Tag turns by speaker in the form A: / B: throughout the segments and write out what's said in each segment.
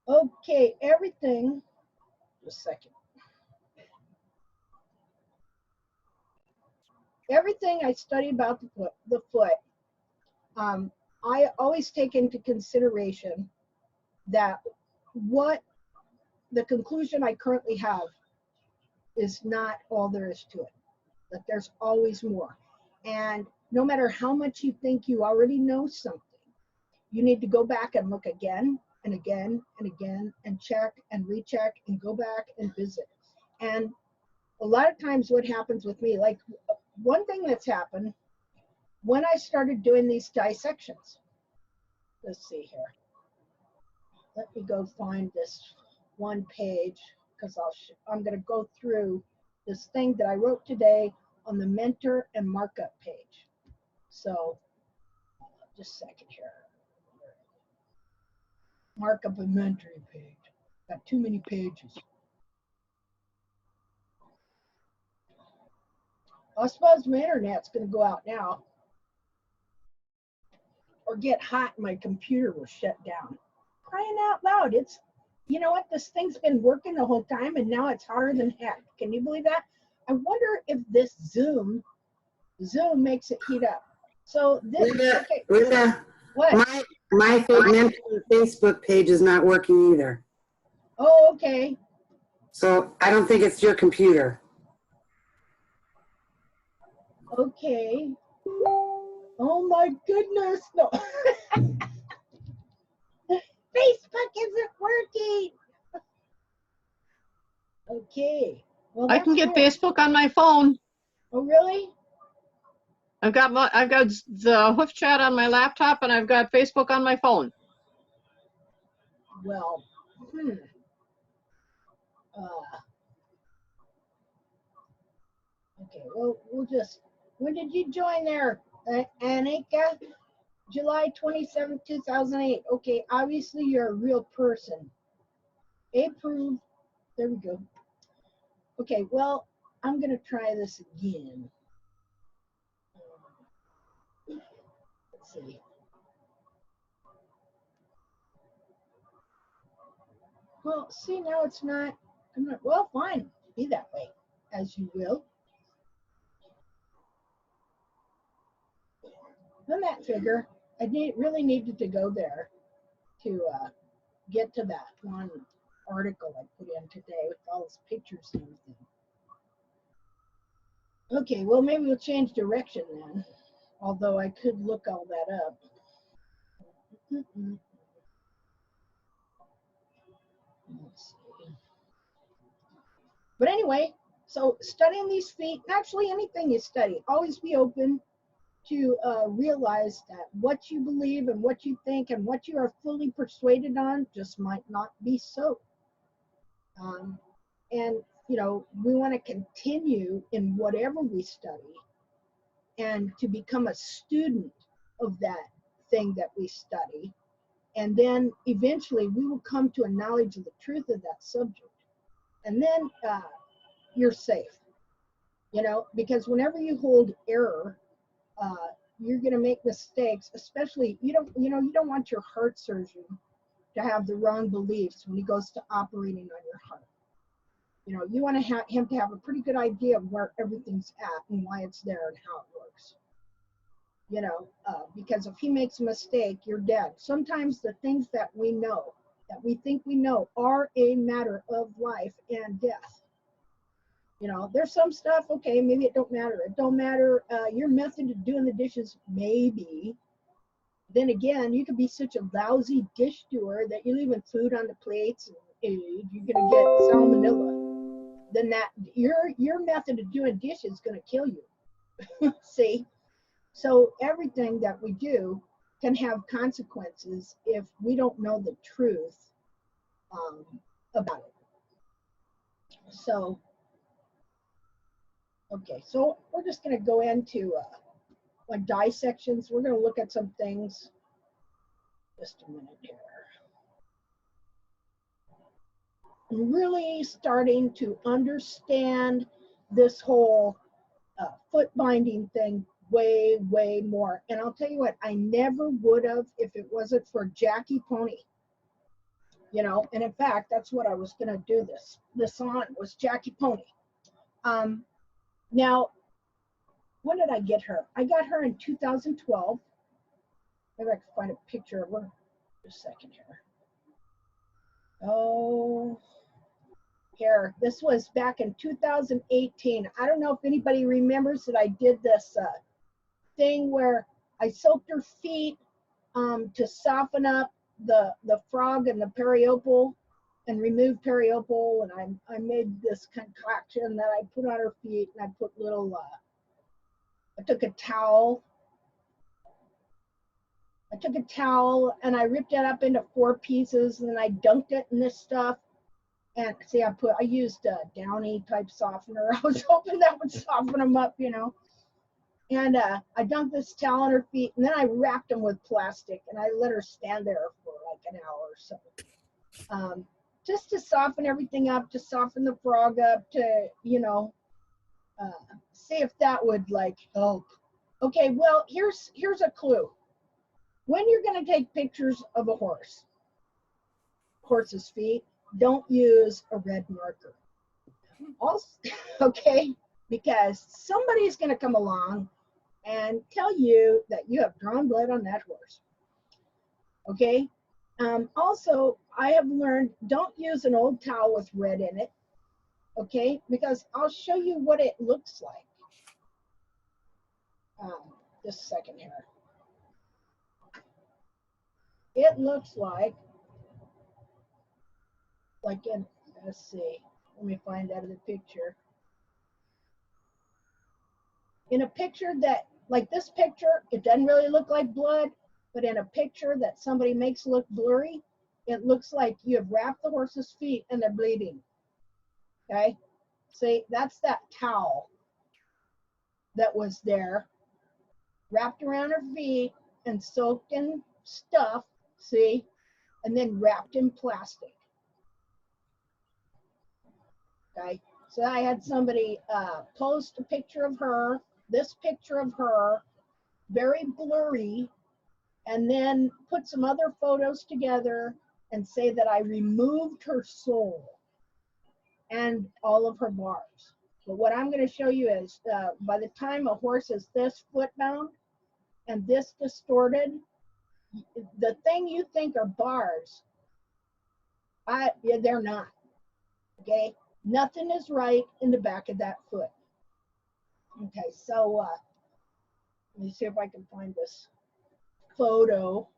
A: Okay, everything, just a second. Everything I study about the foot, I always take into consideration that what the conclusion I currently have is not all there is to it, that there's always more. And no matter how much you think you already know something, you need to go back and look again and again and again and check and recheck and go back and visit. And a lot of times what happens with me, like one thing that's happened when I started doing these dissections, let's see here. Let me go find this one page because I'm going to go through this thing that I wrote today on the mentor and markup page. So just a second here. Markup and mentoring page. Got too many pages. I suppose my internet's going to go out now or get hot and my computer will shut down. Crying out loud. It's, you know what, this thing's been working the whole time and now it's hotter than heck. Can you believe that? I wonder if this Zoom makes it heat up. So this, okay.
B: Rita,
A: what?
B: My Facebook page is not working either.
A: Oh, okay.
B: So I don't think it's your computer.
A: Okay. Oh my goodness, no. Facebook isn't working. Okay. Well,
C: I can get
A: weird.
C: Facebook on my phone.
A: Oh, really?
C: I've got the Hoof chat on my laptop and I've got Facebook on my phone.
A: Well, okay, well, we'll just, when did you join there, Annika? July 27, 2008. Okay, obviously you're a real person. Approved. There we go. Okay, well, I'm going to try this again. Let's see. Well, see, now it's not, I'm not, well, fine, be that way, as you will. Then that figure, I really needed to go there to get to that one article I put in today with all those pictures and everything. Okay, well, maybe we'll change direction then, although I could look all that up. Let's see. But anyway, so studying these feet, actually anything you study, always be open to realize that what you believe and what you think and what you are fully persuaded on just might not be so. And, you know, we want to continue in whatever we study and to become a student of that thing that we study. And then eventually we will come to a knowledge of the truth of that subject. And then you're safe, you know, because whenever you hold error, you're going to make mistakes, especially, you don't want your heart surgeon to have the wrong beliefs when he goes to operating on your heart. You know, you want him to have a pretty good idea of where everything's at and why it's there and how it works. You know, because if he makes a mistake, you're dead. Sometimes the things that we know, that we think we know, are a matter of life and death. You know, there's some stuff, okay, maybe it don't matter. It don't matter your method of doing the dishes, maybe. Then again, you could be such a lousy dish doer that you're leaving food on the plates and you're gonna get salmonella. Then that your method of doing dishes is gonna kill you. See? So everything that we do can have consequences if we don't know the truth about it. So, okay, so we're just going to go into like dissections. We're going to look at some things. Just a minute here. I'm really starting to understand this whole foot binding thing way more. And I'll tell you what, I never would have if it wasn't for Jackie Pony. you know, and in fact, that's what I was going to do this on was Jackie Pony. Now, when did I get her? I got her in 2012. Maybe I can find a picture of her. Just a second here. Oh, here. This was back in 2018. I don't know if anybody remembers that I did this thing where I soaked her feet to soften up the frog and the periopal and remove periopal, and I made this concoction that I put on her feet, and I put little I took a towel and I ripped it up into 4 pieces, and then I dunked it in this stuff. And see, I used a Downy type softener. I was hoping that would soften them up, you know. And I dunked this towel on her feet, and then I wrapped them with plastic, and I let her stand there for like an hour or so. Just to soften everything up, to soften the frog up, to, you know, see if that would like help. Okay, well, here's a clue. When you're going to take pictures of a horse's feet, don't use a red marker. Also, okay, because somebody's going to come along and tell you that you have drawn blood on that horse. Okay. Also, I have learned don't use an old towel with red in it. Okay, because I'll show you what it looks like. Just a second here. It looks like in, let's see, let me find out of the picture. In a picture that, like this picture, it doesn't really look like blood, but in a picture that somebody makes look blurry, it looks like you have wrapped the horse's feet and they're bleeding. Okay, see, that's that towel that was there, wrapped around her feet and soaked in stuff, see, and then wrapped in plastic. Okay, so I had somebody post a picture of her, this picture of her, very blurry, and then put some other photos together and say that I removed her sole and all of her bars. But what I'm going to show you is by the time a horse is this foot bound and this distorted, the thing you think are bars, they're not. Okay, nothing is right in the back of that foot. Okay, so let me see if I can find this photo.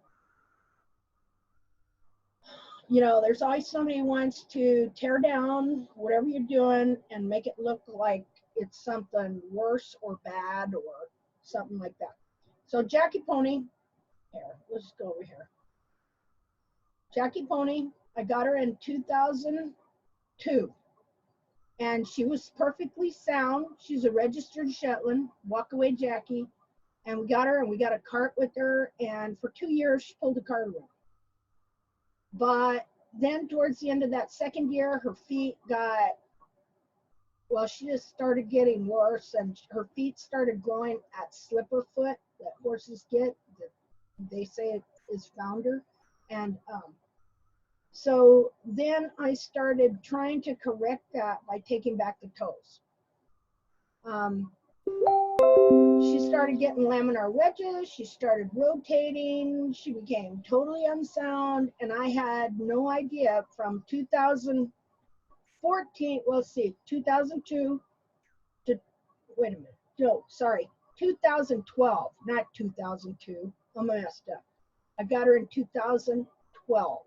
A: You know, there's always somebody who wants to tear down whatever you're doing and make it look like it's something worse or bad or something like that. So Jackie Pony, here, let's go over here. Jackie Pony, I got her in 2002. And she was perfectly sound. She's a registered Shetland, walk away Jackie. And we got her and we got a cart with her. And for 2 years, she pulled the cart around. But then towards the end of that second year, her feet got, well, she just started getting worse, and her feet started growing at slipper foot that horses get, that they say it is founder. And so then I started trying to correct that by taking back the toes. She started getting laminar wedges, she started rotating, she became totally unsound, and I had no idea from 2014, well, let's see, 2002 to, wait a minute, no, sorry, 2012, not 2002, I'm messed up. I got her in 2012.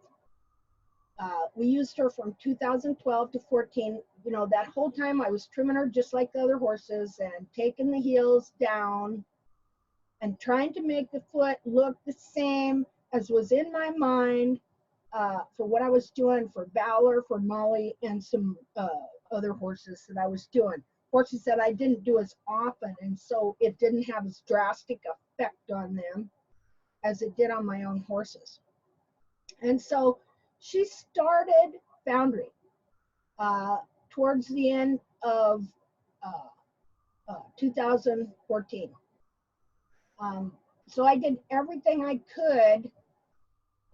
A: We used her from 2012 to 14. You know, that whole time I was trimming her just like the other horses and taking the heels down and trying to make the foot look the same as was in my mind for what I was doing for Valor, for Molly, and some other horses that I was doing. Horses that I didn't do as often, and so it didn't have as drastic effect on them as it did on my own horses. And so she started foundry towards the end of 2014. So I did everything I could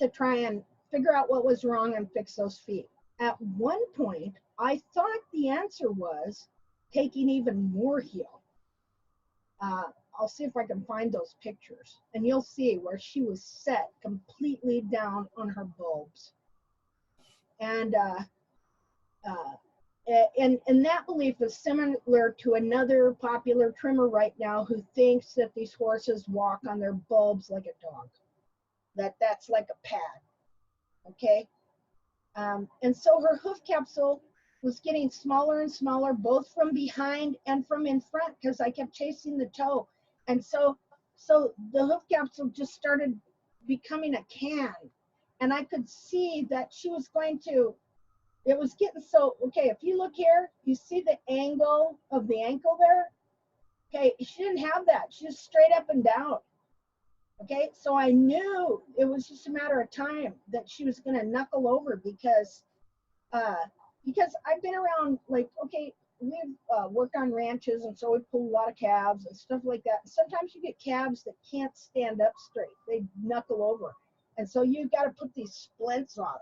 A: to try and figure out what was wrong and fix those feet. At one point, I thought the answer was taking even more heel. I'll see if I can find those pictures, and you'll see where she was set completely down on her bulbs. And that belief is similar to another popular trimmer right now who thinks that these horses walk on their bulbs like a dog, that's like a pad, okay? And so her hoof capsule was getting smaller and smaller, both from behind and from in front, because I kept chasing the toe. And so the hoof capsule just started becoming a can. And I could see that she was going to, it was getting so, okay, if you look here, you see the angle of the ankle there? Okay, she didn't have that. She was straight up and down. Okay, so I knew it was just a matter of time that she was going to knuckle over because I've been around, like, okay, we've worked on ranches, and so we pull a lot of calves and stuff like that. Sometimes you get calves that can't stand up straight. They knuckle over. And so you've got to put these splints on them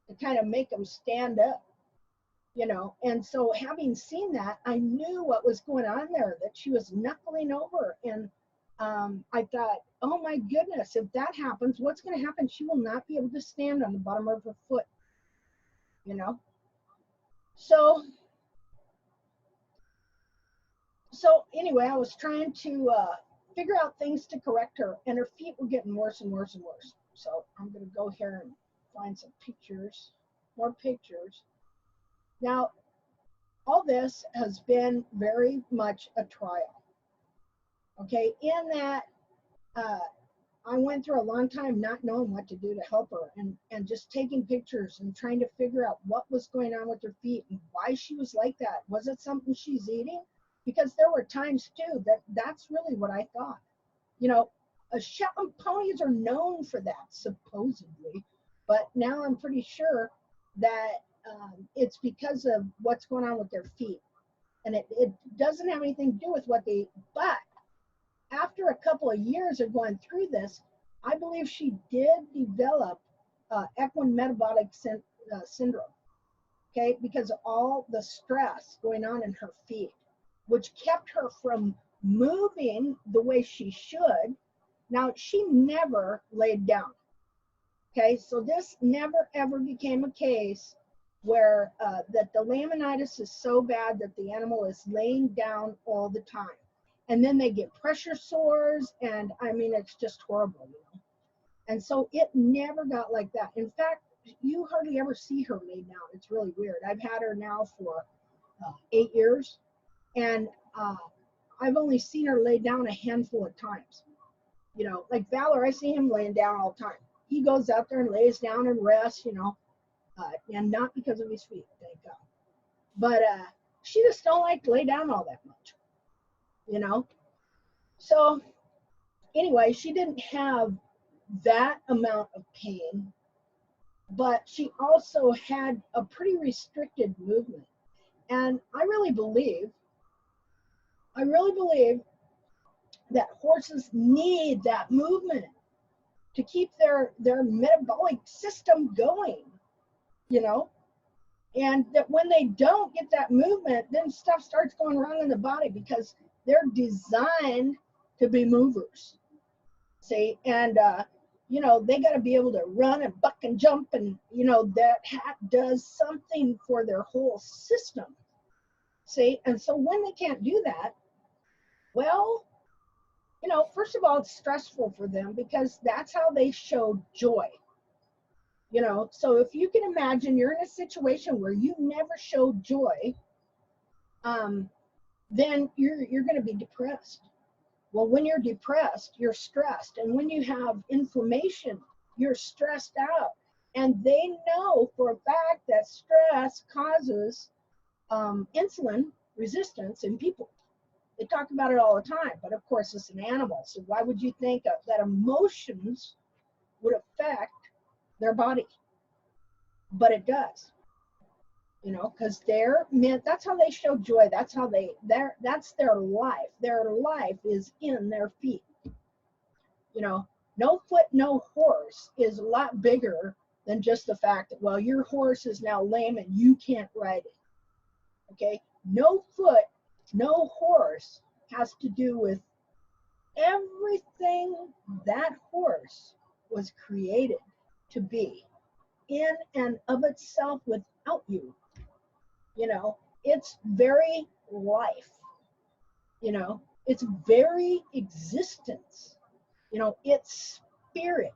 A: to kind of make them stand up, you know. And so having seen that, I knew what was going on there, that she was knuckling over. And I thought, oh my goodness, if that happens, what's going to happen? She will not be able to stand on the bottom of her foot, you know. So anyway, I was trying to figure out things to correct her, and her feet were getting worse and worse and worse. So I'm going to go here and find some pictures, more pictures. Now, all this has been very much a trial. Okay, in that I went through a long time not knowing what to do to help her, and just taking pictures and trying to figure out what was going on with her feet and why she was like that. Was it something she's eating? Because there were times too that's really what I thought. You know, Shetland ponies are known for that, supposedly, but now I'm pretty sure that it's because of what's going on with their feet. And it doesn't have anything to do with what they eat. But after a couple of years of going through this, I believe she did develop equine metabolic syndrome, okay, because of all the stress going on in her feet, which kept her from moving the way she should. Now, she never laid down, okay? So this never, ever became a case where that the laminitis is so bad that the animal is laying down all the time. And then they get pressure sores, and I mean, it's just horrible, you know? And so it never got like that. In fact, you hardly ever see her laid down. It's really weird. I've had her now for 8 years, and I've only seen her lay down a handful of times. You know, like Valor, I see him laying down all the time. He goes out there and lays down and rests, you know, and not because of his feet, thank God. But she just don't like to lay down all that much, you know. So anyway, she didn't have that amount of pain, but she also had a pretty restricted movement. And I really believe that horses need that movement to keep their metabolic system going, you know. And that when they don't get that movement, then stuff starts going wrong in the body, because they're designed to be movers, see. And you know, they got to be able to run and buck and jump, and you know, that does something for their whole system, see. And so when they can't do that, well, you know, first of all, it's stressful for them, because that's how they show joy. You know, so if you can imagine you're in a situation where you never show joy, then you're going to be depressed. Well, when you're depressed, you're stressed. And when you have inflammation, you're stressed out. And they know for a fact that stress causes insulin resistance in people. They talk about it all the time, but of course it's an animal. So why would you think that emotions would affect their body? But it does, you know, because that's how they show joy. That's how that's their life. Their life is in their feet. You know, no foot, no horse is a lot bigger than just the fact that, well, your horse is now lame and you can't ride it. Okay? No foot, no horse has to do with everything that horse was created to be in and of itself without you. You know, its very life, you know, its very existence, you know, its spirit,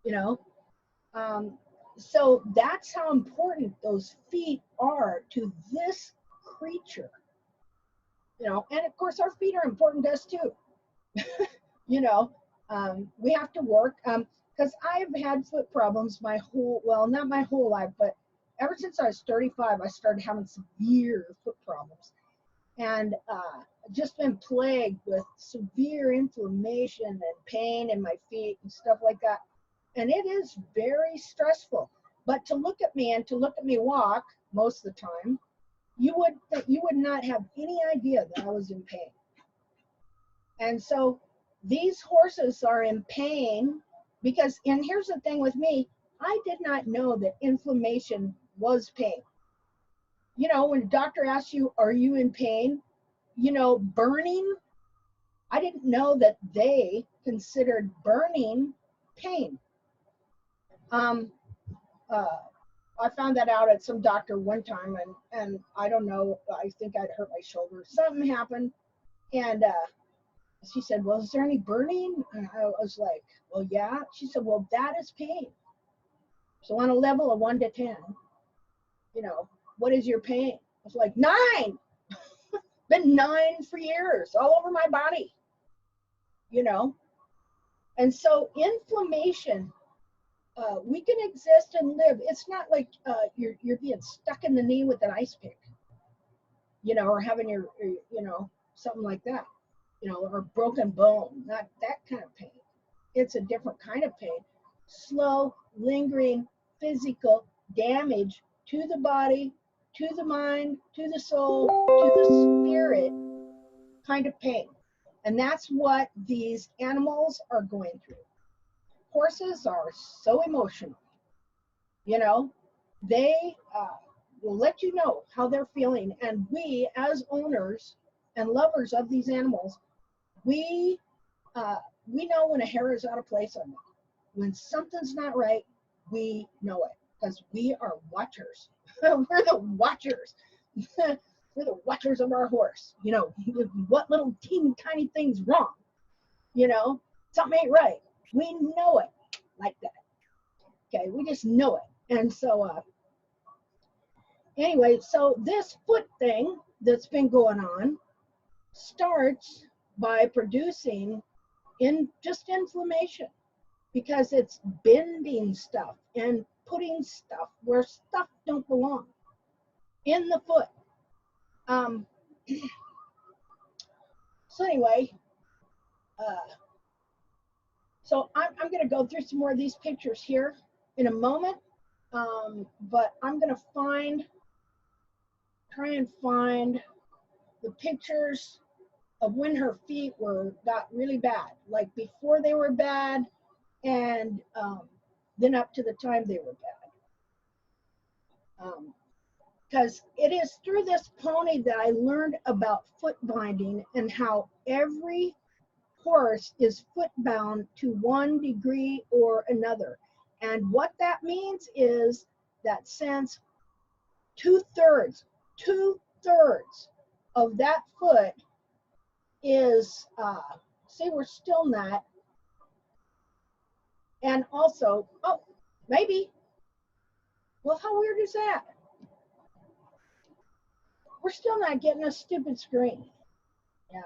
A: you know. So that's how important those feet are to this creature, you know. And of course, our feet are important to us too. You know, we have to work because I've had foot problems my whole, well, not my whole life, but ever since I was 35, I started having severe foot problems, and just been plagued with severe inflammation and pain in my feet and stuff like that. And it is very stressful. But to look at me and to look at me walk most of the time, you would not have any idea that I was in pain. And so these horses are in pain because, and here's the thing with me, I did not know that inflammation was pain. You know, when the doctor asks you, are you in pain? You know, burning, I didn't know that they considered burning pain. I found that out at some doctor one time, and I don't know, I think I'd hurt my shoulder. Something happened, and she said, well, is there any burning? And I was like, well, yeah. She said, well, that is pain. So on a level of 1 to 10, you know, what is your pain? I was like, 9. Been 9 for years, all over my body, you know. And so inflammation, we can exist and live. It's not like you're being stuck in the knee with an ice pick, you know, or having your, you know, something like that, you know, or broken bone, not that kind of pain. It's a different kind of pain. Slow, lingering, physical damage to the body, to the mind, to the soul, to the spirit kind of pain. And that's what these animals are going through. Horses are so emotional, you know, they will let you know how they're feeling. And we, as owners and lovers of these animals, we know when a hair is out of place on them. When something's not right, we know it because we are watchers. We're the watchers. We're the watchers of our horse. You know, what little teeny tiny thing's wrong? You know, something ain't right. We know it like that. Okay, we just know it. And so, anyway, so this foot thing that's been going on starts by producing just inflammation, because it's bending stuff and putting stuff where stuff don't belong in the foot. So anyway, so I'm going to go through some more of these pictures here in a moment, but I'm going to try and find the pictures of when her feet got really bad, like before they were bad, and then up to the time they were bad. Because it is through this pony that I learned about foot binding and how every horse is foot bound to one degree or another. And what that means is that since two-thirds of that foot is, see, we're still not, and also, oh, maybe, well, how weird is that? We're still not getting a stupid screen. Yeah.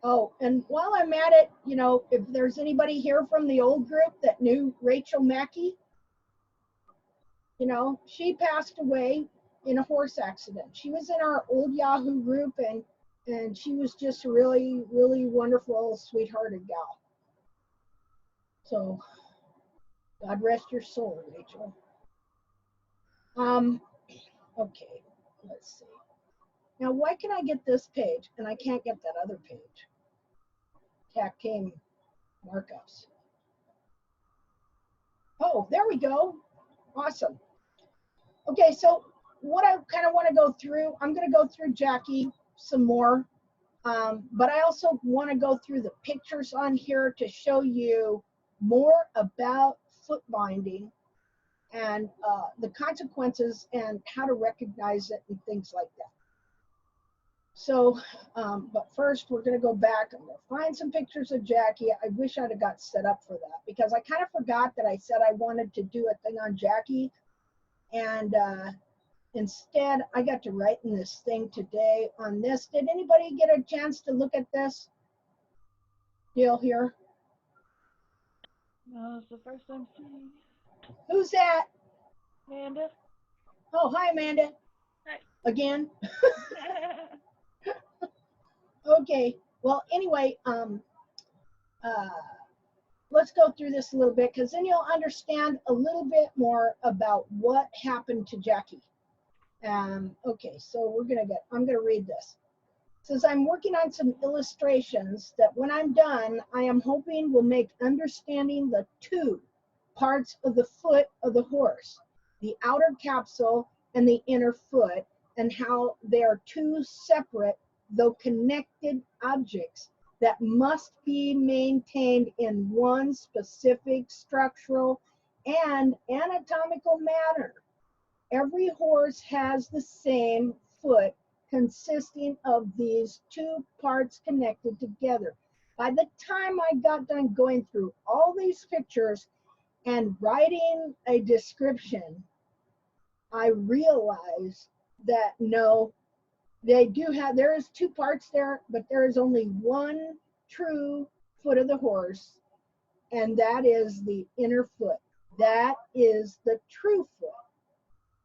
A: Oh, and while I'm at it, you know, if there's anybody here from the old group that knew Rachel Mackey, you know, she passed away in a horse accident. She was in our old Yahoo group, and she was just a really, really wonderful, sweethearted gal. So, God rest your soul, Rachel. Okay, let's see. Now, why can I get this page and I can't get that other page? TACT came markups. Oh, there we go. Awesome. Okay, so what I kind of want to go through, I'm going to go through Jackie some more, but I also want to go through the pictures on here to show you more about foot binding and the consequences and how to recognize it and things like that. So, but first we're going to go back. I'm going to find some pictures of Jackie. I wish I'd have got set up for that because I kind of forgot that I said I wanted to do a thing on Jackie. And instead, I got to write in this thing today on this. Did anybody get a chance to look at this deal here?
D: No, it's the first time seeing.
A: Who's that?
D: Amanda.
A: Oh, hi, Amanda.
D: Hi.
A: Again. Okay. Well, anyway, let's go through this a little bit because then you'll understand a little bit more about what happened to Jackie. Okay, so I'm gonna read this. It says, I'm working on some illustrations that when I'm done, I am hoping will make understanding the two parts of the foot of the horse, the outer capsule and the inner foot, and how they are two separate, though connected objects that must be maintained in one specific structural and anatomical manner. Every horse has the same foot consisting of these two parts connected together. By the time I got done going through all these pictures and writing a description, I realized that no, there is two parts there, but there is only one true foot of the horse, and that is the inner foot. That is the true foot.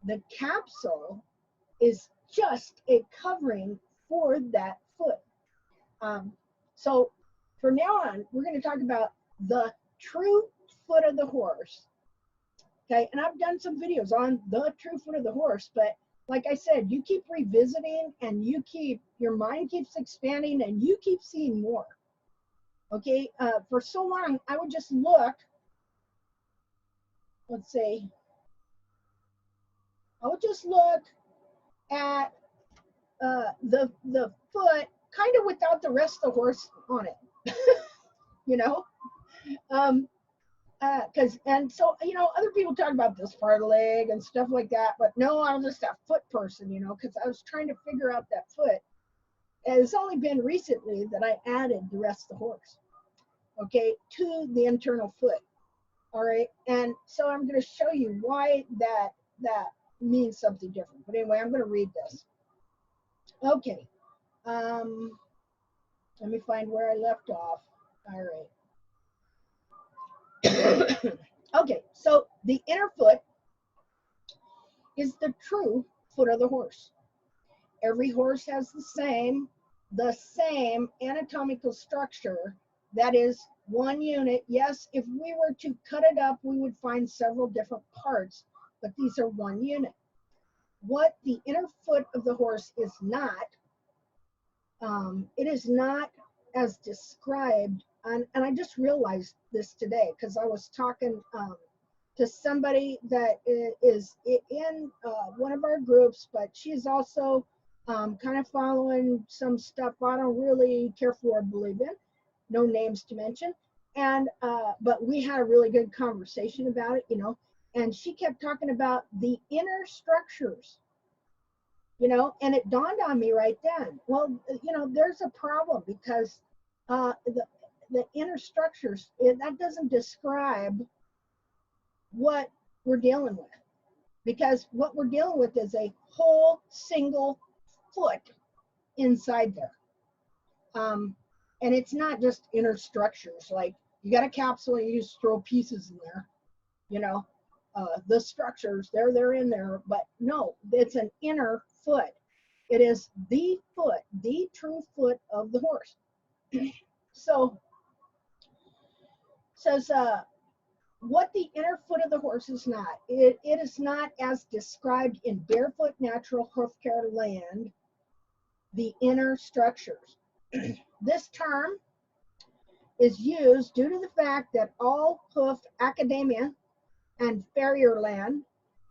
A: The capsule is just a covering for that foot. So from now on, we're going to talk about the true foot of the horse. Okay, and I've done some videos on the true foot of the horse, but like I said, you keep revisiting and your mind keeps expanding and you keep seeing more. Okay, for so long, I would just look, let's say, I would just look at the foot kind of without the rest of the horse on it, you know? And so, other people talk about this part of the leg and stuff like that, but no, I was just a foot person, because I was trying to figure out that foot. And it's only been recently that I added the rest of the horse, okay, to the internal foot. All right, and so I'm going to show you why that means something different. But anyway, I'm going to read this. Okay, let me find where I left off. All right. Okay, so the inner foot is the true foot of the horse. Every horse has the same anatomical structure. That is one unit. Yes, if we were to cut it up, we would find several different parts, but these are one unit. What the inner foot of the horse is not, it is not as described, and I just realized this today because I was talking to somebody that is in one of our groups, but she's also kind of following some stuff I don't really care for or believe in, no names to mention. And but we had a really good conversation about it, and she kept talking about the inner structures, and it dawned on me right then. Well, there's a problem because the inner structures, that doesn't describe what we're dealing with, because what we're dealing with is a whole single foot inside there. And it's not just inner structures, like you got a capsule and you just throw pieces in there, the structures, they're in there, but no, it's an inner foot. It is the foot, the true foot of the horse. So, says, what the inner foot of the horse is not. It is not as described in barefoot natural hoof care land, the inner structures. This term is used due to the fact that all hoof academia and farrier land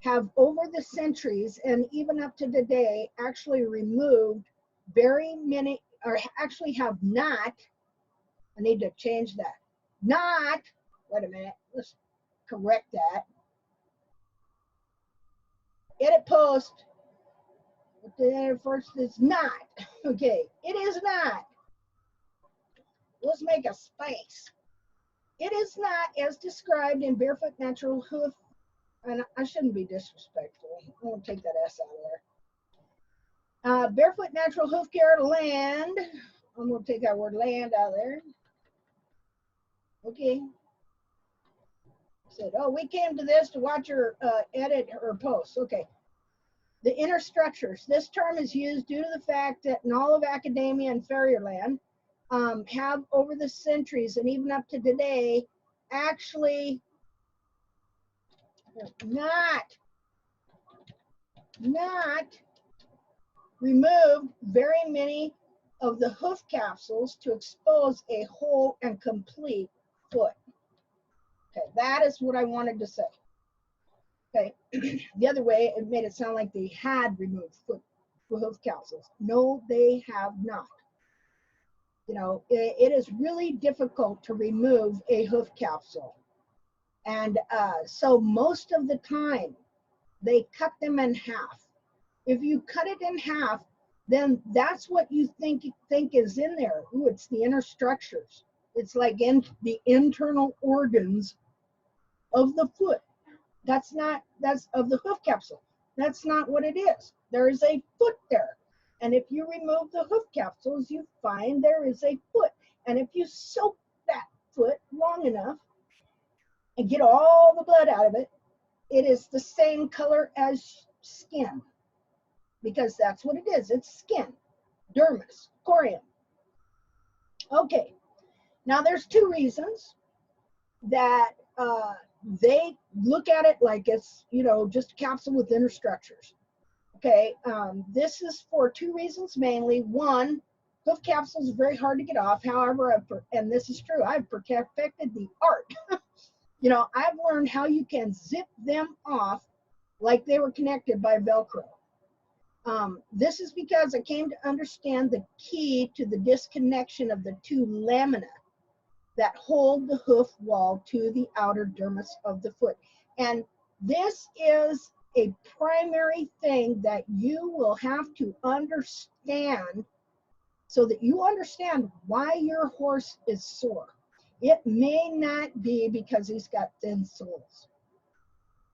A: have over the centuries and even up to today actually removed very many, or actually have not, I need to change that, not, wait a minute, let's correct that. Edit post, the first is not, okay, it is not. Let's make a space. It is not as described in Barefoot Natural Hoof, and I shouldn't be disrespectful. I'm gonna take that S out of there. Barefoot Natural Hoof Care Land. I'm gonna take that word land out of there. Okay. Said, oh, we came to this to watch your edit or post. Okay. The inner structures. This term is used due to the fact that in all of academia and farrier land have over the centuries and even up to today actually not removed very many of the hoof capsules to expose a whole and complete foot. Okay, that is what I wanted to say. Okay, the other way, it made it sound like they had removed hoof capsules. No, they have not. You know, it is really difficult to remove a hoof capsule. And so most of the time, they cut them in half. If you cut it in half, then that's what you think is in there. Ooh, it's the inner structures. It's like in the internal organs of the foot. That's of the hoof capsule. That's not what it is. There is a foot there. And if you remove the hoof capsules, you find there is a foot. And if you soak that foot long enough and get all the blood out of it, it is the same color as skin. Because that's what it is. It's skin, dermis, corium. Okay, now there's two reasons that they look at it like it's, you know, just a capsule with inner structures. Okay, this is for two reasons mainly. One, hoof capsules are very hard to get off. However, and this is true, I've perfected the art. You know, I've learned how you can zip them off like they were connected by Velcro. This is because I came to understand the key to the disconnection of the two lamina that hold the hoof wall to the outer dermis of the foot. And this is a primary thing that you will have to understand so that you understand why your horse is sore. It may not be because he's got thin soles.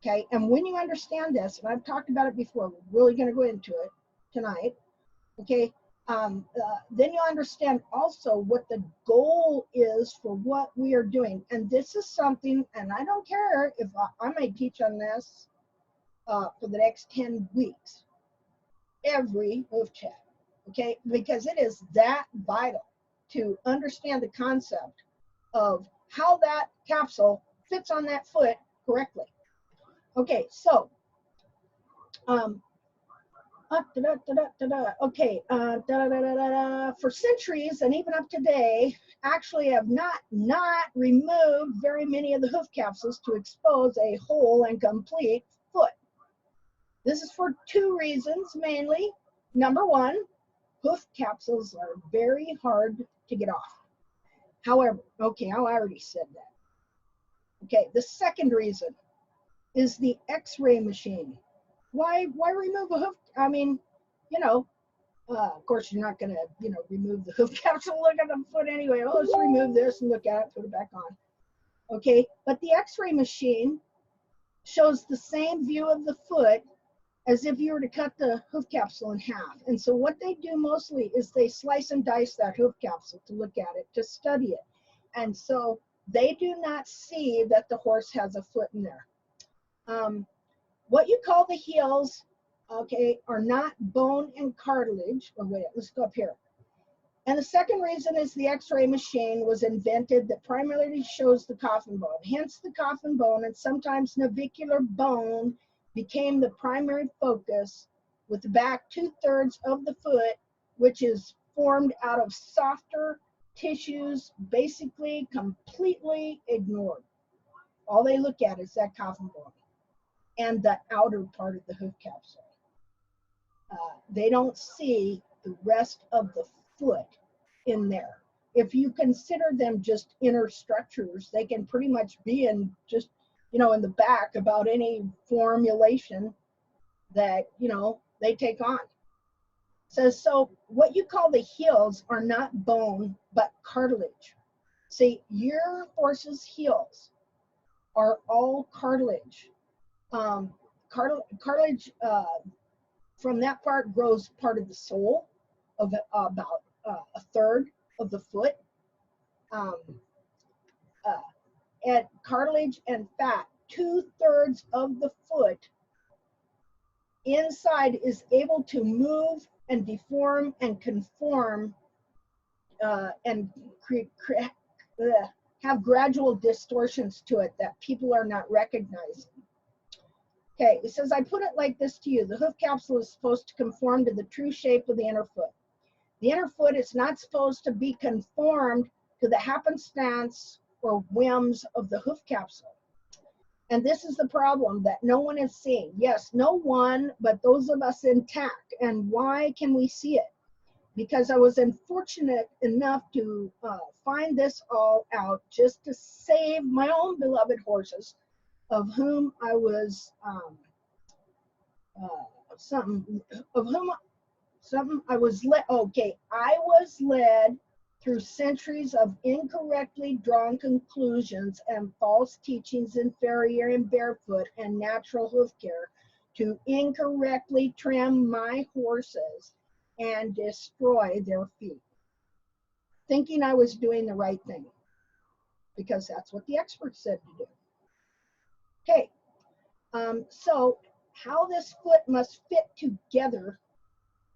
A: Okay, and when you understand this, and I've talked about it before, we're really going to go into it tonight, okay, then you understand also what the goal is for what we are doing. And this is something, and I don't care if I may teach on this for the next 10 weeks, every hoof chat, okay, because it is that vital to understand the concept of how that capsule fits on that foot correctly. Okay, so, okay, for centuries and even up to today, actually have not removed very many of the hoof capsules to expose a whole and complete foot. This is for two reasons mainly. Number one, hoof capsules are very hard to get off. However, okay, I already said that. Okay, the second reason is the X-ray machine. Why remove a hoof? I mean, you know, of course you're not gonna, you know, remove the hoof capsule, look at the foot anyway. Oh, let's remove this and look at it, put it back on. Okay, but the X-ray machine shows the same view of the foot as if you were to cut the hoof capsule in half. And so what they do mostly is they slice and dice that hoof capsule to look at it, to study it. And so they do not see that the horse has a foot in there. What you call the heels, okay, are not bone and cartilage. Oh, wait, let's go up here. And the second reason is the X-ray machine was invented that primarily shows the coffin bone. Hence the coffin bone and sometimes navicular bone became the primary focus, with the back 2/3 of the foot, which is formed out of softer tissues basically completely ignored. All they look at is that coffin bone and the outer part of the hoof capsule. They don't see the rest of the foot in there. If you consider them just inner structures, they can pretty much be in just, in the back about any formulation that, they take on. So what you call the heels are not bone, but cartilage. See, your horse's heels are all cartilage. Cartilage from that part grows part of the sole of about a third of the foot. And cartilage and fat, 2/3 of the foot inside is able to move and deform and conform and have gradual distortions to it that people are not recognizing. Okay, it says, I put it like this to you. The hoof capsule is supposed to conform to the true shape of the inner foot. The inner foot is not supposed to be conformed to the happenstance or whims of the hoof capsule. And this is the problem that no one is seeing. Yes, no one, but those of us in TACT. And why can we see it? Because I was unfortunate enough to find this all out just to save my own beloved horses, of whom I was I was led through centuries of incorrectly drawn conclusions and false teachings in farrier and barefoot and natural hoof care to incorrectly trim my horses and destroy their feet, thinking I was doing the right thing because that's what the experts said to do. Okay, so how this foot must fit together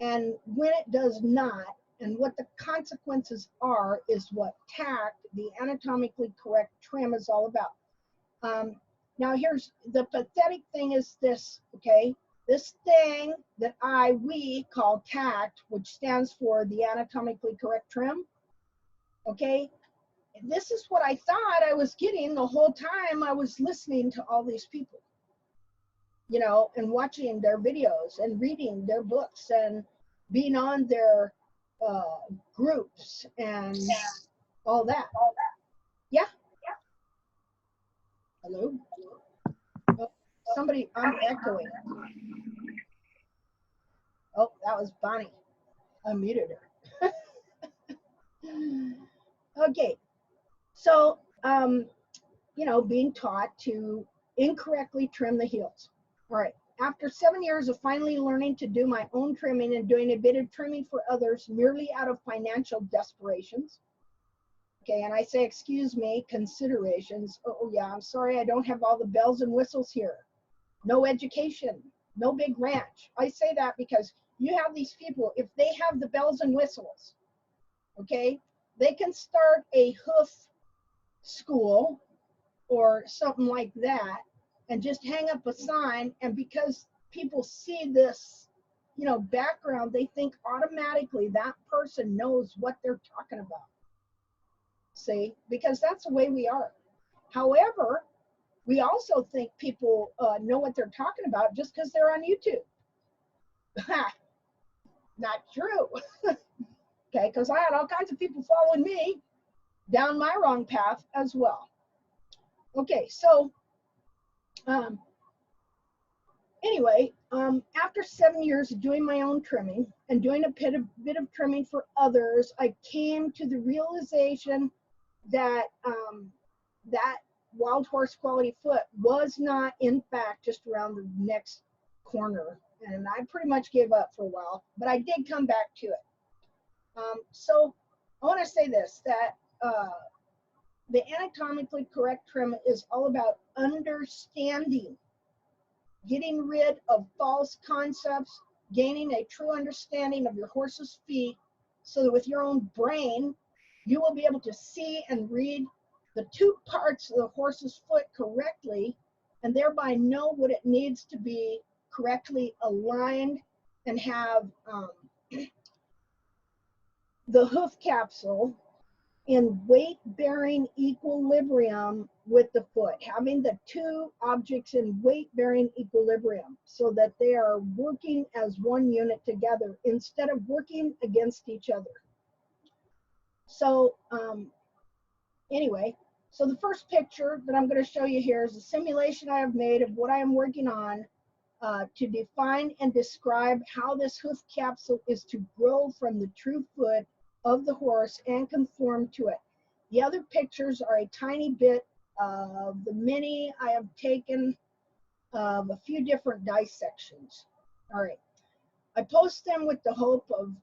A: and when it does not, and what the consequences are, is what TACT, the anatomically correct trim, is all about. Now here's the pathetic thing is this, okay? This thing that we call TACT, which stands for the anatomically correct trim, okay? This is what I thought I was getting the whole time I was listening to all these people, and watching their videos and reading their books and being on their groups and all that. Yeah. Hello? Oh, somebody, I'm echoing. Oh, that was Bonnie. I muted her. Okay. So, being taught to incorrectly trim the heels. All right. After 7 years of finally learning to do my own trimming and doing a bit of trimming for others merely out of financial desperations. Okay, and I say, excuse me, considerations. Oh yeah, I'm sorry, I don't have all the bells and whistles here. No education, no big ranch. I say that because you have these people, if they have the bells and whistles, okay, they can start a hoof school or something like that and just hang up a sign, and because people see this, background, they think automatically that person knows what they're talking about. See, because that's the way we are. However, we also think people know what they're talking about just because they're on YouTube. Not true. Okay, because I had all kinds of people following me down my wrong path as well. Okay, so anyway, after 7 years of doing my own trimming and doing a bit of trimming for others, I came to the realization that that wild horse quality foot was not, in fact, just around the next corner. And I pretty much gave up for a while, but I did come back to it. So I want to say this, that the anatomically correct trim is all about understanding, getting rid of false concepts, gaining a true understanding of your horse's feet, so that with your own brain, you will be able to see and read the two parts of the horse's foot correctly, and thereby know what it needs to be correctly aligned and have the hoof capsule in weight-bearing equilibrium with the foot, having the two objects in weight-bearing equilibrium so that they are working as one unit together instead of working against each other. So anyway, so the first picture that I'm going to show you here is a simulation I have made of what I am working on to define and describe how this hoof capsule is to grow from the true foot of the horse and conform to it. The other pictures are a tiny bit of the mini I have taken of a few different dissections. All right, I post them with the hope of,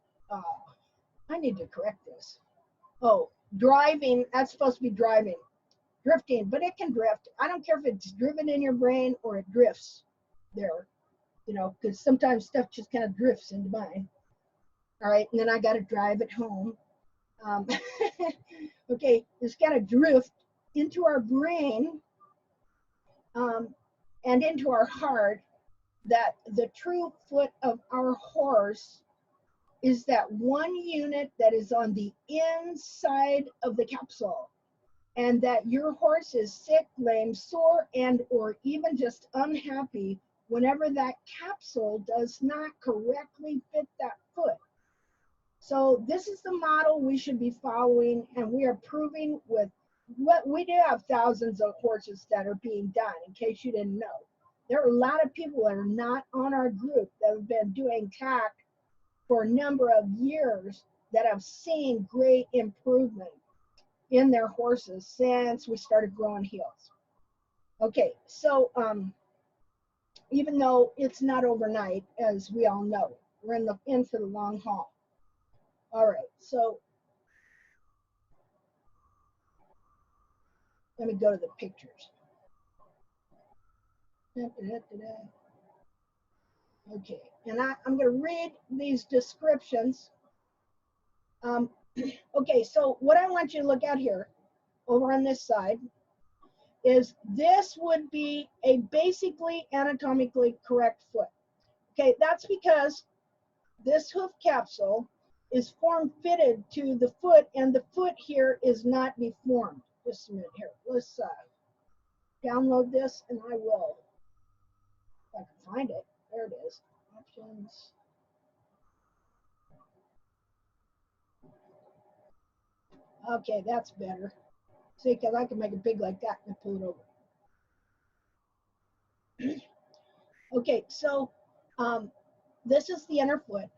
A: I need to correct this. Oh, driving, that's supposed to be driving. Drifting, but it can drift. I don't care if it's driven in your brain or it drifts there, you know, because sometimes stuff just kind of drifts into mine. All right, and then I got to drive it home. Okay, it's got to drift into our brain and into our heart that the true foot of our horse is that one unit that is on the inside of the capsule, and that your horse is sick, lame, sore, and or even just unhappy whenever that capsule does not correctly fit that foot. So this is the model we should be following, and we are proving with what we do have thousands of horses that are being done, in case you didn't know. There are a lot of people that are not on our group that have been doing TACT for a number of years that have seen great improvement in their horses since we started growing heels. Okay, so even though it's not overnight, as we all know, we're in for the long haul. All right, so let me go to the pictures. Okay, and I'm going to read these descriptions. Okay, so what I want you to look at here, over on this side, is this would be a basically anatomically correct foot. Okay, that's because this hoof capsule is form fitted to the foot, and the foot here is not deformed. Just a minute here. Let's download this, and I will, if I can find it. There it is. Options. Okay, that's better. See, because I can make it big like that and pull it over. Okay, so this is the inner foot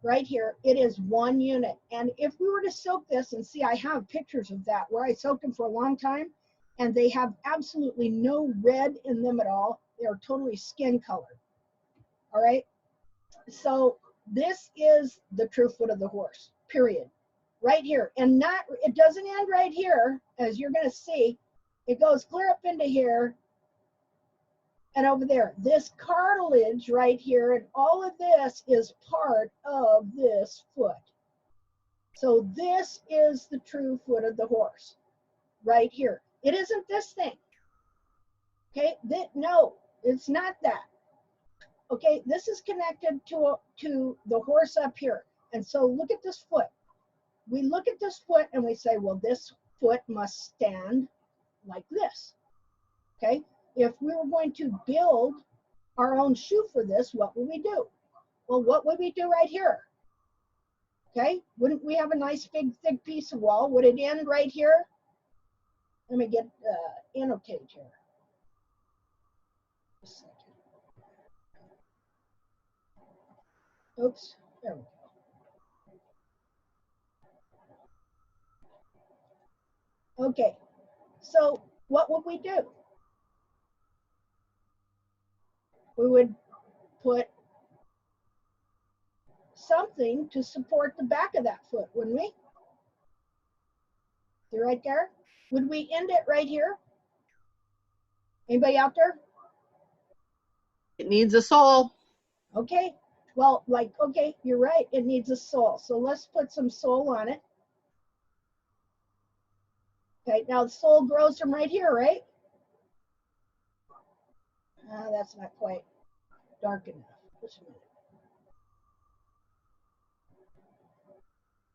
A: right here. It is one unit. And if we were to soak this, and see, I have pictures of that where I soaked them for a long time, and they have absolutely no red in them at all. They are totally skin colored. All right. So this is the true foot of the horse, period. Right here. And not, it doesn't end right here, as you're going to see. It goes clear up into here and over there. This cartilage right here, and all of this is part of this foot. So this is the true foot of the horse right here. It isn't this thing. Okay, no, it's not that. Okay, this is connected to the horse up here. And so look at this foot. We look at this foot and we say, well, this foot must stand like this. Okay, if we were going to build our own shoe for this, what would we do? Well, what would we do right here? Okay, wouldn't we have a nice big thick piece of wall? Would it end right here? Let me get annotate here. Just a second. Oops, there we go. Okay, so what would we do? We would put something to support the back of that foot, wouldn't we? See right there? Would we end it right here? Anybody out there?
C: It needs a sole.
A: Okay, well, like, okay, you're right, it needs a sole. So let's put some sole on it. Okay, now the sole grows from right here, right? That's not quite dark enough. Just a minute.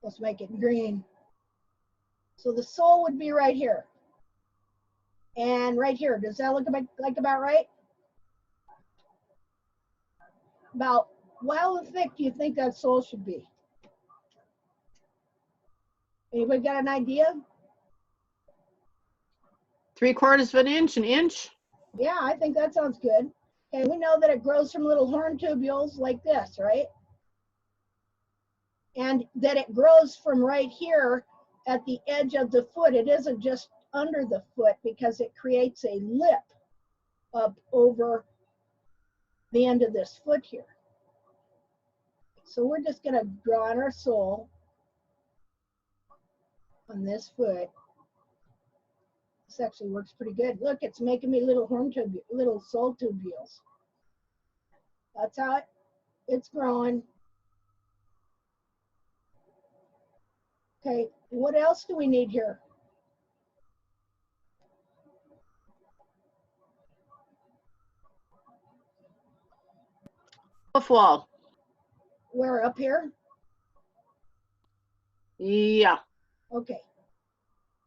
A: Let's make it green. So the sole would be right here. And right here, does that look like about right? About how thick do you think that sole should be? Anybody got an idea?
C: 3/4 of an inch, an inch.
A: Yeah, I think that sounds good. Okay, we know that it grows from little horn tubules like this, right? And that it grows from right here at the edge of the foot. It isn't just under the foot because it creates a lip up over the end of this foot here. So we're just going to draw on our sole on this foot. This actually works pretty good. Look, it's making me little little sole tubules. That's how it's growing. Okay, what else do we need here?
C: Hoof wall.
A: Where, up here?
C: Yeah.
A: Okay.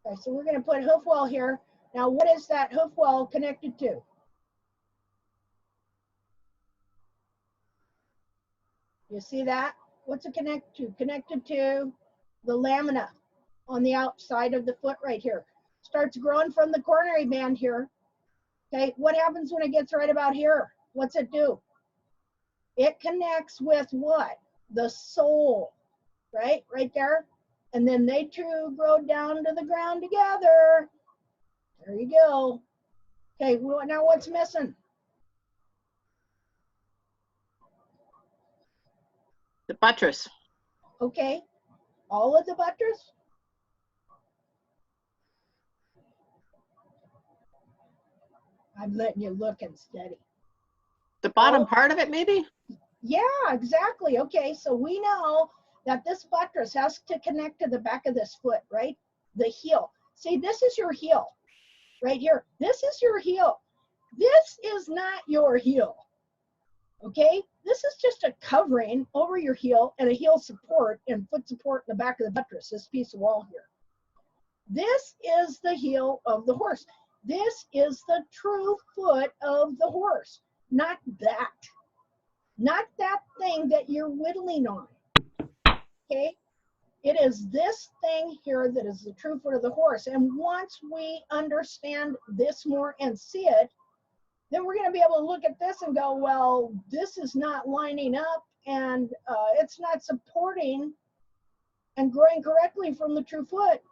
A: Okay, so we're going to put hoof wall here. Now, what is that hoof wall connected to? You see that? What's it connected to? Connected to the lamina on the outside of the foot right here. Starts growing from the coronary band here. Okay, what happens when it gets right about here? What's it do? It connects with what? The sole, right? Right there. And then they two grow down to the ground together. There you go. Okay, well, now what's missing?
C: The buttress.
A: Okay, all of the buttress? I'm letting you look and steady.
C: The bottom
A: Oh.
C: part of it, maybe?
A: Yeah, exactly. Okay, so we know that this buttress has to connect to the back of this foot, right? The heel. See, this is your heel right here. This is your heel. This is not your heel. Okay, this is just a covering over your heel and a heel support and foot support in the back of the buttress, this piece of wall here. This is the heel of the horse. This is the true foot of the horse, not that. Not that thing that you're whittling on, okay? It is this thing here that is the true foot of the horse. And once we understand this more and see it, then we're going to be able to look at this and go, well, this is not lining up and it's not supporting and growing correctly from the true foot.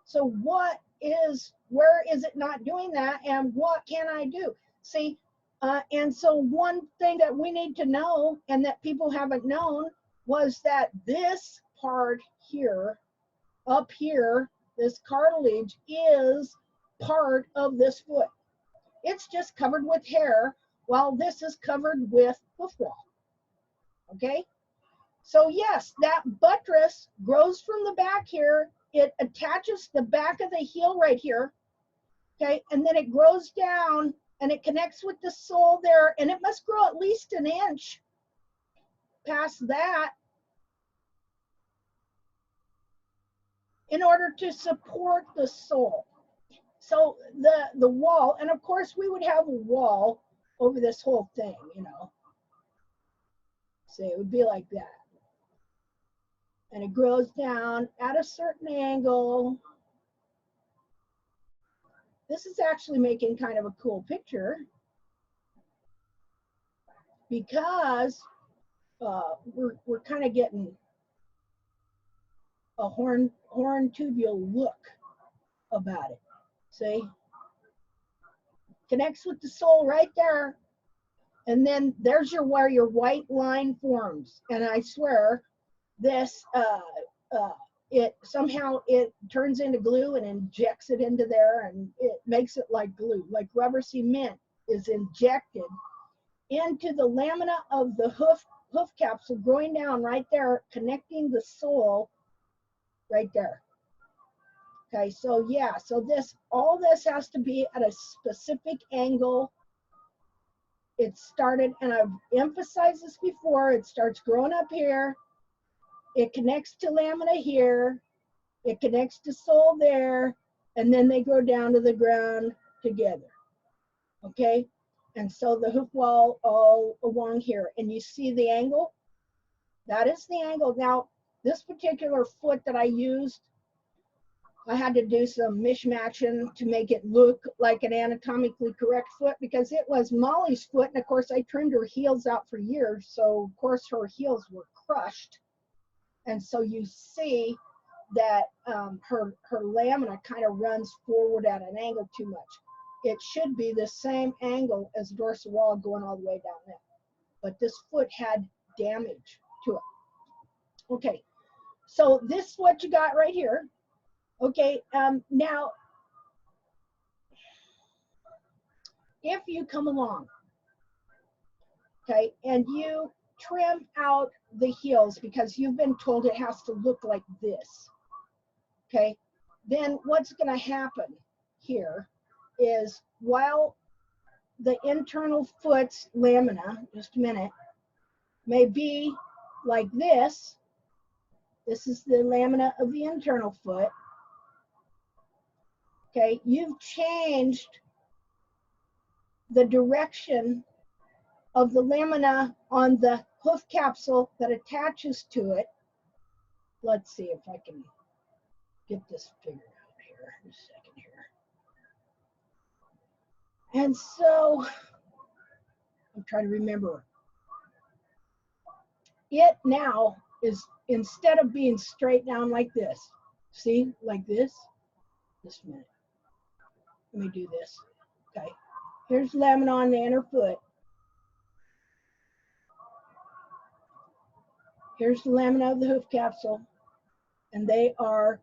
A: So where is it not doing that and what can I do? See, and so one thing that we need to know and that people haven't known was that this part here, up here, this cartilage is part of this foot. It's just covered with hair while this is covered with hoof wall. Okay? So yes, that buttress grows from the back here. It attaches the back of the heel right here. Okay? And then it grows down and it connects with the sole there, and it must grow at least an inch past that in order to support the sole. So the wall, and of course we would have a wall over this whole thing, you know. So it would be like that. And it grows down at a certain angle. This is actually making kind of a cool picture because we're kind of getting a horn tubule look about it. See? Connects with the sole right there. And then there's where your white line forms. And I swear this, it somehow it turns into glue and injects it into there and it makes it like glue, like rubber cement is injected into the lamina of the hoof capsule growing down right there, connecting the sole right there. Okay, so yeah, so all this has to be at a specific angle. It started, and I've emphasized this before, it starts growing up here. It connects to lamina here. It connects to sole there, and then they go down to the ground together. Okay? And so the hoof wall all along here. And you see the angle? That is the angle. Now, this particular foot that I used, I had to do some mishmashing to make it look like an anatomically correct foot because it was Molly's foot. And of course, I trimmed her heels out for years. So, of course, her heels were crushed. And so you see that her lamina kind of runs forward at an angle too much. It should be the same angle as dorsal wall going all the way down there. But this foot had damage to it. Okay, so this is what you got right here. Okay, now, if you come along, okay, and you trim out the heels because you've been told it has to look like this, okay, then what's going to happen here is while the internal foot's lamina, just a minute, may be like this is the lamina of the internal foot, okay, you've changed the direction of the lamina on the hoof capsule that attaches to it. Let's see if I can get this figured out here in a second here. And so I'm trying to remember. It now is, instead of being straight down like this, see, like this, just a minute. Let me do this. Okay. Here's lamina on the inner foot. Here's the lamina of the hoof capsule. And they are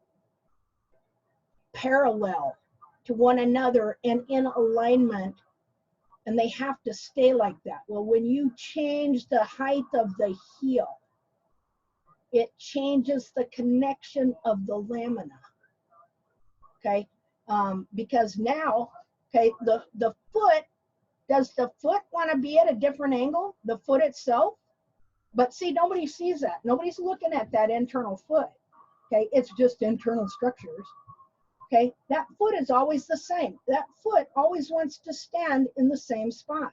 A: parallel to one another and in alignment. And they have to stay like that. Well, when you change the height of the heel, it changes the connection of the lamina. Okay. Because now, okay, the foot, does the foot want to be at a different angle? The foot itself? But see, nobody sees that. Nobody's looking at that internal foot. Okay, it's just internal structures. Okay, that foot is always the same. That foot always wants to stand in the same spot.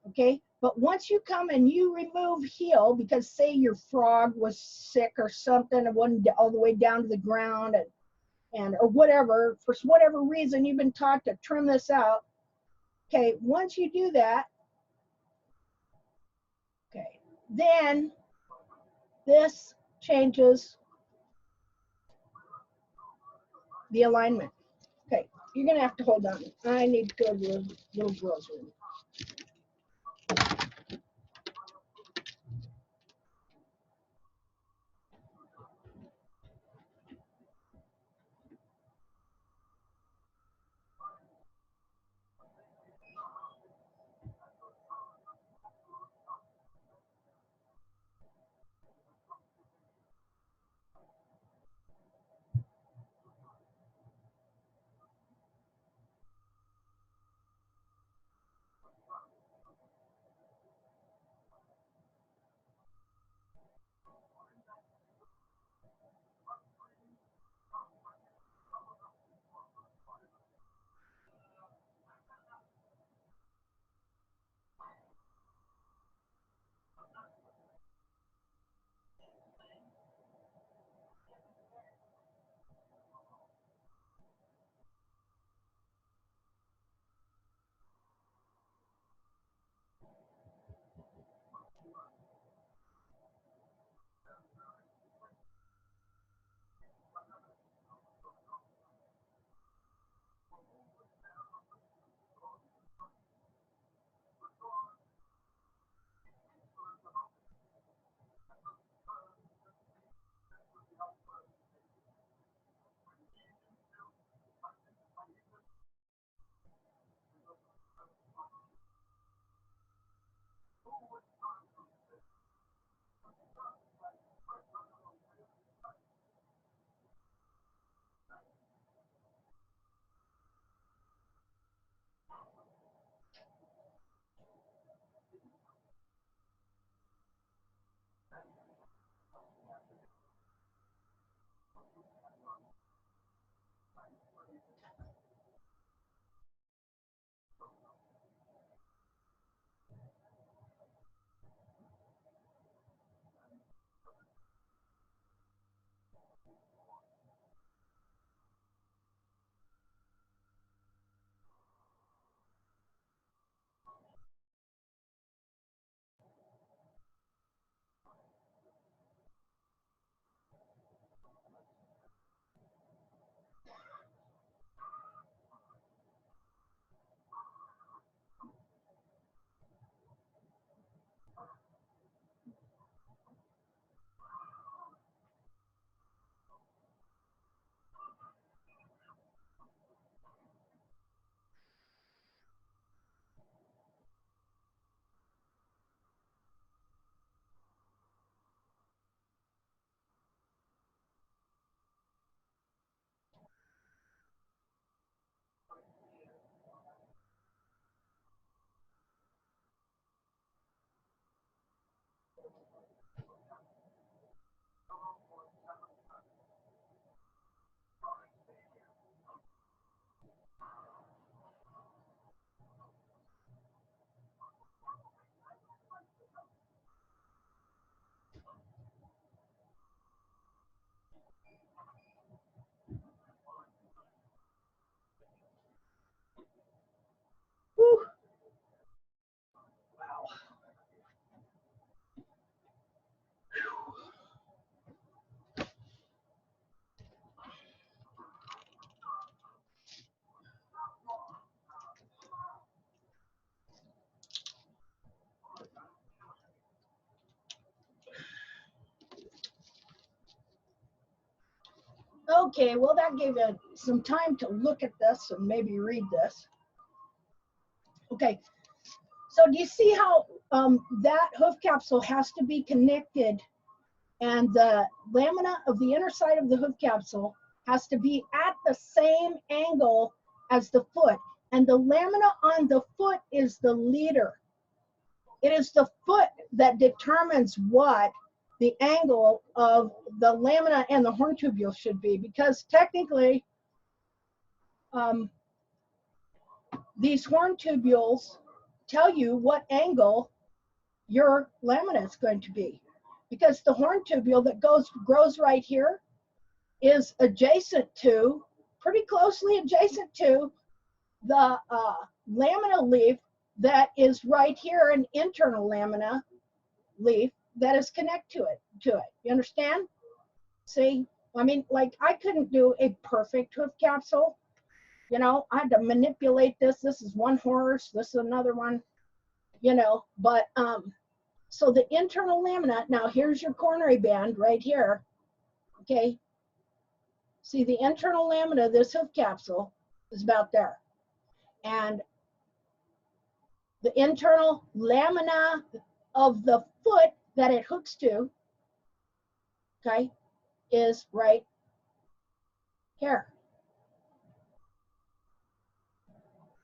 A: Okay, but once you come and you remove heel, because say your frog was sick or something and wasn't all the way down to the ground and or whatever, for whatever reason you've been taught to trim this out. Okay, once you do that, okay, then this changes the alignment. Okay, you're gonna have to hold on. I need to go to the little girl's room. Okay, well, that gave you some time to look at this and maybe read this. Okay, so do you see how that hoof capsule has to be connected, and the lamina of the inner side of the hoof capsule has to be at the same angle as the foot, and the lamina on the foot is the leader. It is the foot that determines what the angle of the lamina and the horn tubule should be, because technically these horn tubules tell you what angle your lamina is going to be, because the horn tubule that grows right here is adjacent to, pretty closely adjacent to, the lamina leaf that is right here, an internal lamina leaf that is connected to it. You understand? See, I mean, like, I couldn't do a perfect hoof capsule. You know, I had to manipulate this. This is one horse, this is another one, you know, but so the internal lamina, now here's your coronary band right here, okay? See, the internal lamina of this hoof capsule is about there. And the internal lamina of the foot that it hooks to, okay, is right here.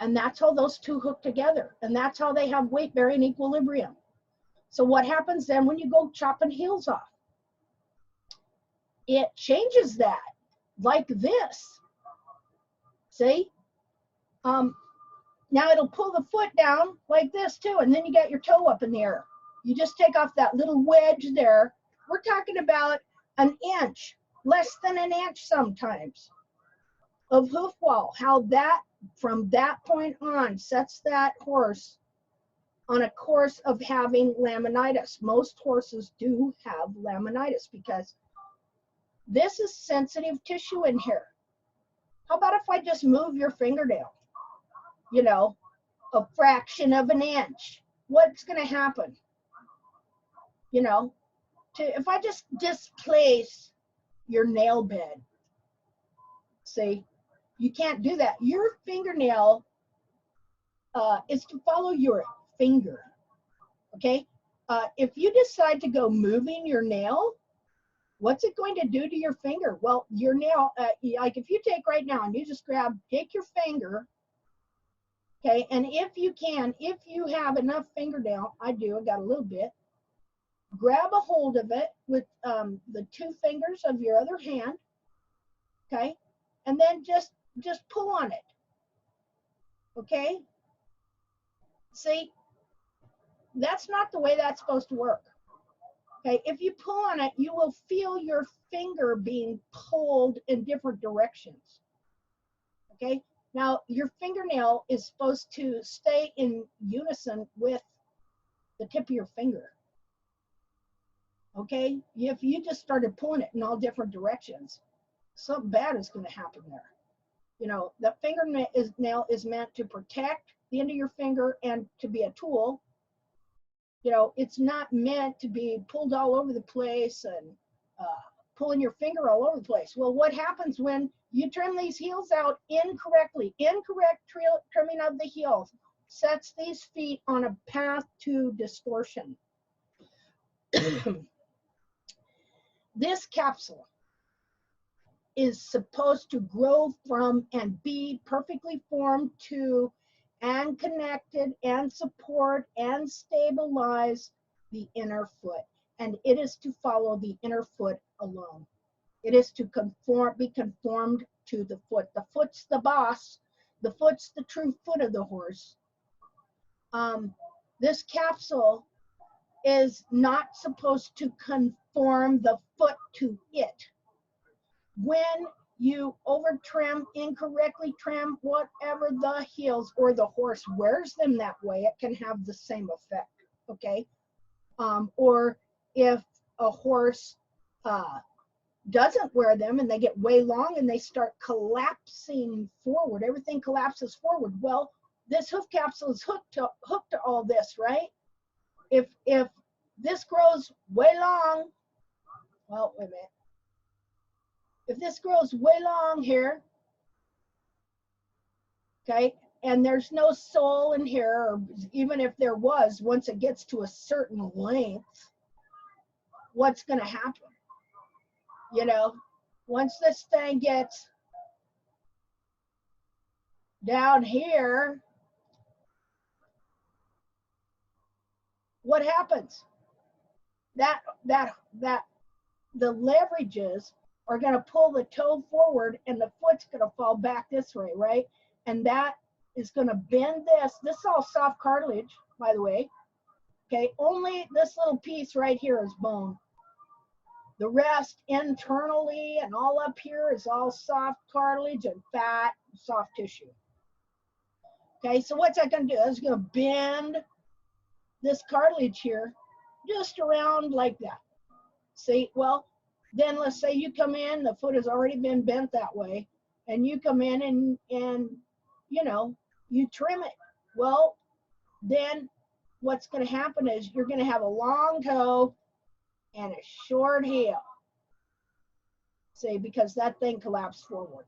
A: And that's how those two hook together. And that's how they have weight bearing equilibrium. So what happens then when you go chopping heels off? It changes that, like this. See? Now it'll pull the foot down like this too, and then you got your toe up in the air. You just take off that little wedge there. We're talking about an inch, less than an inch sometimes, of hoof wall. How that, from that point on, sets that horse on a course of having laminitis. Most horses do have laminitis because this is sensitive tissue in here. How about if I just move your fingernail, you know, a fraction of an inch? What's going to happen? You know, if I just displace your nail bed, see, you can't do that. Your fingernail is to follow your finger, okay? If you decide to go moving your nail, what's it going to do to your finger? Well, your nail, like if you take right now and you just take your finger, okay, and if you can, if you have enough fingernail, I do, I got a little bit, grab a hold of it with the two fingers of your other hand, okay, and then just pull on it, okay? See, that's not the way that's supposed to work. Okay, if you pull on it, you will feel your finger being pulled in different directions. Okay, now your fingernail is supposed to stay in unison with the tip of your finger. Okay, if you just started pulling it in all different directions, something bad is going to happen there. You know, the fingernail is meant to protect the end of your finger and to be a tool. You know, it's not meant to be pulled all over the place and pulling your finger all over the place. Well, what happens when you trim these heels out incorrectly? Incorrect trimming of the heels sets these feet on a path to distortion. This capsule is supposed to grow from and be perfectly formed to and connected and support and stabilize the inner foot. And it is to follow the inner foot alone. It is to be conformed to the foot. The foot's the boss. The foot's the true foot of the horse. This capsule is not supposed to conform the foot to it. When you over trim, incorrectly trim, whatever the heels, or the horse wears them that way, it can have the same effect, okay? Or if a horse doesn't wear them and they get way long and they start collapsing forward, everything collapses forward. Well, this hoof capsule is hooked to all this, right? If this grows way long, well, wait a minute. if this grows way long here, okay, and there's no sole in here, or even if there was, once it gets to a certain length, what's going to happen? You know, once this thing gets down here, what happens? That the leverages are going to pull the toe forward and the foot's going to fall back this way, right? And that is going to bend this. This is all soft cartilage, by the way. Okay, only this little piece right here is bone. The rest internally and all up here is all soft cartilage and fat, soft tissue. Okay, so what's that going to do? It's going to bend this cartilage here just around like that. See, well, then let's say you come in, the foot has already been bent that way, and you come in and you know, you trim it. Well, then what's going to happen is you're going to have a long toe and a short heel. See, because that thing collapsed forward.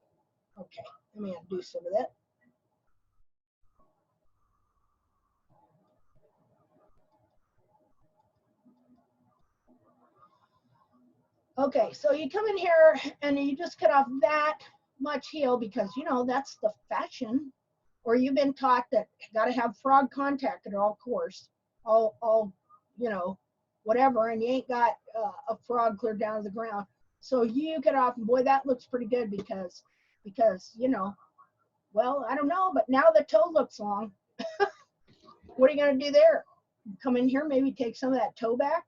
A: Okay, let me undo some of that. Okay, so you come in here and you just cut off that much heel because, you know, that's the fashion. Or you've been taught that got to have frog contact at all course, all you know, whatever, and you ain't got a frog clear down to the ground. So you cut off, and boy, that looks pretty good because, you know, well, I don't know, but now the toe looks long. What are you going to do there? Come in here, maybe take some of that toe back.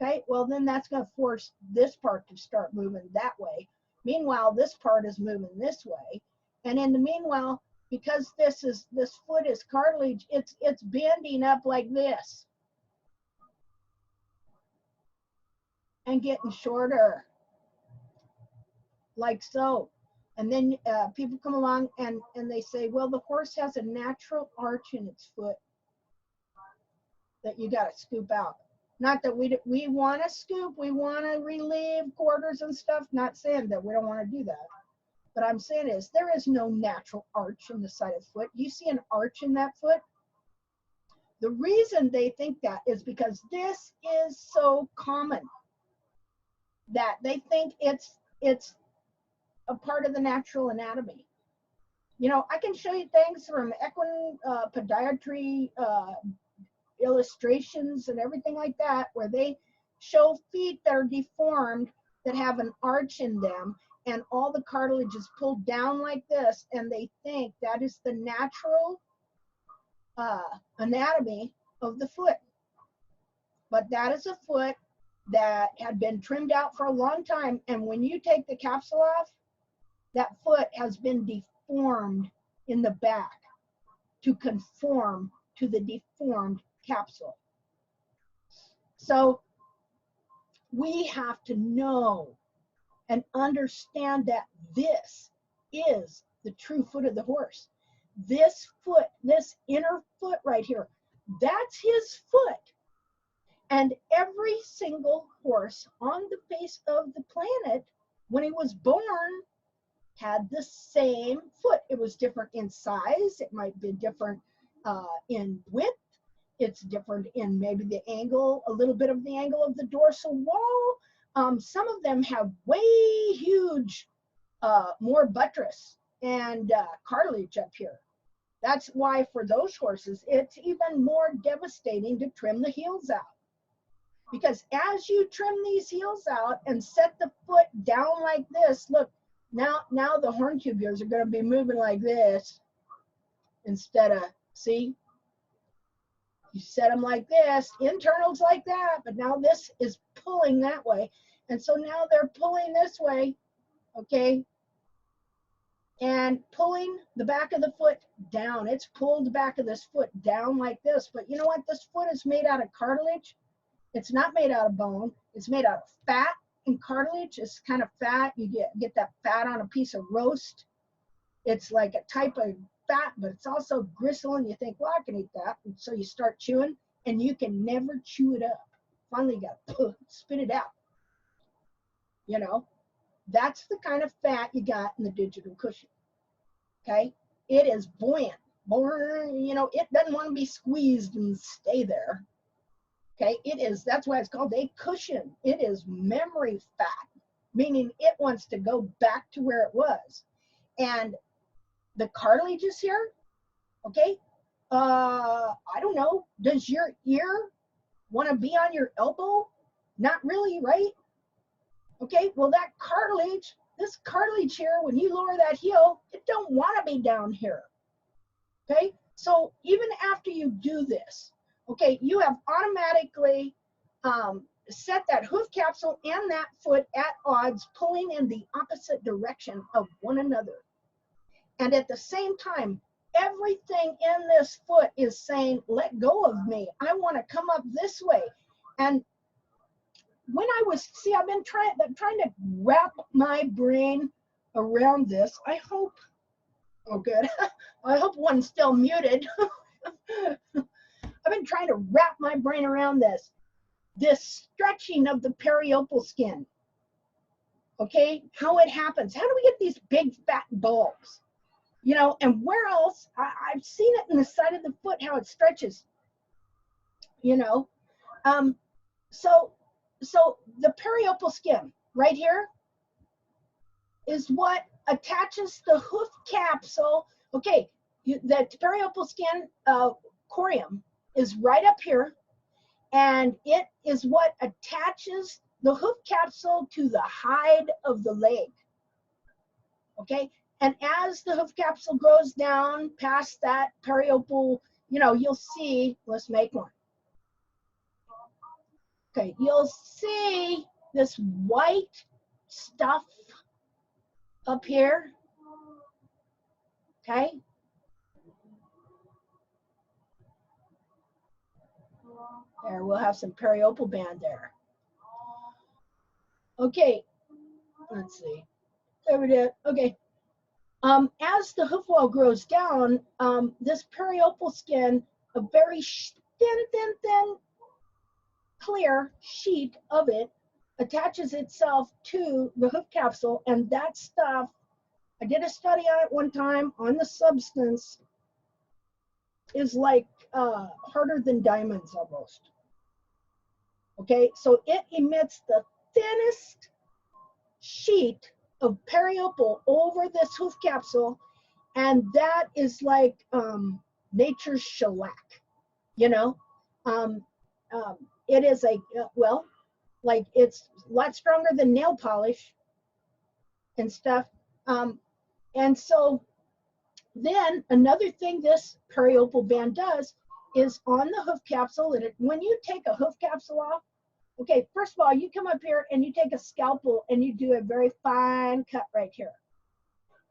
A: Okay, well, then that's going to force this part to start moving that way. Meanwhile, this part is moving this way. And in the meanwhile, because this foot is cartilage, it's bending up like this and getting shorter, like so. And then people come along and they say, well, the horse has a natural arch in its foot that you got to scoop out. Not that we want to scoop, we want to relieve quarters and stuff. Not saying that we don't want to do that. But I'm saying is there is no natural arch in the side of the foot. You see an arch in that foot? The reason they think that is because this is so common that they think it's a part of the natural anatomy. You know, I can show you things from equine podiatry illustrations and everything like that where they show feet that are deformed that have an arch in them and all the cartilage is pulled down like this, and they think that is the natural anatomy of the foot. But that is a foot that had been trimmed out for a long time, and when you take the capsule off, that foot has been deformed in the back to conform to the deformed capsule. So we have to know and understand that this is the true foot of the horse. This foot, this inner foot right here, that's his foot. And every single horse on the face of the planet, when he was born, had the same foot. It was different in size. It might be different in width. It's different in maybe the angle, a little bit of the angle of the dorsal wall. Some of them have way huge, more buttress and cartilage up here. That's why for those horses, it's even more devastating to trim the heels out. Because as you trim these heels out and set the foot down like this, look, now the horn tubules are going to be moving like this instead of, see? You set them like this, internals like that, but now this is pulling that way. And so now they're pulling this way, okay? And pulling the back of the foot down. It's pulled the back of this foot down like this. But you know what? This foot is made out of cartilage. It's not made out of bone. It's made out of fat and cartilage. It's kind of fat. You get that fat on a piece of roast. It's like a type of fat, but it's also gristle, and you think, well, I can eat that. And so you start chewing, and you can never chew it up. Finally, you got to spit it out, you know. That's the kind of fat you got in the digital cushion. Okay, it is buoyant. You know, it doesn't want to be squeezed and stay there. Okay, it is, that's why it's called a cushion. It is memory fat, meaning it wants to go back to where it was. And the cartilage is here. Okay, I don't know, does your ear want to be on your elbow? Not really, right? Okay, well that cartilage, this cartilage here, when you lower that heel, it don't want to be down here. Okay, so even after you do this, okay, you have automatically set that hoof capsule and that foot at odds, pulling in the opposite direction of one another. And at the same time, everything in this foot is saying, let go of me. I want to come up this way. And when I was, see, I've been trying to wrap my brain around this. I hope, oh good, I hope one's still muted. I've been trying to wrap my brain around this stretching of the periopal skin. Okay, how it happens. How do we get these big fat bulbs? You know, and where else? I've seen it in the side of the foot, how it stretches. You know, so the periopal skin right here is what attaches the hoof capsule. Okay, the periopal skin corium is right up here, and it is what attaches the hoof capsule to the hide of the leg. Okay, and as the hoof capsule goes down past that periopal, you know, you'll see, let's make one. Okay, you'll see this white stuff up here. Okay. There, we'll have some periopal band there. Okay, let's see. There we go. Okay. As the hoof wall grows down, this periopal skin, a very thin, clear sheet of it attaches itself to the hoof capsule, and that stuff, I did a study on it one time on the substance, is like harder than diamonds almost. Okay, so it emits the thinnest sheet of periopal over this hoof capsule, and that is like nature's shellac, you know. It is a, well, like it's a lot stronger than nail polish and stuff. And so then another thing this periopal band does is on the hoof capsule, and when you take a hoof capsule off, okay, first of all, you come up here and you take a scalpel and you do a very fine cut right here.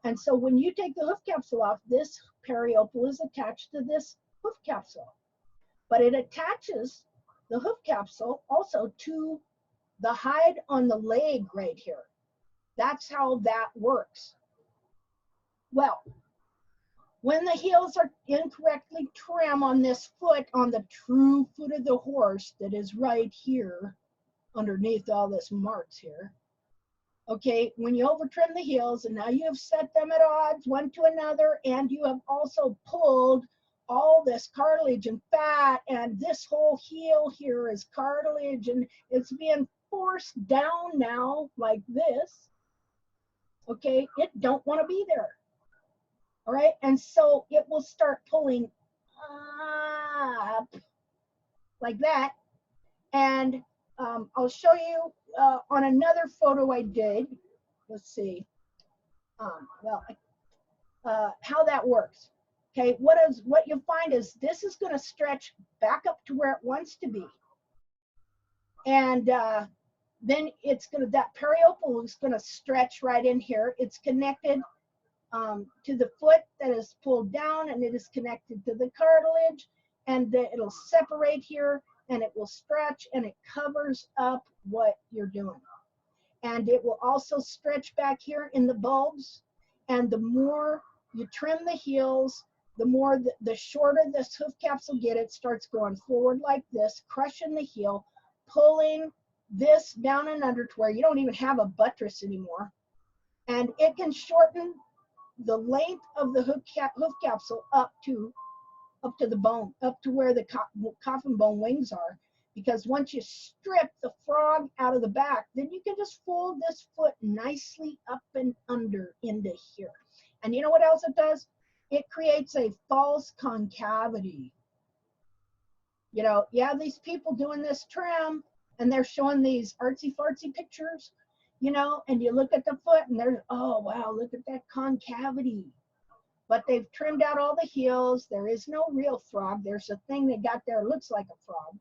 A: And so when you take the hoof capsule off, this periopal is attached to this hoof capsule. But it attaches the hoof capsule also to the hide on the leg right here. That's how that works. Well, when the heels are incorrectly trimmed on this foot, on the true foot of the horse that is right here, underneath all this marks here, okay, when you over trim the heels and now you have set them at odds one to another, and you have also pulled all this cartilage and fat, and this whole heel here is cartilage, and it's being forced down now like this, okay, it don't want to be there. All right, and so it will start pulling up like that. And I'll show you on another photo I did. Let's see. How that works. Okay, what you'll find is this is going to stretch back up to where it wants to be, and then it's going to, that periopal is going to stretch right in here. It's connected to the foot that is pulled down, and it is connected to the cartilage, and it'll separate here, and it will stretch, and it covers up what you're doing. And it will also stretch back here in the bulbs, and the more you trim the heels, the more, the shorter this hoof capsule get. It starts going forward like this, crushing the heel, pulling this down and under to where you don't even have a buttress anymore. And it can shorten the length of the hoof capsule up to the bone, up to where the coffin bone wings are. Because once you strip the frog out of the back, then you can just fold this foot nicely up and under into here. And you know what else it does? It creates a false concavity. You know, yeah, these people doing this trim and they're showing these artsy fartsy pictures, you know, and you look at the foot and there's, oh, wow, look at that concavity. But they've trimmed out all the heels. There is no real frog. There's a thing they got there, looks like a frog.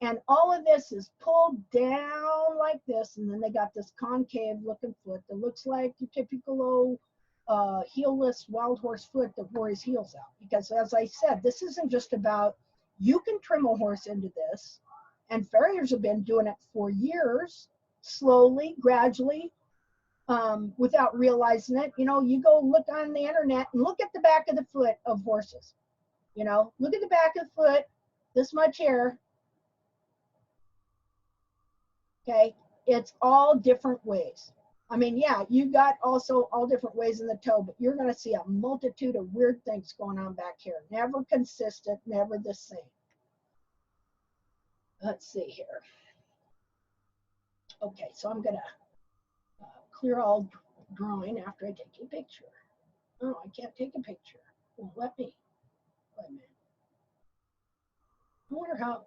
A: And all of this is pulled down like this. And then they got this concave looking foot that looks like your typical old heelless wild horse foot that wore his heels out. Because as I said, this isn't just about, you can trim a horse into this. And farriers have been doing it for years, slowly, gradually, without realizing it. You know, you go look on the internet and look at the back of the foot of horses. You know, look at the back of the foot, this much hair. Okay, it's all different ways. I mean, yeah, you got also all different ways in the toe, but you're going to see a multitude of weird things going on back here. Never consistent, never the same. Let's see here. Okay, so I'm going to clear all drawing after I take a picture. Oh, I can't take a picture. Well, let me. Wait a minute. I wonder how.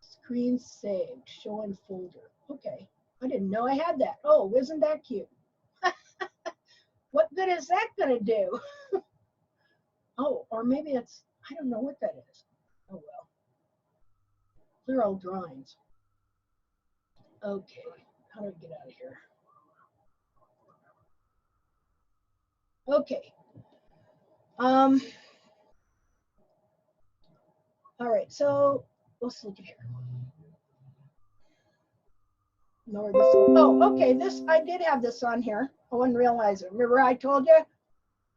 A: Screen saved, show in folder. Okay, I didn't know I had that. Oh, isn't that cute? What good is that going to do? Oh, or maybe it's, I don't know what that is. Oh, well. They're all drawings. Okay, how do I get out of here? Okay. All right, so let's look at here. No, this, oh, okay, this, I did have this on here. I wouldn't realize it. Remember I told you?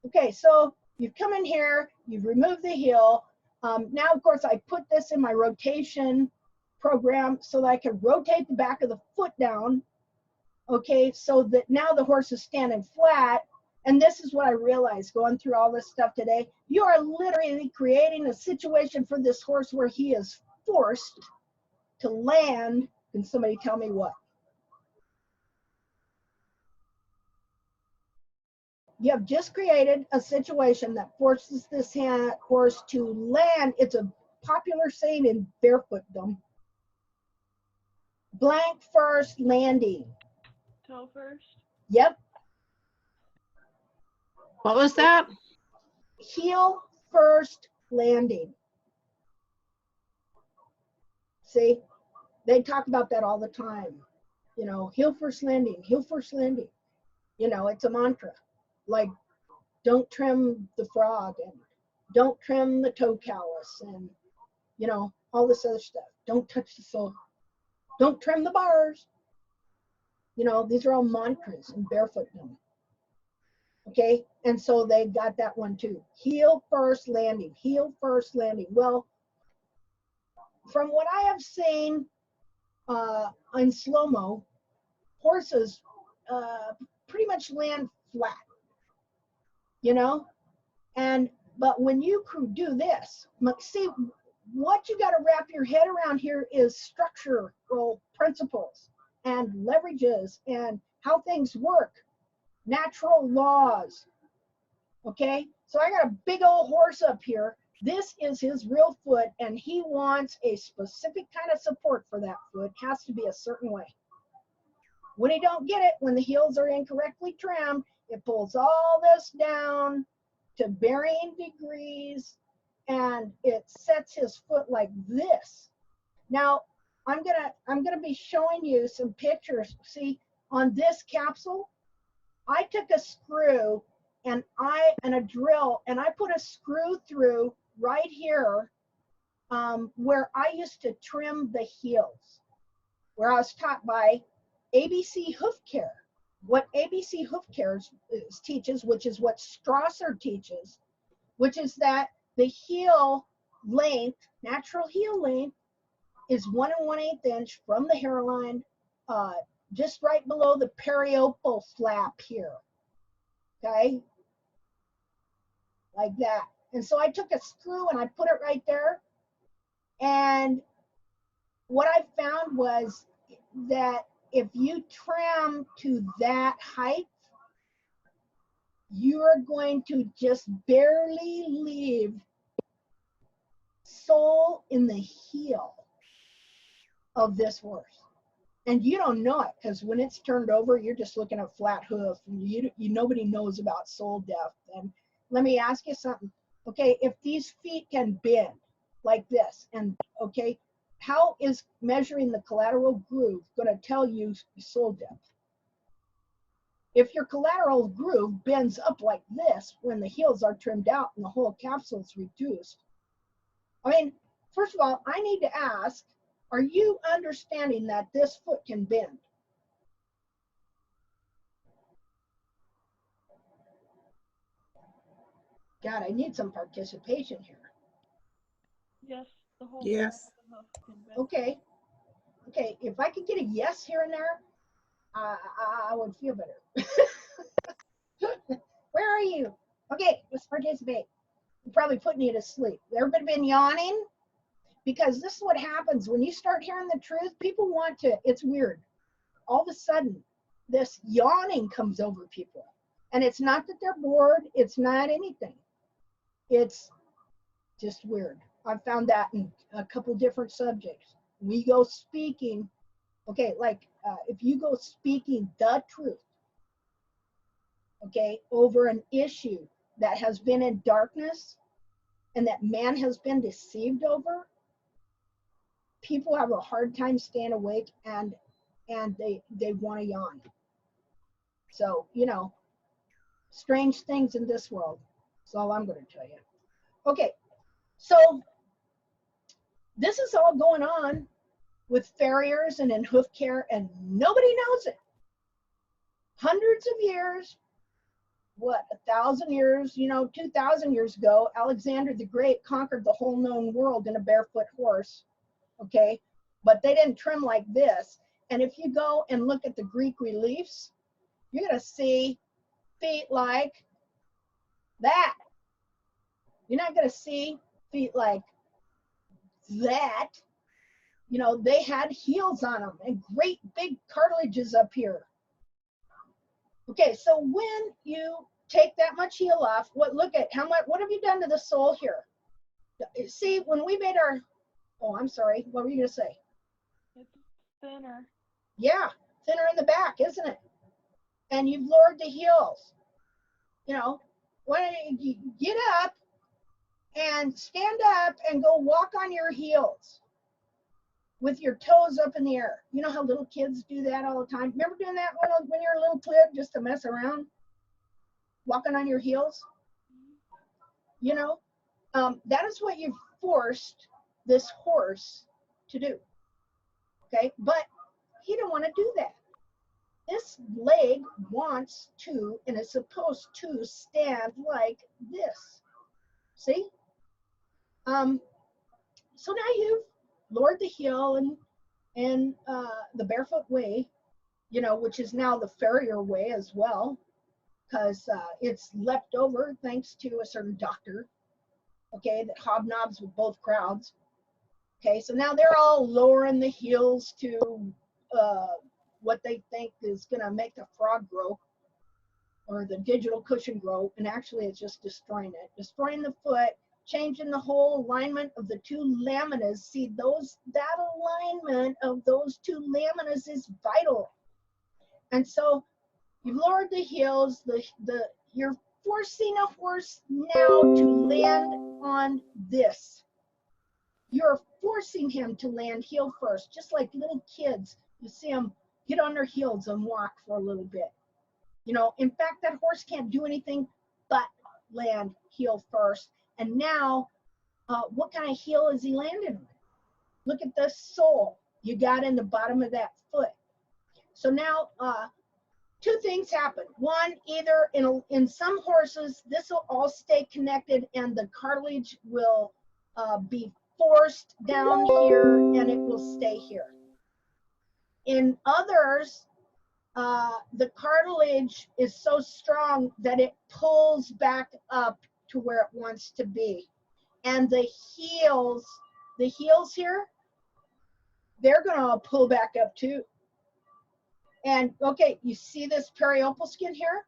A: Okay, so you've come in here, you've removed the heel. Now, of course, I put this in my rotation program so that I can rotate the back of the foot down. Okay, so that now the horse is standing flat. And this is what I realized going through all this stuff today. You are literally creating a situation for this horse where he is forced to land. Can somebody tell me what? You have just created a situation that forces this horse to land. It's a popular saying in barefootdom. Blank first landing.
D: Toe first.
A: Yep.
C: What was that?
A: Heel first landing. See, they talk about that all the time. You know, heel first landing, heel first landing. You know, it's a mantra. Like, don't trim the frog and don't trim the toe callus and, you know, all this other stuff. Don't touch the sole. Don't trim the bars. You know, these are all mantras in barefootdom. Okay, and so they got that one too. Heel first landing, heel first landing. Well, from what I have seen in slow-mo, horses pretty much land flat, you know? But when you do this, see, what you got to wrap your head around here is structural principles and leverages and how things work. Natural laws. Okay, so I got a big old horse up here. This is his real foot, and he wants a specific kind of support for that foot. It has to be a certain way. When he don't get it, when the heels are incorrectly trimmed, it pulls all this down to varying degrees, and it sets his foot like this. Now, I'm gonna be showing you some pictures. See, on this capsule, I took a screw and a drill, and I put a screw through right here where I used to trim the heels, where I was taught by ABC Hoof Care. What ABC Hoof Care teaches, which is what Strasser teaches, which is that the heel length, natural heel length, is 1 1/8 inch from the hairline just right below the periopal flap here. Okay, like that. And so I took a screw and I put it right there. And what I found was that if you trim to that height, you're going to just barely leave sole in the heel of this horse. And you don't know it, because when it's turned over, you're just looking at flat hoof, and nobody knows about sole depth. And let me ask you something. Okay, if these feet can bend like this, and okay, how is measuring the collateral groove going to tell you sole depth? If your collateral groove bends up like this when the heels are trimmed out and the whole capsule is reduced, I mean, first of all, I need to ask, are you understanding that this foot can bend? God, I need some participation here.
D: Yes, the whole
B: Yes.
D: back of the hoof can bend.
A: Okay. Okay, if I could get a yes here and there, I would feel better. Where are you? Okay, let's participate. I'm probably putting you to sleep. Everybody been yawning? Because this is what happens when you start hearing the truth. People want to, it's weird. All of a sudden, this yawning comes over people. And it's not that they're bored. It's not anything. It's just weird. I've found that in a couple different subjects. We go speaking, okay, like if you go speaking the truth, okay, over an issue that has been in darkness and that man has been deceived over, people have a hard time staying awake, and they want to yawn. So, you know, strange things in this world. That's all I'm going to tell you. Okay, so this is all going on with farriers and in hoof care, and nobody knows it. Hundreds of years, what, 1,000 years, 2,000 years ago, Alexander the Great conquered the whole known world in a barefoot horse, okay? But they didn't trim like this. And if you go and look at the Greek reliefs, you're gonna see feet like that. You're not gonna see feet like that. They had heels on them and great big cartilages up here. Okay, so when you take that much heel off, what have you done to the sole here? See, when we made our, oh, I'm sorry, what were you gonna say?
D: It's thinner.
A: Yeah, thinner in the back, isn't it? And you've lowered the heels. Why don't you get up and stand up and go walk on your heels with your toes up in the air. You know how little kids do that all the time? Remember doing that when you're a little kid, just to mess around? Walking on your heels? That is what you've forced this horse to do. Okay, but he didn't want to do that. This leg wants to and is supposed to stand like this. See? So now you've lowered the heel and the barefoot way, which is now the farrier way as well, because it's left over thanks to a certain doctor, okay, that hobnobs with both crowds. Okay, so now they're all lowering the heels to what they think is going to make the frog grow, or the digital cushion grow, and actually it's just destroying the foot, changing the whole alignment of the two laminas. See, that alignment of those two laminas is vital. And so you've lowered the heels, you're forcing a horse now to land on this. You're forcing him to land heel first, just like little kids. You see them get on their heels and walk for a little bit. In fact, that horse can't do anything but land heel first. And now, what kind of heel is he landing on? Look at the sole you got in the bottom of that foot. So now, two things happen. One, either in some horses, this will all stay connected and the cartilage will be forced down here and it will stay here. In others, the cartilage is so strong that it pulls back up to where it wants to be. And the heels here, they're gonna pull back up too. And okay, you see this periopal skin here?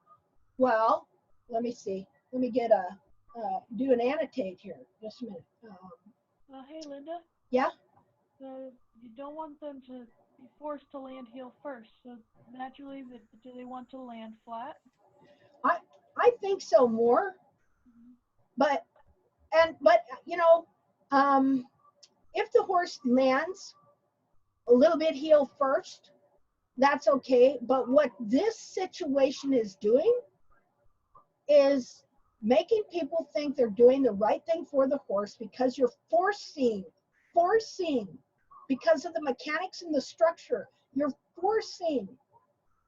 A: Well, let me see. Let me get do an annotate here. Just a minute.
D: Hey, Linda.
A: Yeah?
D: So you don't want them to be forced to land heel first. So naturally, do they want to land flat?
A: I think so more. But you know, if the horse lands a little bit heel first, that's okay. But what this situation is doing is making people think they're doing the right thing for the horse because you're forcing, because of the mechanics and the structure, you're forcing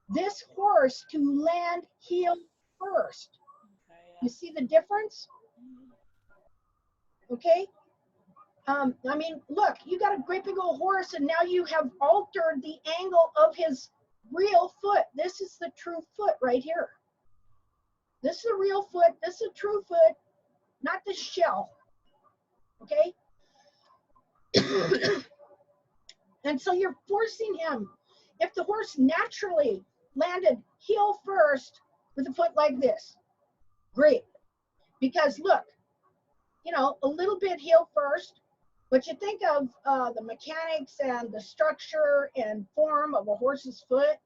A: this horse to land heel first.
D: Okay,
A: You see the difference? Okay? I mean, look, you got a great big old horse and now you have altered the angle of his real foot. This is the true foot right here. This is a real foot. This is a true foot, not the shell. Okay? And so you're forcing him. If the horse naturally landed heel first with a foot like this, great. Because look, you know, a little bit heel first, but you think of the mechanics and the structure and form of a horse's foot.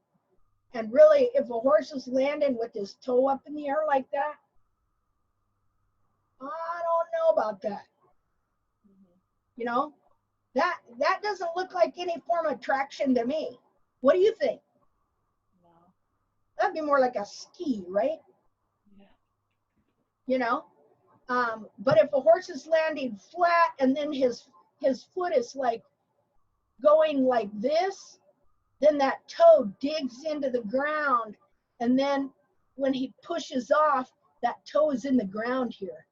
A: And really, if a horse is landing with his toe up in the air like that, I don't know about that. You know, that doesn't look like any form of traction to me. What do you think?
D: No.
A: That'd be more like a ski, right?
D: Yeah.
A: You know, but if a horse is landing flat and then his foot is like going like this, then that toe digs into the ground, and then when he pushes off, that toe is in the ground here.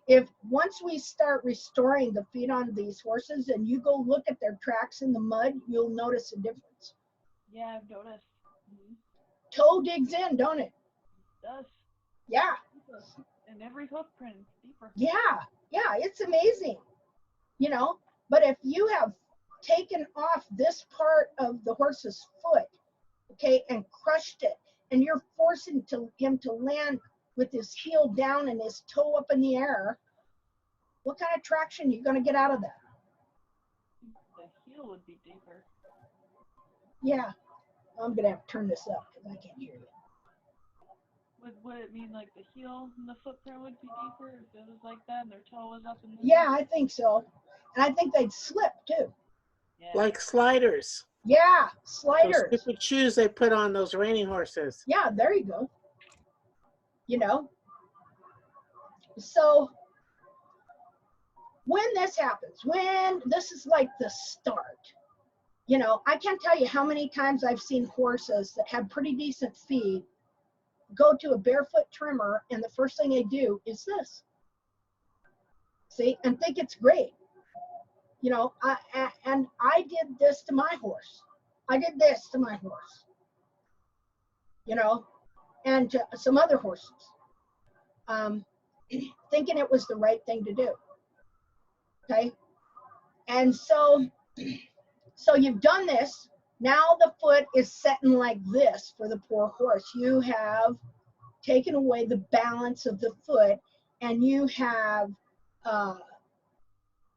A: If once we start restoring the feet on these horses and you go look at their tracks in the mud, you'll notice a difference.
D: Yeah, I've noticed.
A: Toe digs in, don't it?
D: It does.
A: Yeah.
D: And every hoof print is deeper.
A: Yeah, it's amazing. You know, but if you have taken off this part of the horse's foot, okay, and crushed it, and you're forcing him to land with his heel down and his toe up in the air, what kind of traction are you going to get out of that?
D: The heel would be deeper.
A: Yeah, I'm going to have to turn this up because I can't hear you.
D: Would it mean like the heel and the footprint would be deeper if it was like that and their toe was up in the
A: Yeah, I think so. And I think they'd slip too.
D: Yeah.
E: Like sliders.
A: Yeah,
E: Those
A: sliders.
E: stupid shoes they put on those reining horses.
A: Yeah, there you go. You know, so when this happens, when this is like the start, you know, I can't tell you how many times I've seen horses that have pretty decent feet go to a barefoot trimmer and the first thing they do is this. See, and think it's great. You know, and I did this to my horse. I did this to my horse. You know, and to some other horses. Thinking it was the right thing to do. Okay. And so you've done this. Now the foot is setting like this for the poor horse. You have taken away the balance of the foot, and you have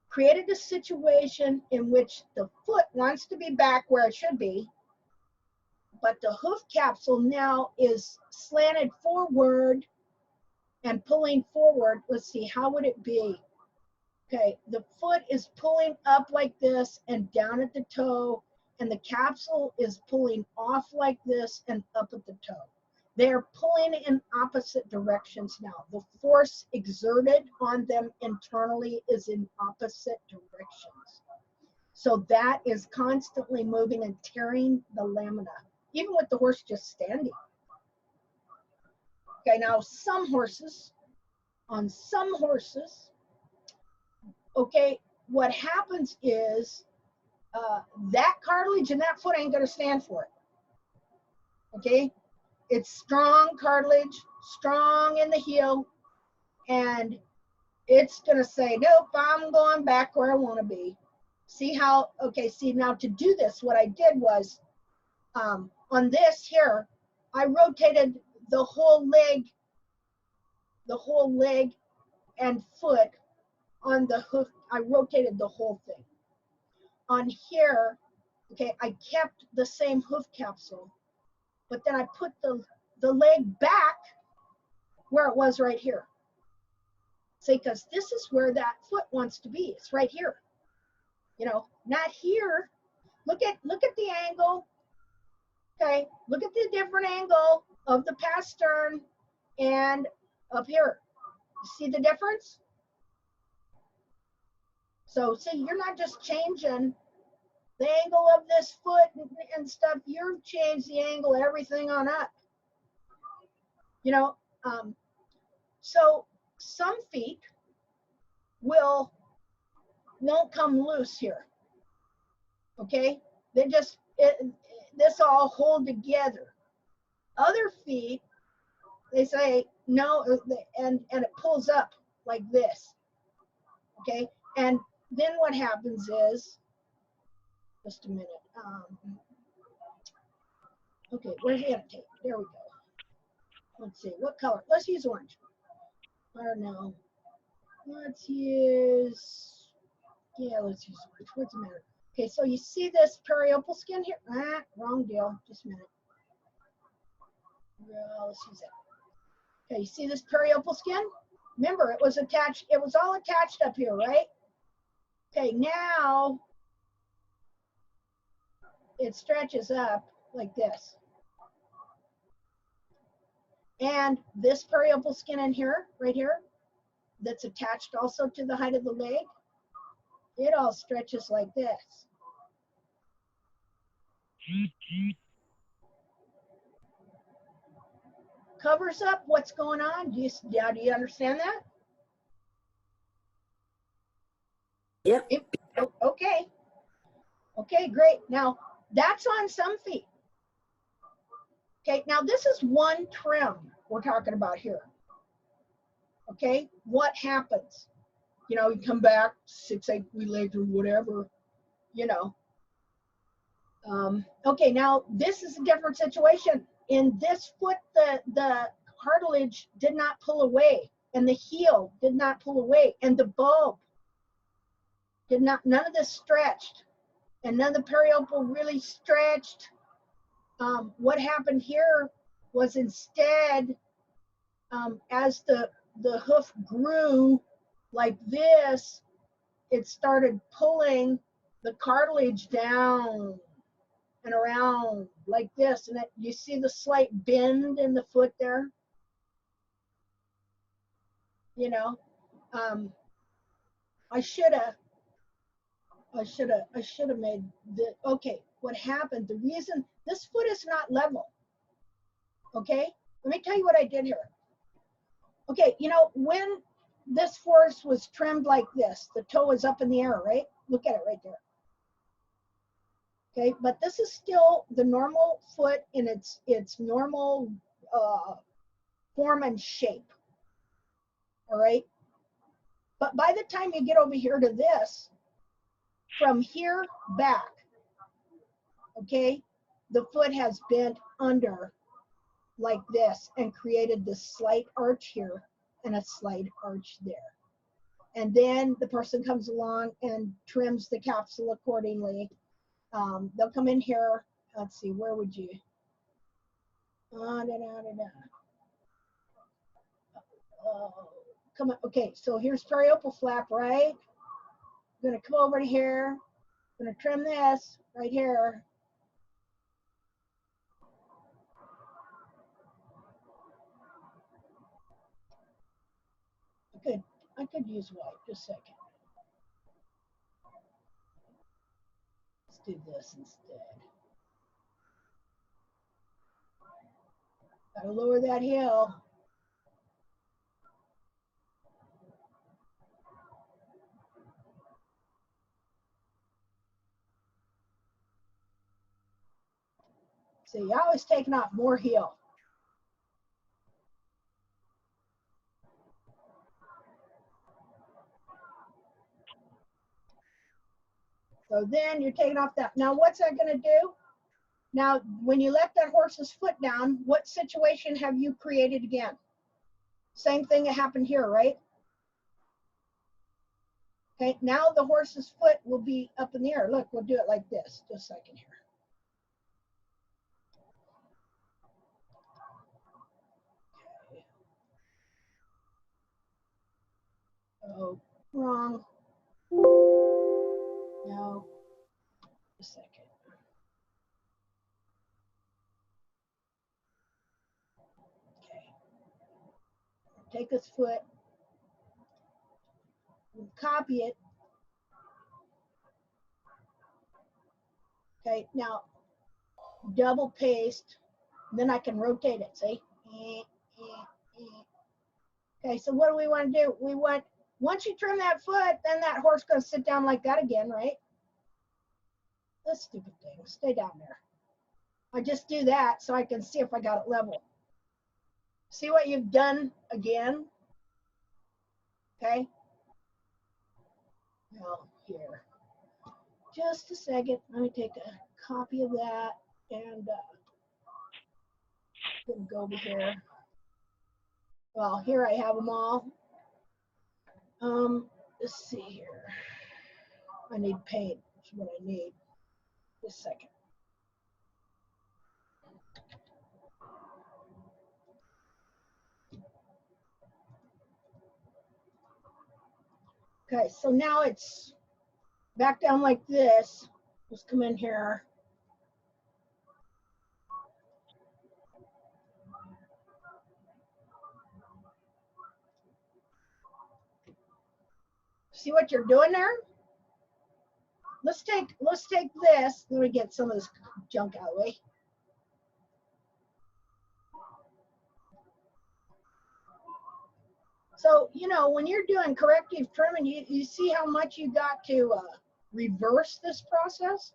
A: created a situation in which the foot wants to be back where it should be, but the hoof capsule now is slanted forward and pulling forward. Let's see, how would it be? Okay, the foot is pulling up like this and down at the toe, and the capsule is pulling off like this and up at the toe. They're pulling in opposite directions now. The force exerted on them internally is in opposite directions. So that is constantly moving and tearing the lamina, even with the horse just standing. Okay, now on some horses, okay, what happens is that cartilage in that foot ain't gonna stand for it. okay? It's strong cartilage, strong in the heel, and it's gonna say, nope, I'm going back where I wanna be. See how, okay, see now to do this, what I did was, on this here, I rotated the whole leg and foot on the hoof. I rotated the whole thing. On here, okay, I kept the same hoof capsule, but then I put the leg back where it was right here. See, because this is where that foot wants to be. It's right here. You know, not here. Look at the angle. Okay, look at the different angle of the pastern and up here. You see the difference? So see, you're not just changing the angle of this foot and stuff, you've changed the angle, everything on up. You know, so some feet won't come loose here. Okay, they just, this all hold together. Other feet, they say no, and it pulls up like this. Okay, and then what happens is, just a minute. Okay, where's the annotate? There we go. Let's see, what color? Let's use orange. Or no, let's use, yeah, let's use orange. What's the matter? Okay, so you see this periopal skin here? Wrong deal. Just a minute. Well, let's use that. Okay, you see this periopal skin? Remember, it was attached, it was all attached up here, right? Okay, now it stretches up like this. And this periopal skin in here, right here, that's attached also to the height of the leg, it all stretches like this. Covers up what's going on. Do you understand that?
B: Yep.
A: Okay. Okay, great. Now, that's on some feet. Okay, now this is one trim we're talking about here. Okay, what happens? You know, you come back 6-8 weeks later, whatever, you know. Okay, now this is a different situation. In this foot, the cartilage did not pull away, and the heel did not pull away, and the bulb did not, none of this stretched, and none of the periopal really stretched. What happened here was instead, as the hoof grew like this, it started pulling the cartilage down and around like this. And you see the slight bend in the foot there? You know, I should have made the, okay, what happened, the reason, this foot is not level, okay? Let me tell you what I did here. Okay, you know, when this force was trimmed like this, the toe is up in the air, right? Look at it right there. Okay, but this is still the normal foot in its normal form and shape, all right? But by the time you get over here to this, from here back, okay, the foot has bent under like this and created this slight arch here and a slight arch there. And then the person comes along and trims the capsule accordingly. They'll come in here. Let's see, where would you? Come on. Okay, so here's periopal flap, right? I'm gonna come over to here. I'm gonna trim this right here. I could use white. Just a second. Let's do this instead. Gotta lower that heel. See, you're always taking off more heel. So then you're taking off that. Now what's that gonna do? Now, when you let that horse's foot down, what situation have you created again? Same thing that happened here, right? Okay, now the horse's foot will be up in the air. Look, we'll do it like this, just a second here. Okay. Oh, wrong. No, just a second. Okay. Take his foot, and copy it. Okay, now double paste, then I can rotate it, see? Okay, so what do we want to do? We want, once you trim that foot, then that horse goes sit down like that again, right? This stupid thing, stay down there. I just do that so I can see if I got it level. See what you've done again? Okay. Now here, just a second. Let me take a copy of that and gonna go over here. Well, here I have them all. Let's see here. I need paint. That's what I need. Just a second. Okay, so now it's back down like this. Let's come in here. See what you're doing there? Let's take this. Let me get some of this junk out of the way. So, you know, when you're doing corrective trimming, you see how much you got to reverse this process?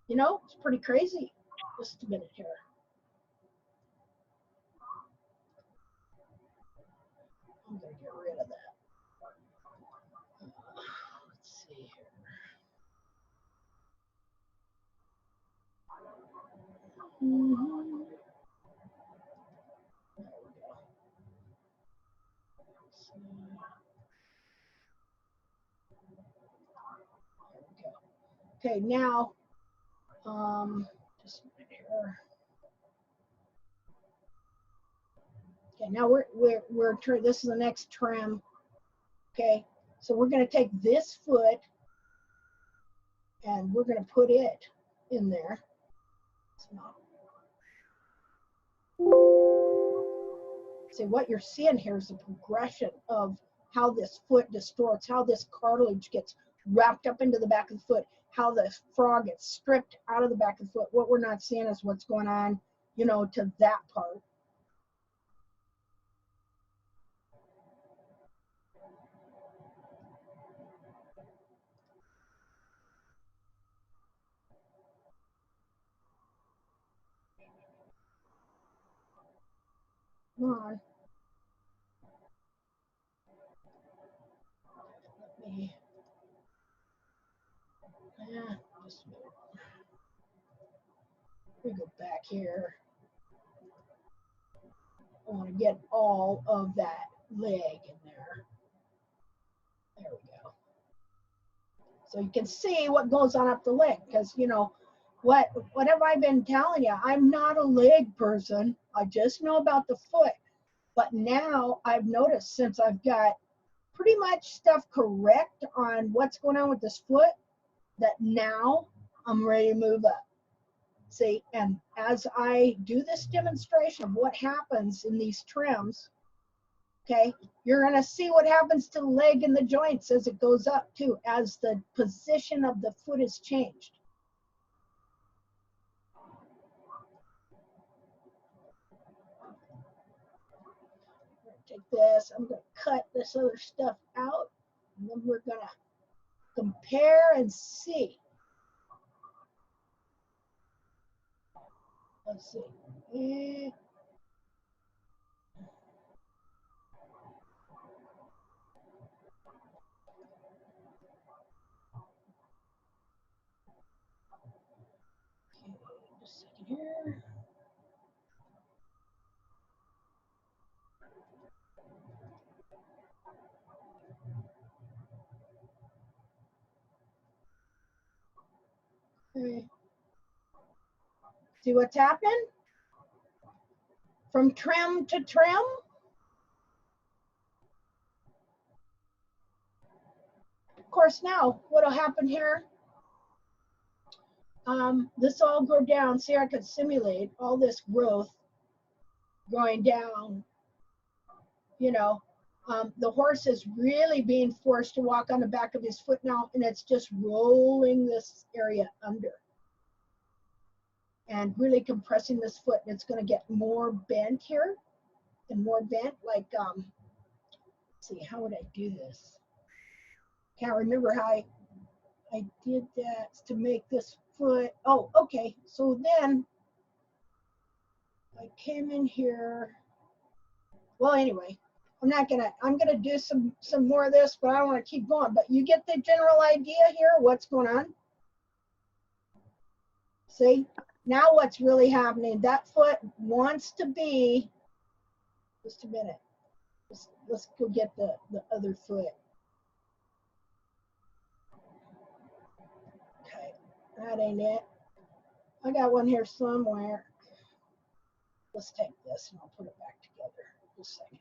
A: You know, it's pretty crazy. Just a minute here. I'm going to get rid of that. Let's see here. There we go. Okay, now, just a minute here. Okay, now this is the next trim. Okay, so we're going to take this foot and we're going to put it in there. See, what you're seeing here is the progression of how this foot distorts, how this cartilage gets wrapped up into the back of the foot, how the frog gets stripped out of the back of the foot. What we're not seeing is what's going on, you know, to that part. Come on. Let me, just a minute. We go back here. I want to get all of that leg in there. There we go. So you can see what goes on up the leg, because, you know, what have I been telling you? I'm not a leg person. I just know about the foot. But now I've noticed, since I've got pretty much stuff correct on what's going on with this foot, that now I'm ready to move up. See, and as I do this demonstration of what happens in these trims, okay, you're going to see what happens to the leg and the joints as it goes up too, as the position of the foot is changed. Take this, I'm going to cut this other stuff out, and then we're going to compare and see. Let's see. Eh. Okay, just a second here. Okay. See what's happened? From trim to trim. Of course, now what'll happen here? This all go down. See, I could simulate all this growth going down. You know, the horse is really being forced to walk on the back of his foot now, and it's just rolling this area under and really compressing this foot. And it's going to get more bent here and more bent. Like, let's see, how would I do this? Can't remember how I did that to make this foot. Oh, okay. So then I came in here. Well, anyway, I'm gonna do some more of this, but I don't want to keep going. But you get the general idea here, what's going on? See, now what's really happening? That foot wants to be, just a minute. Let's go get the other foot. Okay, that ain't it. I got one here somewhere. Let's take this and I'll put it back together. Just a second.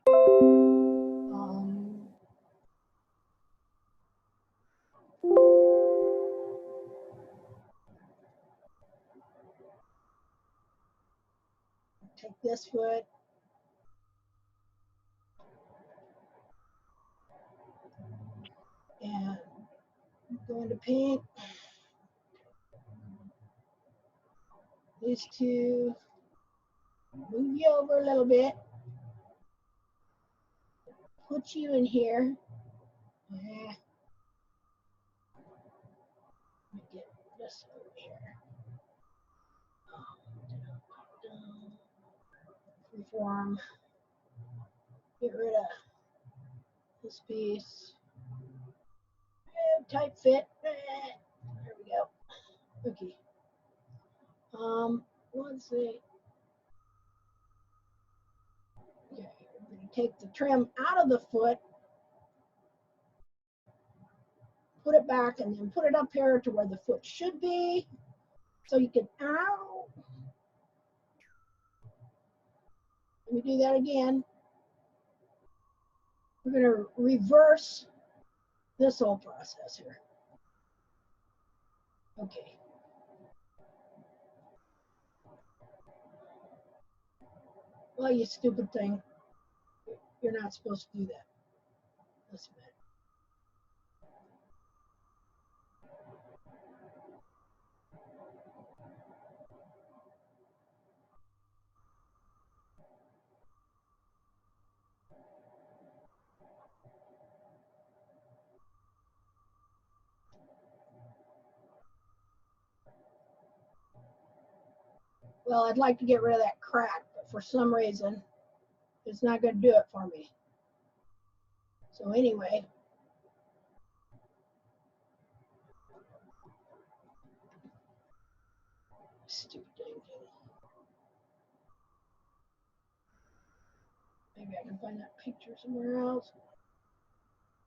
A: Take this foot. And go into pink. These two. Move you over a little bit. Put you in here. Yeah. Let me get this over here. Freeform. Get rid of this piece. Tight fit. There we go. Okay. Let's see. Okay, we're going to take the trim out of the foot, put it back, and then put it up here to where the foot should be. So you can, ow. Let me do that again. We're going to reverse this whole process here. Okay. Well, you stupid thing. You're not supposed to do that. Listen a minute. Well, I'd like to get rid of that crack, but for some reason, it's not going to do it for me. So anyway, stupid dang thing. Maybe I can find that picture somewhere else.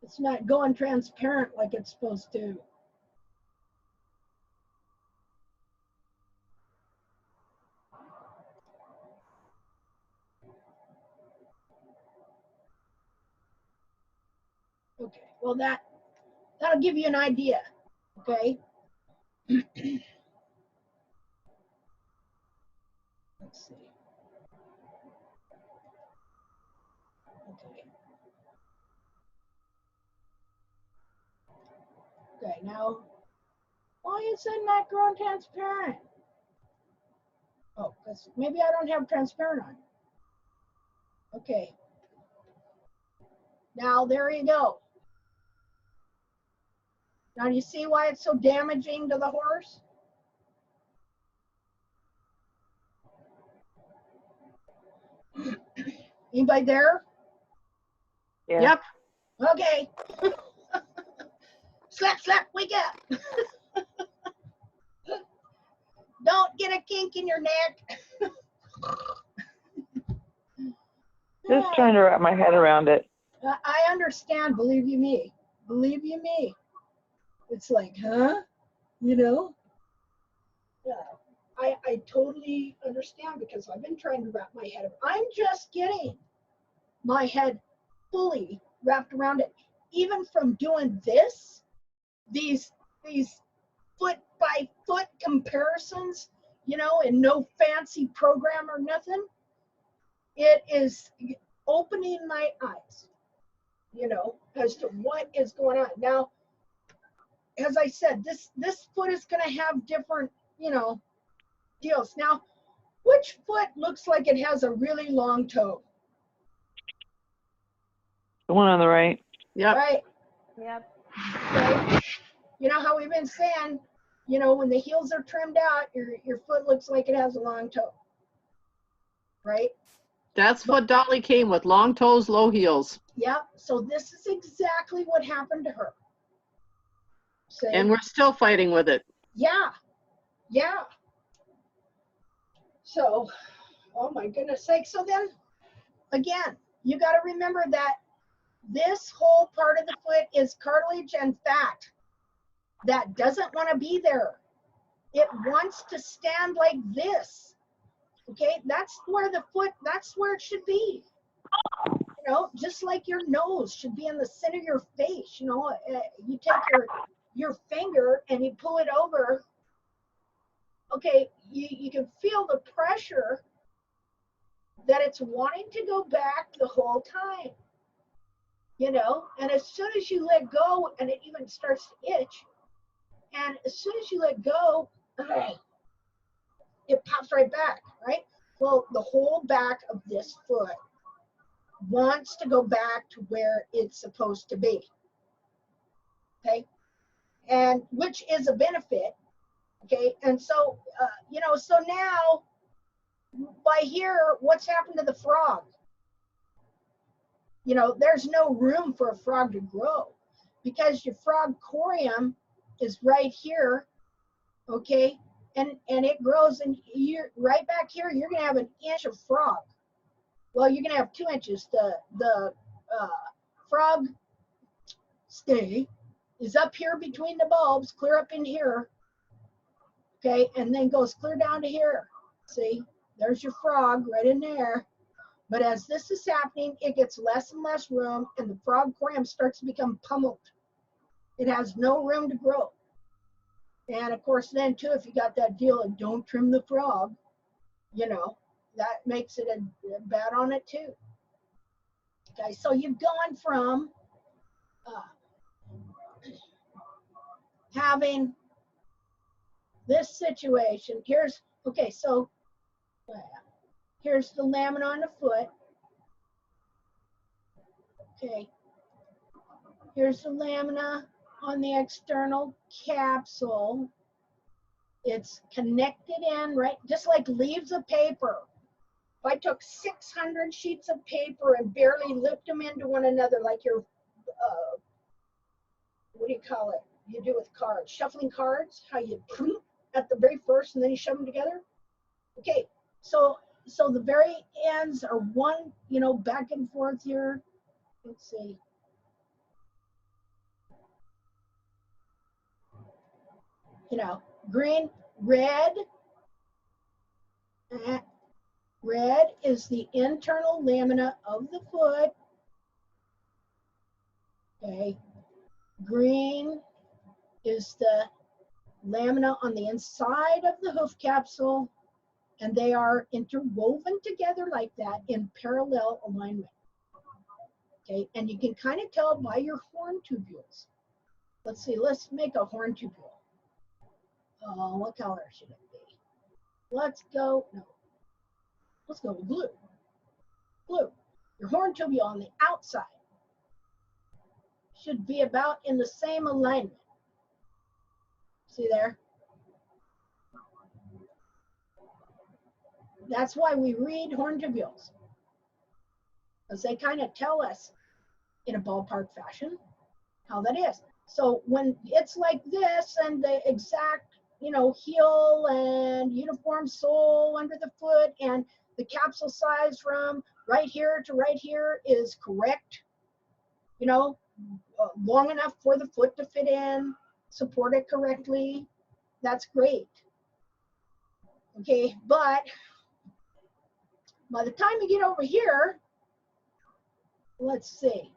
A: It's not going transparent like it's supposed to. Okay, well that'll give you an idea, okay? Let's see. Okay. Okay, now, why is it not growing transparent? Oh, because maybe I don't have transparent on. Okay. Now, there you go. Now, do you see why it's so damaging to the horse? Anybody there?
F: Yeah.
C: Yep.
A: Okay. Slap, slap, wake up. Don't get a kink in your neck.
F: Just trying to wrap my head around it.
A: I understand, believe you me. Believe you me. It's like, huh? You know? Yeah. I totally understand because I've been trying to wrap my head around. I'm just getting my head fully wrapped around it. Even from doing this, these foot by foot comparisons, you know, and no fancy program or nothing, it is opening my eyes, you know, as to what is going on. Now, as I said, this foot is going to have different, you know, deals. Now, which foot looks like it has a really long toe?
F: The one on the right.
C: Yep.
A: Right?
D: Yep.
A: Okay. You know how we've been saying, you know, when the heels are trimmed out, your foot looks like it has a long toe. Right?
C: That's what Dolly came with, long toes, low heels.
A: Yep. So this is exactly what happened to her. See?
C: And we're still fighting with it.
A: Yeah. Yeah. So, oh my goodness sake. So then, again, you got to remember that this whole part of the foot is cartilage and fat that doesn't want to be there. It wants to stand like this. Okay, that's where the foot, that's where it should be. You know, just like your nose should be in the center of your face. You know, you take your finger and you pull it over. Okay, you can feel the pressure that it's wanting to go back the whole time. You know, and as soon as you let go, and it even starts to itch, and as soon as you let go, it pops right back, right? Well, the whole back of this foot wants to go back to where it's supposed to be. Okay, and which is a benefit. Okay, and so you know, so now by here, what's happened to the frog? You know, there's no room for a frog to grow because your frog corium is right here. Okay, and it grows, and you're right back here. You're gonna have an inch of frog. Well, you're gonna have 2 inches. The frog stay is up here between the bulbs, clear up in here. Okay, and then goes clear down to here. See, there's your frog right in there. But as this is happening, it gets less and less room, and the frog corium starts to become pummeled. It has no room to grow. And of course, then too, if you got that deal of don't trim the frog, you know, that makes it a bad on it too. Okay, so you've gone from having this situation. Here's, okay, so here's the lamina on the foot. Okay, here's the lamina on the external capsule. It's connected in, right? Just like leaves of paper. If I took 600 sheets of paper and barely lipped them into one another, like your, what do you call it? You do with cards, shuffling cards, how you at the very first and then you shove them together. Okay, so the very ends are one, you know, back and forth here. Let's see. You know, green, red. Red is the internal lamina of the foot. Okay. Green is the lamina on the inside of the hoof capsule, and they are interwoven together like that in parallel alignment. Okay, and you can kind of tell by your horn tubules. Let's see, let's make a horn tubule. What color should it be? Let's go with blue. Blue. Your horn tubule on the outside should be about in the same alignment. See there? That's why we read horn tubules. because they kind of tell us in a ballpark fashion how that is. So when it's like this and the exact, heel and uniform sole under the foot and the capsule size from right here to right here is correct, long enough for the foot to fit in, support it correctly, that's great. Okay, but by the time you get over here, let's see,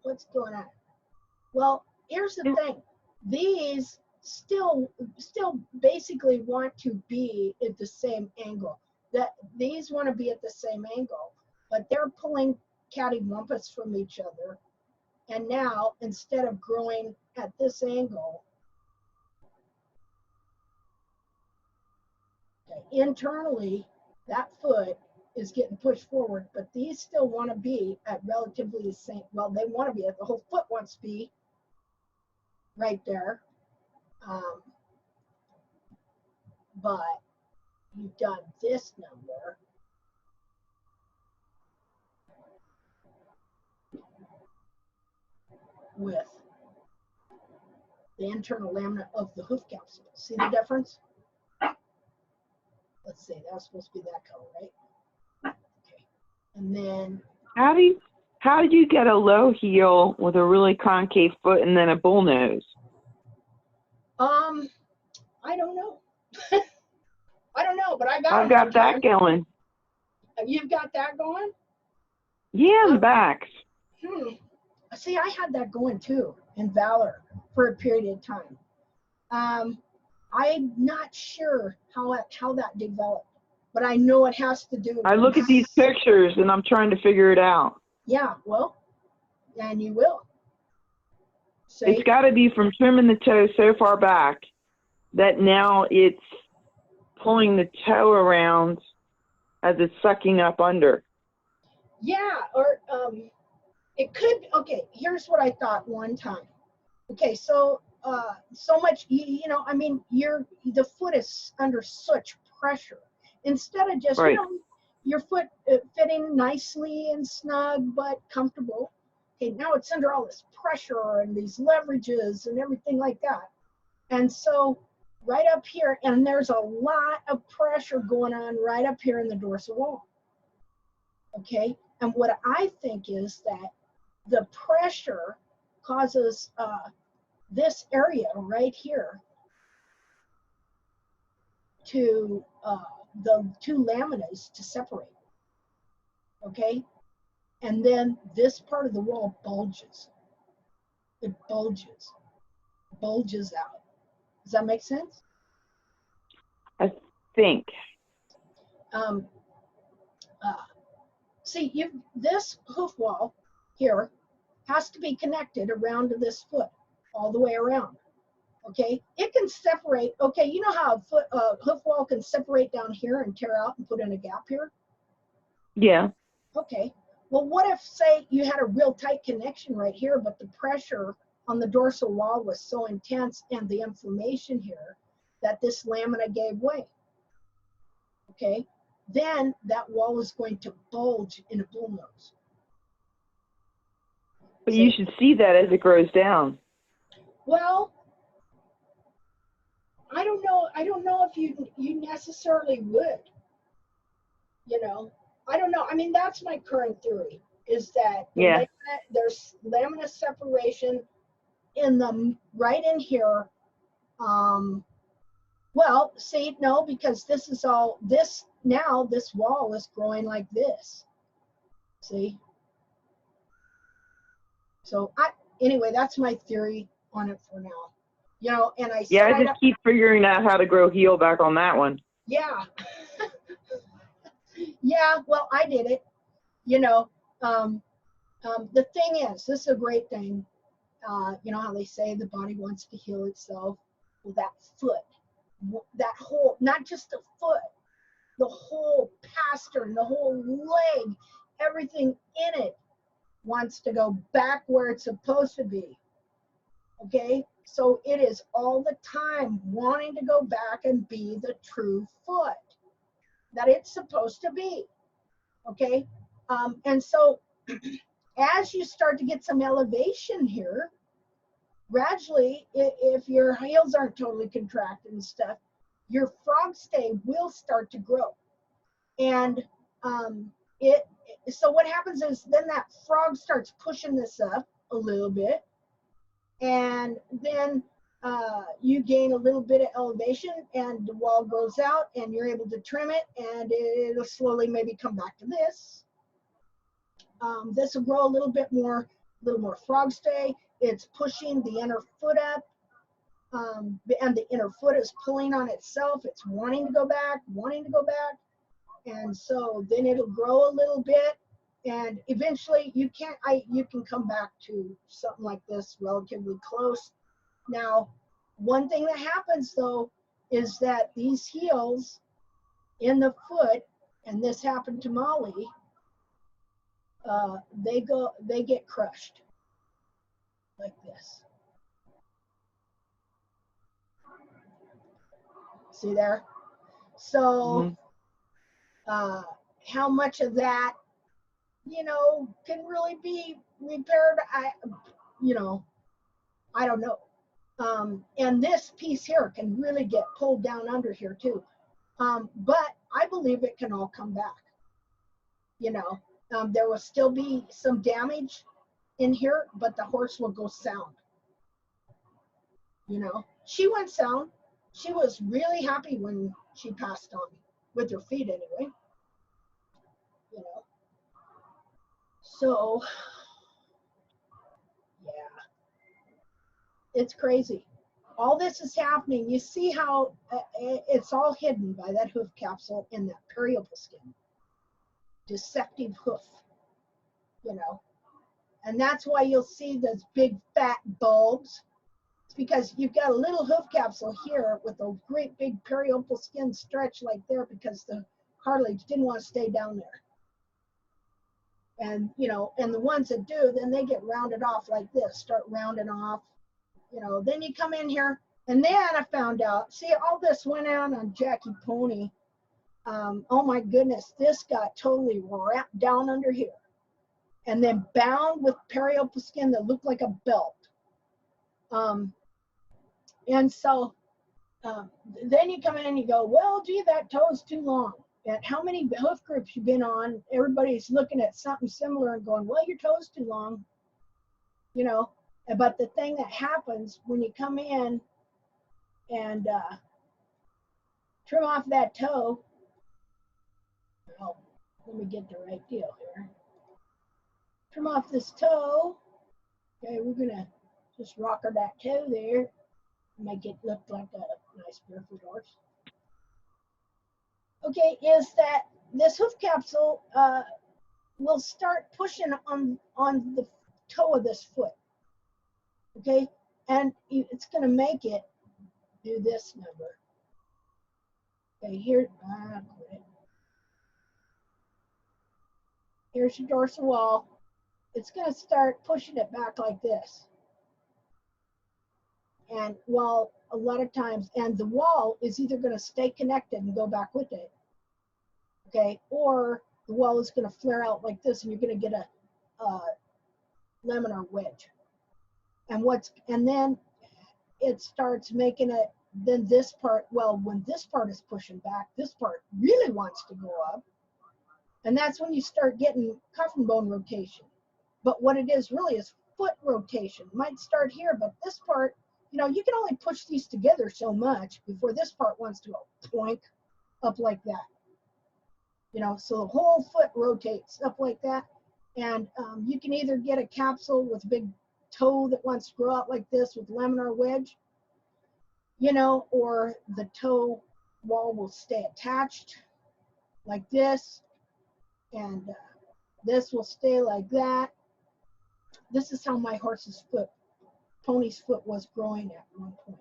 A: what's going on? Well, here's the thing. These still basically want to be at the same angle. These want to be at the same angle, but they're pulling cattywampus from each other. And now, instead of growing at this angle, internally, that foot is getting pushed forward, but these still want to be at relatively the same, well, they want to be, the whole foot wants to be right there. But you've done this number. With the internal lamina of the hoof capsule. See the difference? Let's see, that was supposed to be that color, right? Okay. And then
F: How do you get a low heel with a really concave foot and then a bull nose?
A: I don't know. I don't know, but I got
F: I've got that going.
A: You've got that going?
F: Yeah, the backs.
A: See, I had that going too in Valor for a period of time. I'm not sure how that developed, but I know it has to do with
F: I look at these pictures and I'm trying to figure it out.
A: Yeah, well, and you will. See?
F: It's got to be from trimming the toe so far back that now it's pulling the toe around as it's sucking up under.
A: Yeah, or it could. Okay, here's what I thought one time. Okay, so so much, I mean, the foot is under such pressure. Instead of just,
F: right.
A: Your foot fitting nicely and snug but comfortable. Okay, now it's under all this pressure and these leverages and everything like that. And so right up here, and there's a lot of pressure going on right up here in the dorsal wall. Okay, and what I think is that the pressure causes this area right here to the two laminas to separate. Okay, and then this part of the wall bulges. It bulges out. Does that make sense?
F: I think.
A: See, this hoof wall here has to be connected around to this foot all the way around. Okay, it can separate. Okay, you know how a hoof wall can separate down here and tear out and put in a gap here?
F: Yeah.
A: Okay, well, what if, say, you had a real tight connection right here, but the pressure on the dorsal wall was so intense and the inflammation here that this lamina gave way? Okay, then that wall is going to bulge in a bull nose.
F: But you should see that as it grows down.
A: Well, I don't know if you necessarily would. I don't know. I mean, that's my current theory, is that there's lamina separation right in here. Well, see, no, because this wall is growing like this. See? So anyway, that's my theory on it for now. And I
F: just keep figuring out how to grow heel back on that one.
A: Yeah. Yeah, well, I did it. The thing is, this is a great thing. You know how they say the body wants to heal itself? Well, that foot, that whole, not just the foot, the whole pastern, the whole leg, everything in it wants to go back where it's supposed to be. Okay? So it is all the time wanting to go back and be the true foot that it's supposed to be. Okay? And so as you start to get some elevation here, gradually, if your heels aren't totally contracted and stuff, your frog stay will start to grow. And so what happens is then that frog starts pushing this up a little bit, and then you gain a little bit of elevation, and the wall grows out, and you're able to trim it, and it'll slowly maybe come back to this. This will grow a little bit more, a little more frog stay. It's pushing the inner foot up, and the inner foot is pulling on itself. It's wanting to go back, and so then it'll grow a little bit, and eventually you can come back to something like this relatively close. Now, one thing that happens though is that these heels in the foot, and this happened to Molly, they get crushed like this. See there? So how much of that, can really be repaired? I don't know. And this piece here can really get pulled down under here too. But I believe it can all come back. There will still be some damage in here, but the horse will go sound. She went sound. She was really happy when she passed on, with her feet anyway. So, yeah, it's crazy. All this is happening. You see how it's all hidden by that hoof capsule in that periopal skin. Deceptive hoof, and that's why you'll see those big fat bulbs. It's because you've got a little hoof capsule here with a great big periopal skin stretch like there, because the cartilage didn't want to stay down there. And and the ones that do, then they get rounded off like this, start rounding off. Then you come in here, and then I found out, see, all this went on Jackie Pony. Oh my goodness, this got totally wrapped down under here, and then bound with periopal skin that looked like a belt. And so then you come in and you go, well, gee, that toe is too long. And how many hoof groups you've been on, everybody's looking at something similar and going, well, your toe's too long. But the thing that happens when you come in and trim off that toe, oh, let me get the right deal here. Trim off this toe. Okay, we're gonna just rocker that toe there, make it look like a nice barefoot horse. Okay, is that this hoof capsule will start pushing on the toe of this foot. Okay, and it's gonna make it do this number. Okay, here, quit it. Here's your dorsal wall. It's gonna start pushing it back like this. And well, a lot of times, and the wall is either gonna stay connected and go back with it, okay, or the wall is gonna flare out like this, and you're gonna get a laminar wedge. And then it starts making it, then this part, well, when this part is pushing back, this part really wants to go up. And that's when you start getting coffin bone rotation. But what it is really is foot rotation. It might start here, but this part, you can only push these together so much before this part wants to go ploink up like that. So the whole foot rotates up like that. And you can either get a capsule with a big toe that wants to grow out like this with laminar wedge, or the toe wall will stay attached like this, and this will stay like that. This is how my horse's foot, pony's foot, was growing at one point.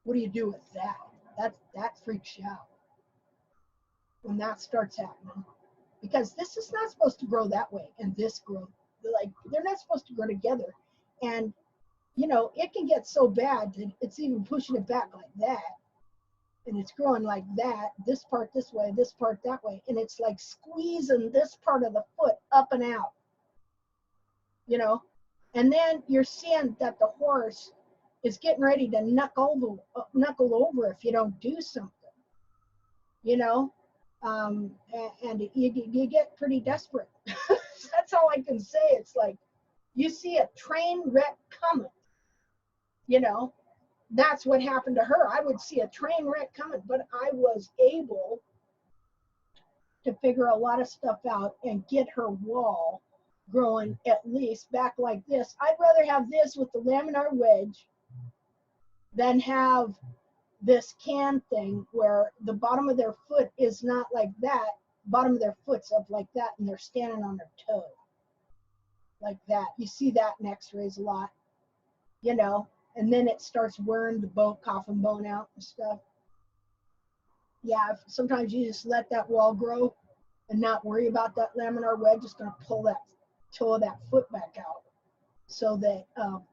A: What do you do with that? That freaks you out when that starts happening, because this is not supposed to grow that way, and this grow, like, they're not supposed to grow together. And it can get so bad that it's even pushing it back like that. and it's growing like that, this part this way, this part that way, and it's like squeezing this part of the foot up and out, you know, and then you're seeing that the horse is getting ready to knuckle over if you don't do something, you know, and you get pretty desperate. That's all I can say. It's like you see a train wreck coming, you know. That's what happened to her. I would see a train wreck coming, but I was able to figure a lot of stuff out and get her wall growing at least back like this. I'd rather have this with the laminar wedge than have this can thing where the bottom of their foot is not like that. Bottom of their foot's up like that, and they're standing on their toe like that. You see that in x-rays a lot, you know. And then it starts wearing the bone, coffin bone out and stuff. Yeah, sometimes you just let that wall grow and not worry about that laminar wedge. It's going to pull that toe of that foot back out so that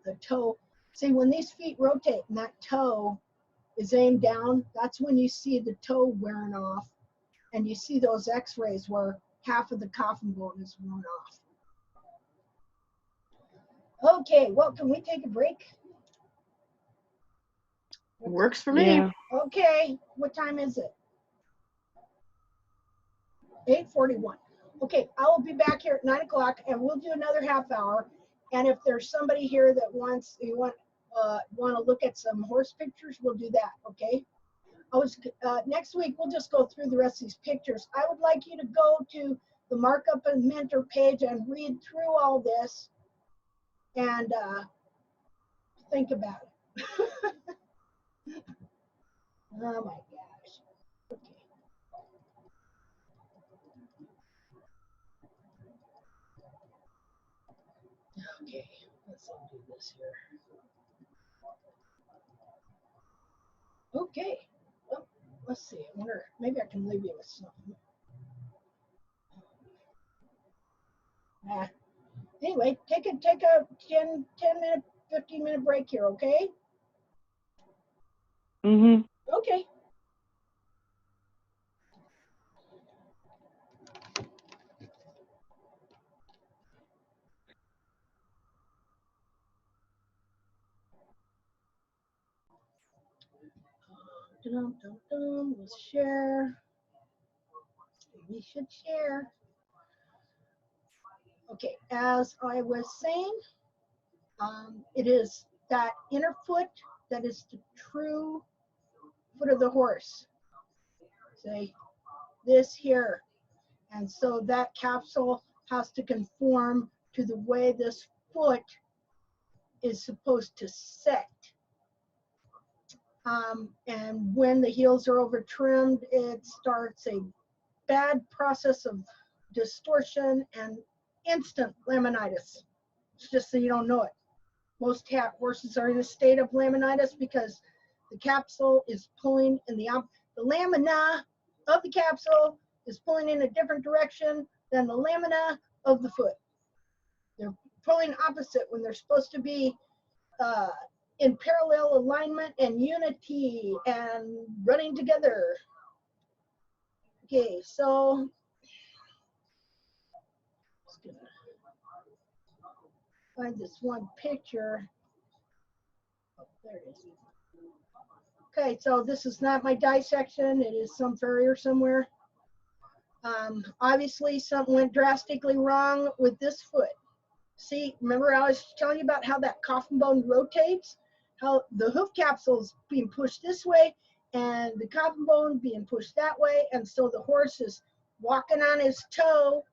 A: the toe, see, when these feet rotate and that toe is aimed down, that's when you see the toe wearing off, and you see those x-rays where half of the coffin bone is worn off. Okay, well, can we take a break?
C: Works for me.
F: Yeah.
A: Okay, what time is it? 8:41. Okay, I will be back here at 9 o'clock, and we'll do another half hour. And if there's somebody here that want to look at some horse pictures, we'll do that. Okay. Next week we'll just go through the rest of these pictures. I would like you to go to the Markup and Mentor page and read through all this and think about it. Oh my gosh. Okay, let's undo this here. Okay, well, let's see. I wonder, maybe I can leave you with something. Anyway, take a 10 minute, 15-minute break here, okay?
F: Mhm.
A: Okay. Let's share. We should share. Okay, as I was saying, it is that inner foot that is the true foot of the horse. Say this here. And so that capsule has to conform to the way this foot is supposed to set. And when the heels are over trimmed, it starts a bad process of distortion and instant laminitis. It's just so you don't know it. Most horses are in a state of laminitis because the capsule is pulling in the lamina of the capsule is pulling in a different direction than the lamina of the foot. They're pulling opposite when they're supposed to be in parallel alignment and unity and running together. Okay, so just gonna find this one picture. Oh, there it is. Okay, so this is not my dissection. It is some farrier somewhere. Obviously, something went drastically wrong with this foot. See, remember I was telling you about how that coffin bone rotates? How the hoof capsule is being pushed this way and the coffin bone being pushed that way. And so the horse is walking on his toe.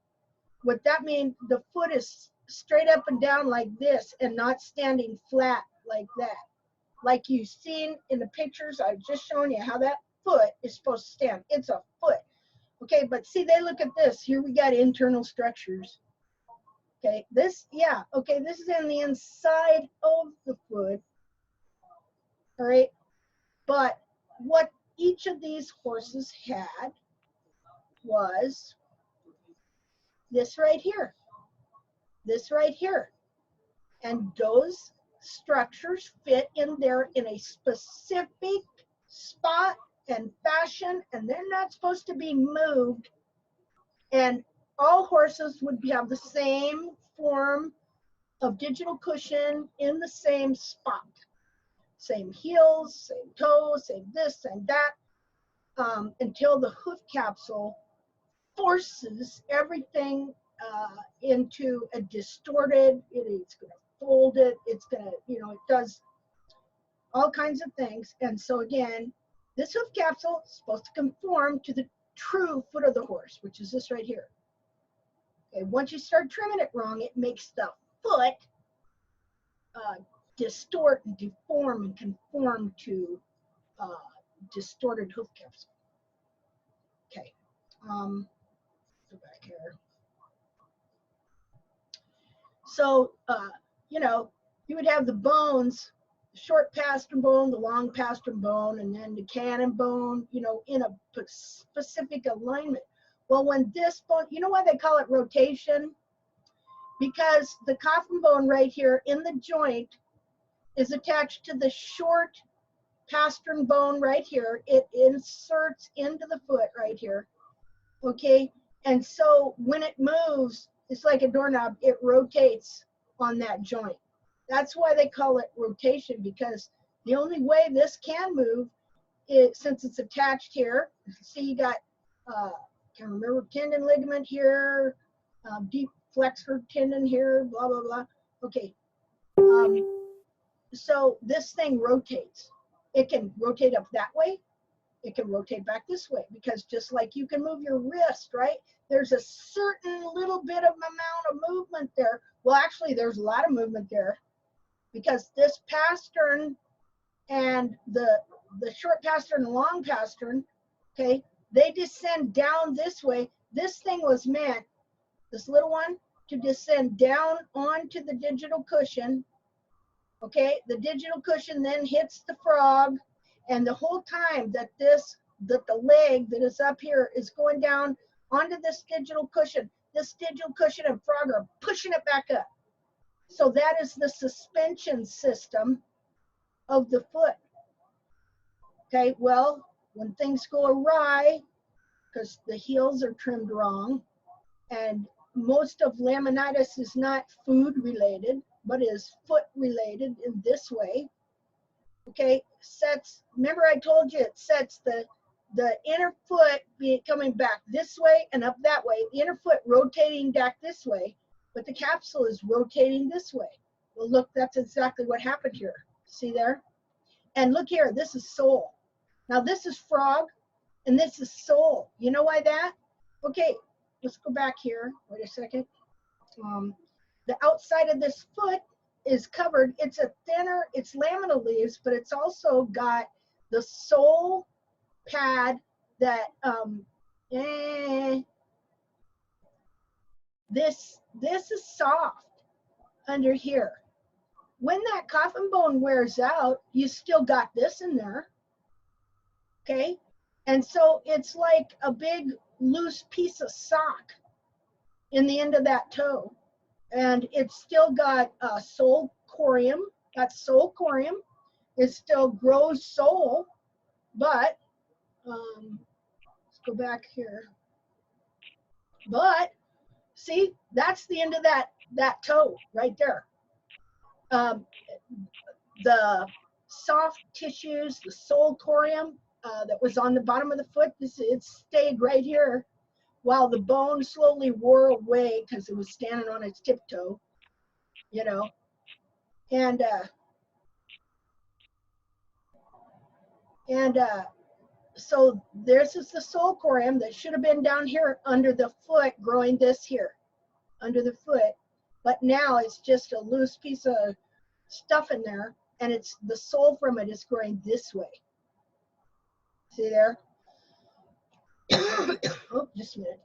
A: What that means, the foot is straight up and down like this and not standing flat like that. Like you've seen in the pictures, I've just shown you how that foot is supposed to stand. It's a foot. Okay, but see, they look at this. Here we got internal structures. Okay, this, yeah, okay, this is in the inside of the foot. All right, but what each of these horses had was this right here. This right here. And those structures fit in there in a specific spot and fashion, and they're not supposed to be moved. And all horses would have the same form of digital cushion in the same spot. Same heels, same toes, same this, same that, until the hoof capsule forces everything into a distorted, it's going to fold it, it's going to, it does all kinds of things. And so again, this hoof capsule is supposed to conform to the true foot of the horse, which is this right here. Okay, once you start trimming it wrong, it makes the foot distort and deform and conform to distorted hoof capsule. Okay, go back here. So, you would have the bones, the short pastern bone, the long pastern bone, and then the cannon bone, in a specific alignment. Well, when this bone, you know why they call it rotation? Because the coffin bone right here in the joint is attached to the short pastern bone right here. It inserts into the foot right here, okay? And so when it moves, it's like a doorknob, it rotates on that joint. That's why they call it rotation, because the only way this can move is, since it's attached here, see you got, can't remember, tendon ligament here, deep flexor tendon here, blah, blah, blah. Okay, so this thing rotates. It can rotate up that way. It can rotate back this way, because just like you can move your wrist, right? There's a certain little bit of amount of movement there. Well, actually, there's a lot of movement there, because this pastern and the short pastern and long pastern, okay, they descend down this way. This thing was meant, this little one, to descend down onto the digital cushion. Okay, the digital cushion then hits the frog, and the whole time that the leg that is up here is going down onto this digital cushion and frog are pushing it back up. So that is the suspension system of the foot. Okay, well, when things go awry, because the heels are trimmed wrong, and most of laminitis is not food related, but is foot related in this way. Okay, remember I told you it sets the inner foot coming back this way and up that way, the inner foot rotating back this way, but the capsule is rotating this way. Well, look, that's exactly what happened here. See there? And look here, this is sole. Now this is frog, and this is sole. You know why that? Okay, let's go back here. Wait a second. The outside of this foot is covered. It's lamina leaves, but it's also got the sole pad that, this is soft under here. When that coffin bone wears out, you still got this in there, okay? And so it's like a big loose piece of sock in the end of that toe. And it's still got sole corium. That sole corium, it still grows sole, but let's go back here. But see, that's the end of that toe right there. The soft tissues, the sole corium that was on the bottom of the foot, it stayed right here while the bone slowly wore away because it was standing on its tiptoe, and so this is the sole corium that should have been down here under the foot, growing this here under the foot, but now it's just a loose piece of stuff in there, and it's the sole from it is growing this way. See there? Oh, just a minute.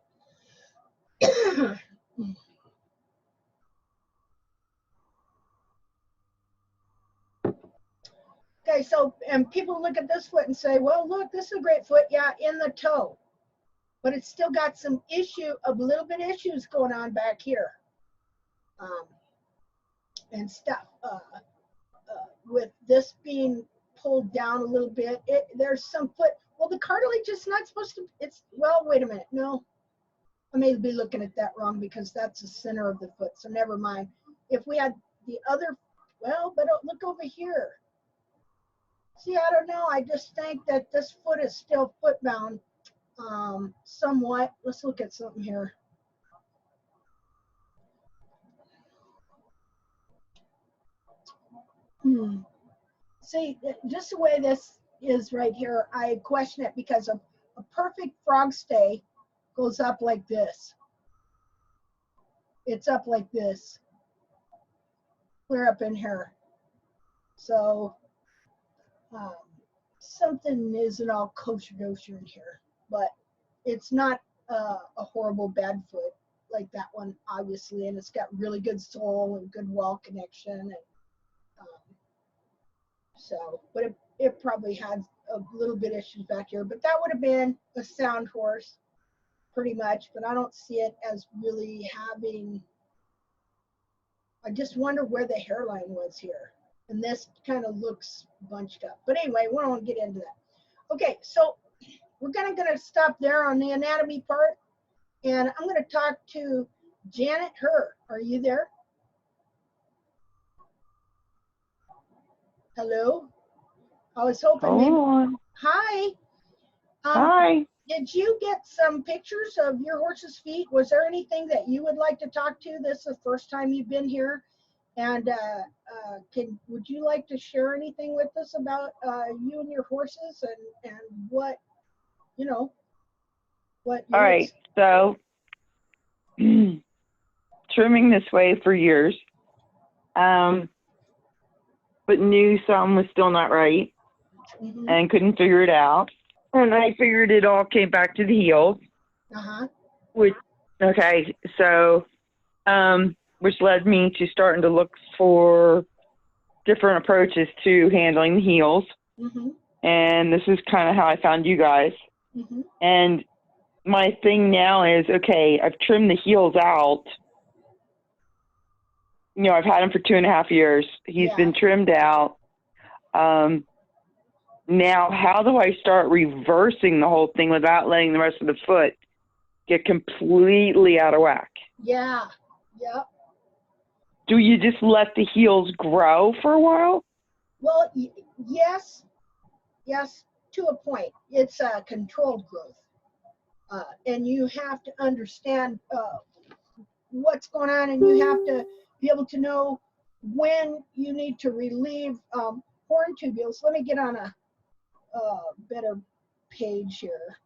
A: Okay, so, and people look at this foot and say, well, look, this is a great foot. Yeah, in the toe. But it's still got some a little bit of issues going on back here. And stuff. With this being pulled down a little bit, there's some foot, Well, the cartilage is not supposed to, it's, well, wait a minute, no. I may be looking at that wrong because that's the center of the foot, so never mind. If we had the other, well, but look over here. See, I don't know, I just think that this foot is still foot bound somewhat. Let's look at something here. See, just the way this is right here, I question it because a perfect frog stay goes up like this. It's up like this, clear up in here. So something isn't all kosher in here, but it's not a horrible bad foot like that one, obviously, and it's got really good sole and good wall connection, and so, but it probably had a little bit issues back here, but that would have been a sound horse pretty much, but I don't see it as really having, I just wonder where the hairline was here. And this kind of looks bunched up. But anyway, we don't want to get into that. Okay, so we're gonna stop there on the anatomy part. And I'm gonna talk to Janet Herr. Are you there? Hello? I was hoping maybe. Hi.
F: Hi.
A: Did you get some pictures of your horse's feet? Was there anything that you would like to talk to? This is the first time you've been here. And would you like to share anything with us about you and your horses and what, you know, what?
F: All right. So trimming this way for years, but knew some was still not right and couldn't figure it out. And I figured it all came back to the heels. Which, okay, so, which led me to starting to look for different approaches to handling the heels. And this is kind of how I found you guys. And my thing now is, okay, I've trimmed the heels out. You know, I've had him for 2.5 years. He's been trimmed out. Now, how do I start reversing the whole thing without letting the rest of the foot get completely out of whack?
A: Yeah. Yep.
F: Do you just let the heels grow for a while?
A: Well, yes. Yes, to a point. It's a controlled growth. And you have to understand what's going on, and you have to be able to know when you need to relieve horn tubules. Let me get on a better page here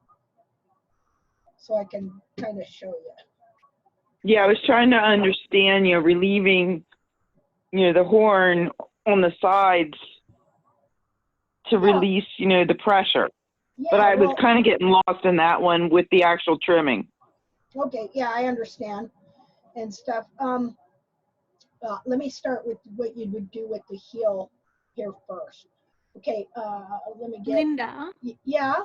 A: so I can kind of show you.
F: Yeah, I was trying to understand, you know, relieving, you know, the horn on the sides to release, you know, the pressure. But I was kind of getting lost in that one with the actual trimming.
A: Okay, yeah, I understand and stuff. Let me start with what you would do with the heel here first. Okay, let me get.
G: Linda.
A: Yeah.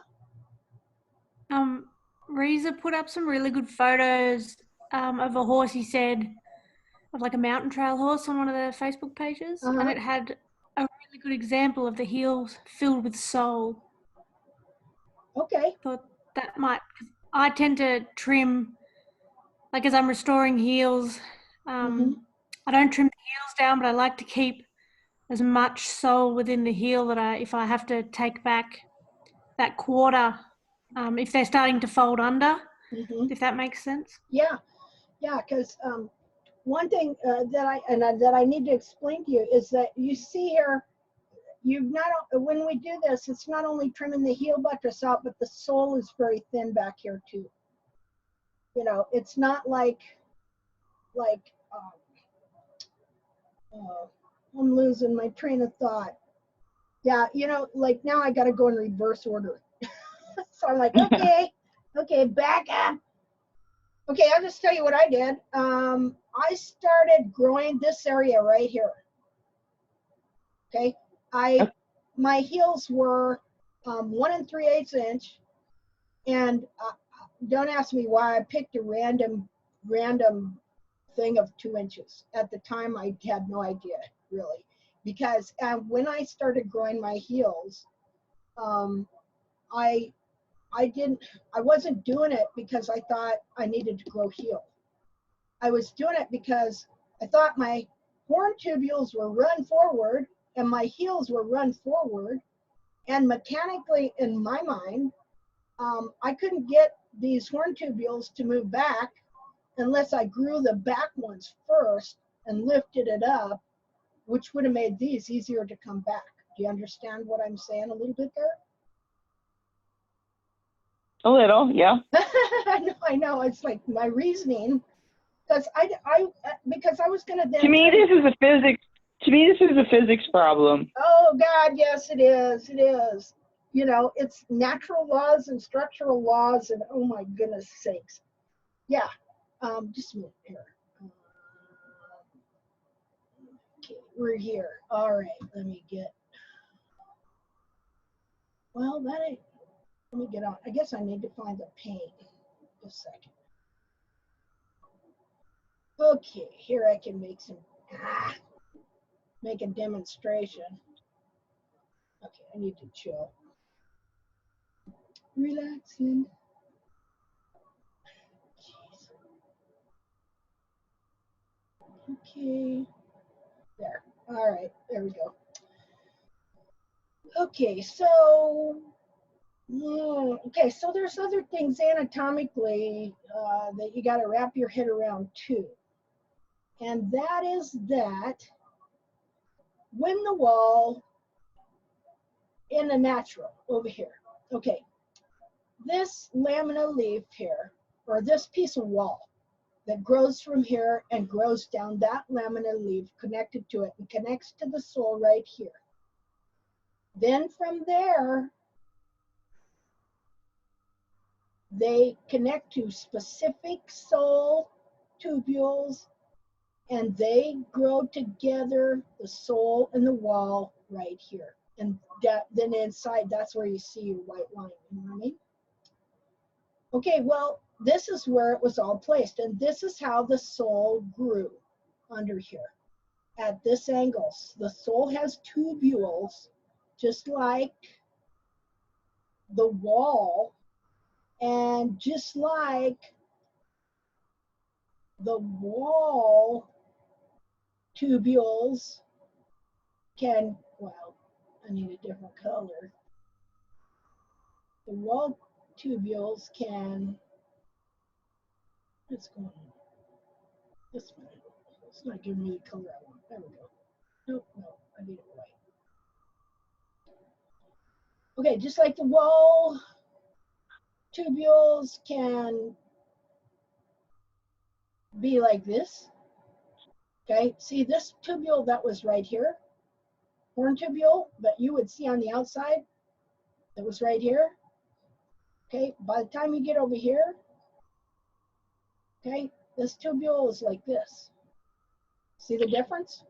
G: Reza put up some really good photos of a horse, he said, of like a mountain trail horse on one of the Facebook pages. And it had a really good example of the heels filled with sole.
A: Okay.
G: Thought that might, I tend to trim, like as I'm restoring heels, I don't trim the heels down, but I like to keep as much sole within the heel that if I have to take back that quarter, if they're starting to fold under, if that makes sense.
A: Yeah, yeah, because one thing that I need to explain to you is that you see here, when we do this, it's not only trimming the heel buttress out, but the sole is very thin back here too. You know, it's not like I'm losing my train of thought. Yeah, you know, like now I got to go in reverse order. So I'm like, okay, back up. Okay, I'll just tell you what I did. I started growing this area right here. Okay, my heels were 1 3/8 inch, and don't ask me why I picked a random thing of 2 inches. At the time, I had no idea really, because when I started growing my heels, I wasn't doing it because I thought I needed to grow heel. I was doing it because I thought my horn tubules were run forward and my heels were run forward. And mechanically, in my mind, I couldn't get these horn tubules to move back unless I grew the back ones first and lifted it up, which would have made these easier to come back. Do you understand what I'm saying a little bit there?
F: A little, yeah.
A: I know. It's like my reasoning, because because I was gonna then.
F: To me, this is a physics. To me, this is a physics problem.
A: Oh God, yes, it is. It is. You know, it's natural laws and structural laws, and oh my goodness sakes. Yeah. Just a minute here. Okay, we're here. All right. Let me get. Well, that ain't. Let me get on. I guess I need to find the paint. Just a second. Okay, here I can make some. Make a demonstration. Okay, I need to chill. Relaxing. Jeez. Okay. There. All right, there we go. Okay, so so there's other things anatomically that you got to wrap your head around too, and that is that when the wall in the natural over here, okay, this lamina leaf here, or this piece of wall that grows from here and grows down that lamina leaf connected to it and connects to the sole right here. Then from there, they connect to specific sole tubules and they grow together, the sole and the wall right here. And then inside, that's where you see your white line, you know what I mean? Okay, well, this is where it was all placed, and this is how the sole grew under here at this angle. The sole has tubules, just like the wall, and just like the wall tubules can, well, I need a different color. The wall tubules can, what's going on? This one, it's not giving me the color I want. There we go. Nope, no, I need it white. Okay, just like the wall tubules can be like this. Okay, see this tubule that was right here, horn tubule that you would see on the outside, that was right here. Okay, by the time you get over here, okay, this tubule is like this. See the difference?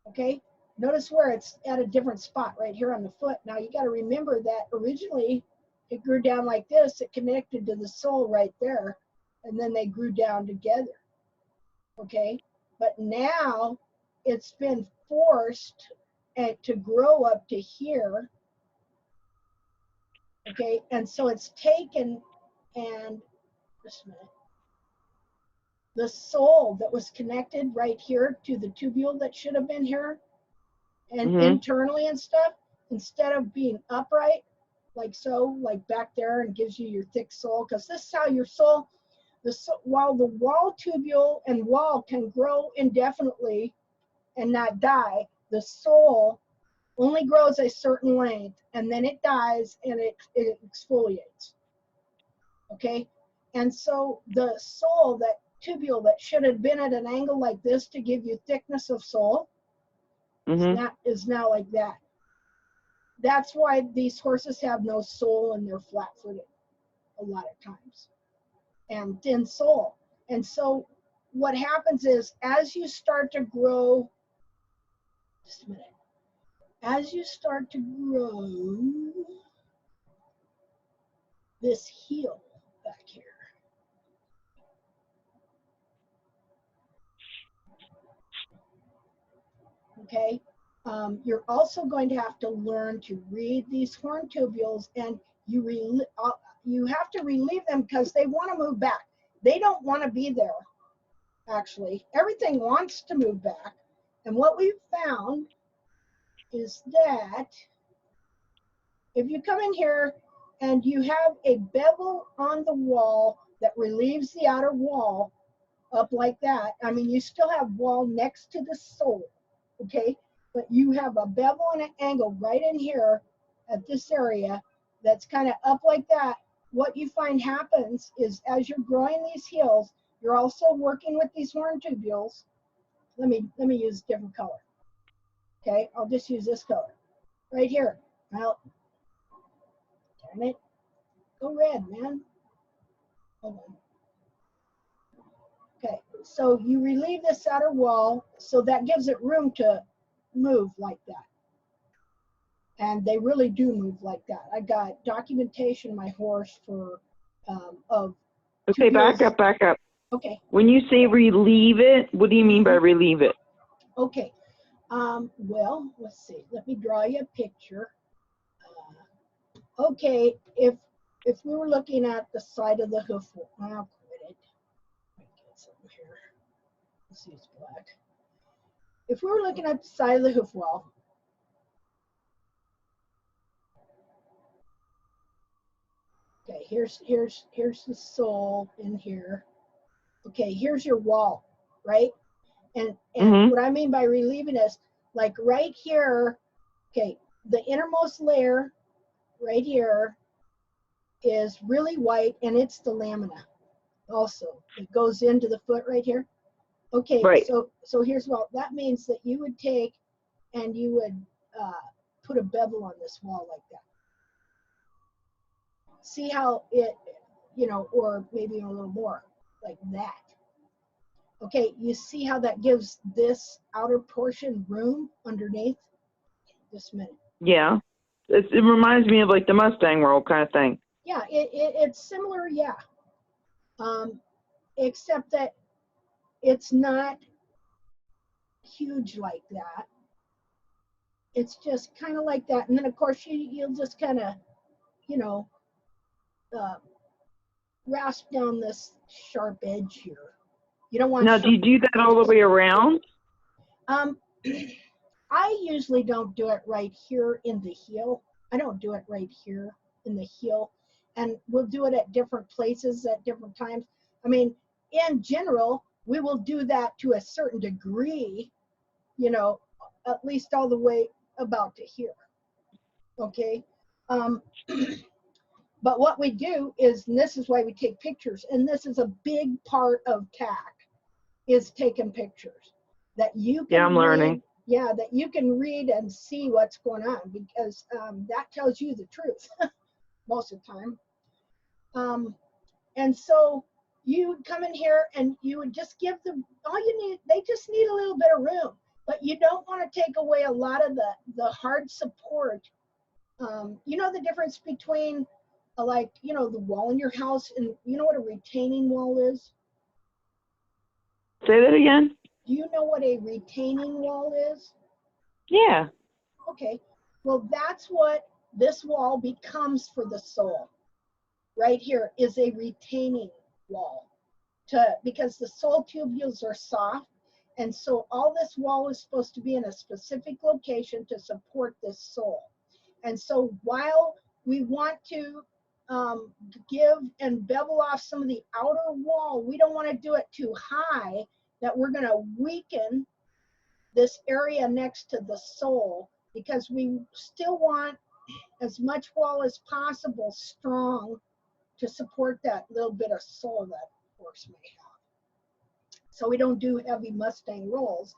A: Okay, notice where it's at a different spot right here on the foot. Now you got to remember that originally it grew down like this. It connected to the sole right there, and then they grew down together. Okay, but now it's been forced to grow up to here. Okay, and so it's taken, and just a minute, the sole that was connected right here to the tubule that should have been here and internally and stuff, instead of being upright like so, like back there, and gives you your thick sole, because this is how your sole, while the wall tubule and wall can grow indefinitely and not die, the sole only grows a certain length and then it dies and it exfoliates. Okay, and so the sole, that tubule that should have been at an angle like this to give you thickness of sole, is now like that. That's why these horses have no sole and they're flat-footed a lot of times, and thin sole. And so what happens is, as you start to grow, just a minute, as you start to grow this heel back here, okay, You're also going to have to learn to read these horn tubules, and you have to relieve them because they want to move back. They don't want to be there, actually. Everything wants to move back. And what we've found is that if you come in here and you have a bevel on the wall that relieves the outer wall up like that, I mean, you still have wall next to the sole, okay? But you have a bevel and an angle right in here at this area that's kind of up like that. What you find happens is as you're growing these heels, you're also working with these horn tubules. Let me use a different color. Okay, I'll just use this color right here. Well, darn it. Go red, man. Hold on. Okay, so you relieve this outer wall, so that gives it room to move like that. And they really do move like that. I got documentation in my horse for of
F: Okay, back
A: tubules.
F: up, back up.
A: Okay,
F: When you say relieve it, what do you mean by relieve it?
A: okay. Well, let's see. Let me draw you a picture. Okay, if we were looking at the side of the hoof, I'll quit it. Let me get something here. Let's use black. If we were looking at the side of the hoof wall, okay, here's the sole in here. Okay, here's your wall, right? And what I mean by relieving is like right here, okay, the innermost layer right here is really white, and it's the lamina also. It goes into the foot right here. Okay,
F: Right.
A: so here's what that means, that you would take and you would put a bevel on this wall like that. See how it, you know, or maybe a little more like that. Okay, you see how that gives this outer portion room underneath? Just a minute.
F: Yeah. It reminds me of like the Mustang roll kind of thing.
A: Yeah, it's similar, yeah. Except that it's not huge like that. It's just kind of like that. And then of course you'll just kind of, you know, rasp down this sharp edge here. You don't want.
F: Now, do you do that all the way around?
A: I usually don't do it right here in the heel. I don't do it right here in the heel. And we'll do it at different places at different times. I mean, in general, we will do that to a certain degree, you know, at least all the way about to here. Okay. But what we do is, and this is why we take pictures, and this is a big part of TACT, is taking pictures that you can
F: I'm learning.
A: read, yeah, that you can read and see what's going on, because that tells you the truth most of the time. And so you would come in here and you would just give them all you need. They just need a little bit of room, but you don't want to take away a lot of the hard support. You know the difference between like, you know, the wall in your house, and you know what a retaining wall is?
F: Say that again?
A: Do you know what a retaining wall is?
F: Yeah.
A: Okay, well, that's what this wall becomes for the sole. Right here is a retaining wall, because the sole tubules are soft, and so all this wall is supposed to be in a specific location to support this sole. And so while we want to give and bevel off some of the outer wall, we don't want to do it too high that we're going to weaken this area next to the sole, because we still want as much wall as possible strong to support that little bit of sole that horse may have. So we don't do heavy Mustang rolls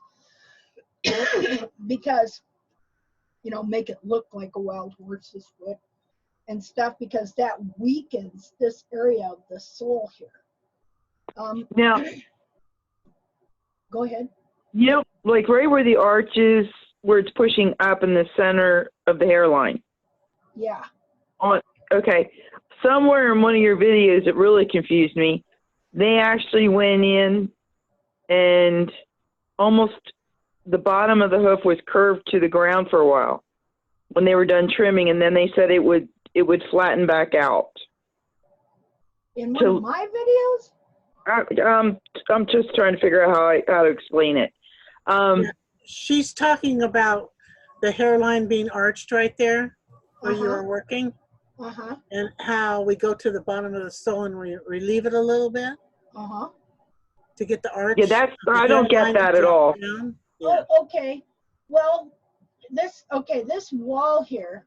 A: because, you know, make it look like a wild horse's foot and stuff, because that weakens this area of the sole here.
F: Now,
A: go ahead.
F: you know, like right where the arch is, where it's pushing up in the center of the hairline.
A: Yeah.
F: Okay. Somewhere in one of your videos, it really confused me. They actually went in and almost the bottom of the hoof was curved to the ground for a while when they were done trimming, and then they said it would flatten back out.
A: In one of my videos?
F: I'm just trying to figure out how to explain it.
E: Yeah. She's talking about the hairline being arched right there where you were working, and how we go to the bottom of the sole and relieve it a little bit to get the arch.
F: Yeah, I don't get that at all.
E: Yeah.
A: Oh, okay. Well, this wall here,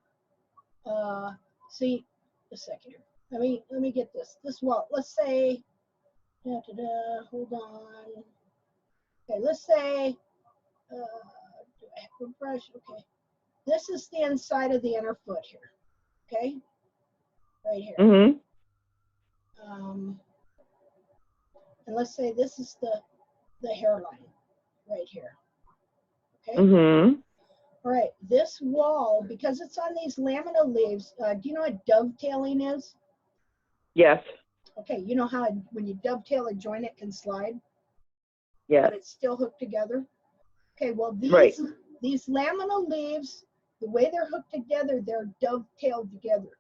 A: see, a second here. Let me get this. This wall, let's say, hold on. Okay, let's say, do I have a brush? Okay. This is the inside of the inner foot here. Okay? Right here.
F: Mm-hmm.
A: And let's say this is the hairline right here. Okay?
F: Mm-hmm.
A: All right, this wall, because it's on these lamina leaves, do you know what dovetailing is?
F: Yes.
A: Okay, you know how when you dovetail a joint, it can slide?
F: Yes.
A: But it's still hooked together? Okay, well, these lamina leaves, the way they're hooked together, they're dovetailed together.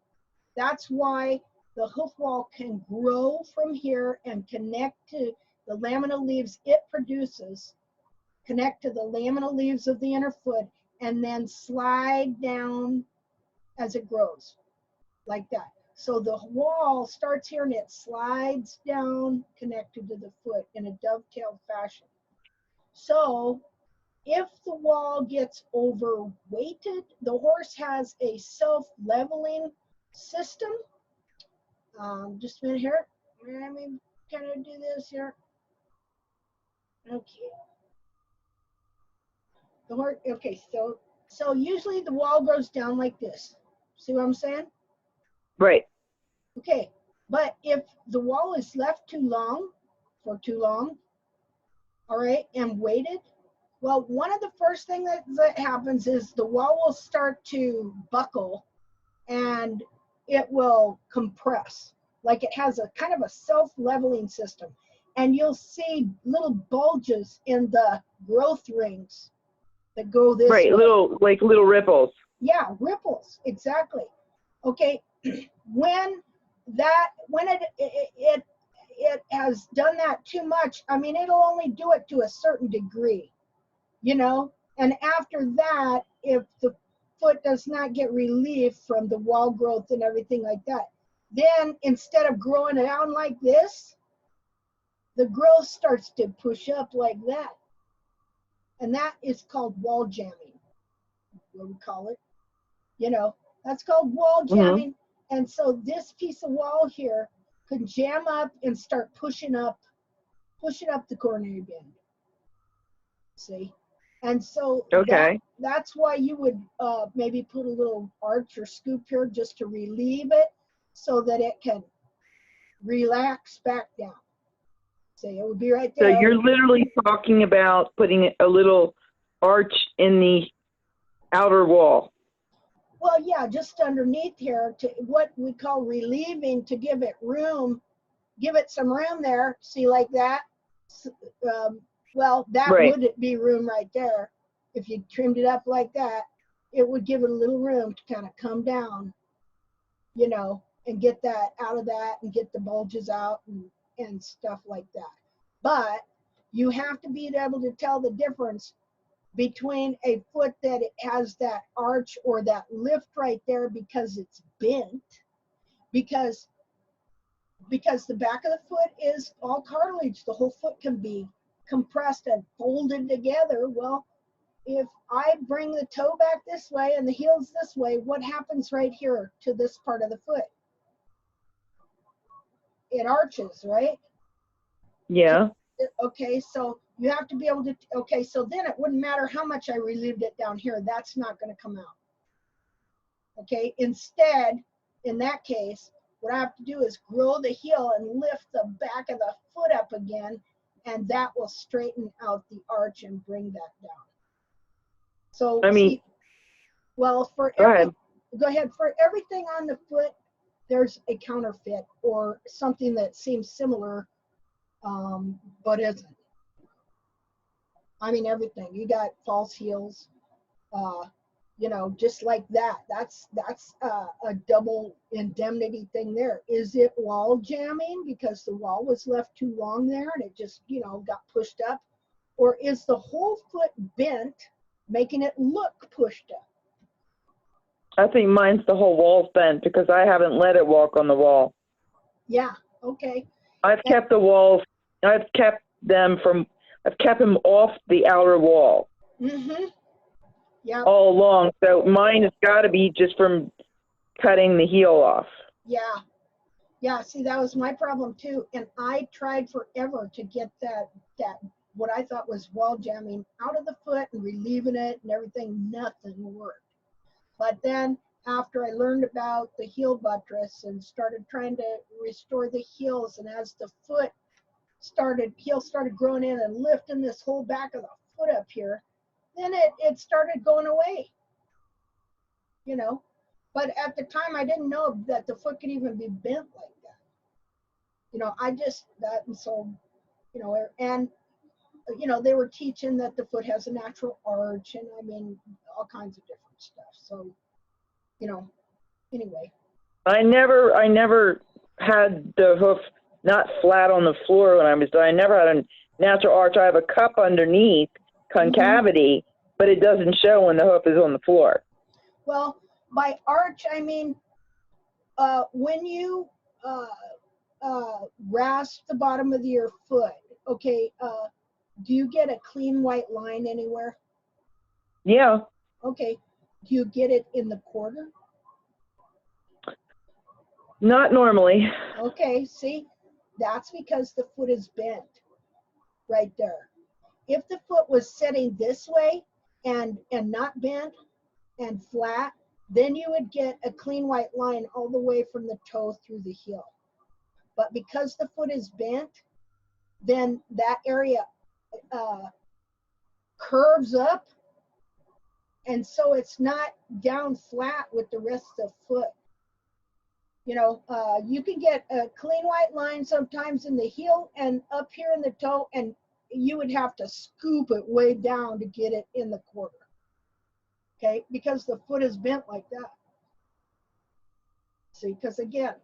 A: That's why the hoof wall can grow from here and connect to the lamina leaves it produces, connect to the lamina leaves of the inner foot, and then slide down as it grows, like that. So the wall starts here and it slides down, connected to the foot in a dovetailed fashion. So if the wall gets overweighted, the horse has a self-leveling system. Just a minute here. Let me kind of do this here. Okay. The horse. Okay. So usually the wall goes down like this. See what I'm saying?
F: Right.
A: Okay. But if the wall is left too long, all right, and weighted, well, one of the first things that happens is the wall will start to buckle and it will compress. Like it has a kind of a self-leveling system. And you'll see little bulges in the growth rings that go this way.
F: Right, little ripples.
A: Yeah, ripples, exactly. Okay, when it has done that too much, I mean, it'll only do it to a certain degree, you know? And after that, if the foot does not get relief from the wall growth and everything like that, then instead of growing down like this, the growth starts to push up like that. And that is called wall jamming, what we call it. You know, that's called wall jamming. And so this piece of wall here could jam up and start pushing up the coronary band. See? And so that's why you would maybe put a little arch or scoop here just to relieve it so that it can relax back down. See, it would be right there.
F: So you're literally talking about putting a little arch in the outer wall.
A: Well, yeah, just underneath here to what we call relieving, to give it room, give it some room there. See, like that? Well, that would be room right there. If you trimmed it up like that, it would give it a little room to kind of come down, you know, and get that out of that and get the bulges out and stuff like that. But you have to be able to tell the difference between a foot that it has that arch or that lift right there because it's bent, because the back of the foot is all cartilage. The whole foot can be compressed and folded together. Well, if I bring the toe back this way and the heel's this way, what happens right here to this part of the foot? It arches, right?
F: Yeah.
A: Okay, so you have to be able to, okay, so then it wouldn't matter how much I relieved it down here, that's not going to come out. Okay, instead, in that case, what I have to do is grow the heel and lift the back of the foot up again, and that will straighten out the arch and bring that down. So,
F: I mean,
A: well, for go ahead. For everything on the foot, there's a counterfeit or something that seems similar, but isn't. I mean, everything. You got false heels, you know, just like that. That's a double indemnity thing there. Is it wall jamming because the wall was left too long there and it just, you know, got pushed up? Or is the whole foot bent, making it look pushed up?
F: I think mine's the whole wall's bent because I haven't let it walk on the wall.
A: Yeah, okay.
F: I've kept the walls, I've kept them off the outer wall
A: Yeah.
F: all along. So mine has got to be just from cutting the heel off.
A: Yeah. Yeah, see, that was my problem too. And I tried forever to get that what I thought was wall jamming out of the foot and relieving it and everything. Nothing worked. But then after I learned about the heel buttress and started trying to restore the heels, and as the heel started growing in and lifting this whole back of the foot up here, then it started going away, you know. But at the time, I didn't know that the foot could even be bent like that. You know, and so, you know, and, you know, they were teaching that the foot has a natural arch, and I mean, all kinds of different stuff. So, you know, anyway.
F: I never had the hoof not flat on the floor when I was done. I never had a natural arch. I have a cup underneath, concavity, but it doesn't show when the hoof is on the floor.
A: Well, by arch, I mean, when you rasp the bottom of your foot, okay, do you get a clean white line anywhere?
F: Yeah.
A: Okay. Do you get it in the quarter?
F: Not normally.
A: Okay, see, that's because the foot is bent right there. If the foot was sitting this way and not bent and flat, then you would get a clean white line all the way from the toe through the heel. But because the foot is bent, then that area curves up, and so it's not down flat with the rest of the foot. You know, you can get a clean white line sometimes in the heel and up here in the toe, and you would have to scoop it way down to get it in the quarter. Okay, because the foot is bent like that. See, because again,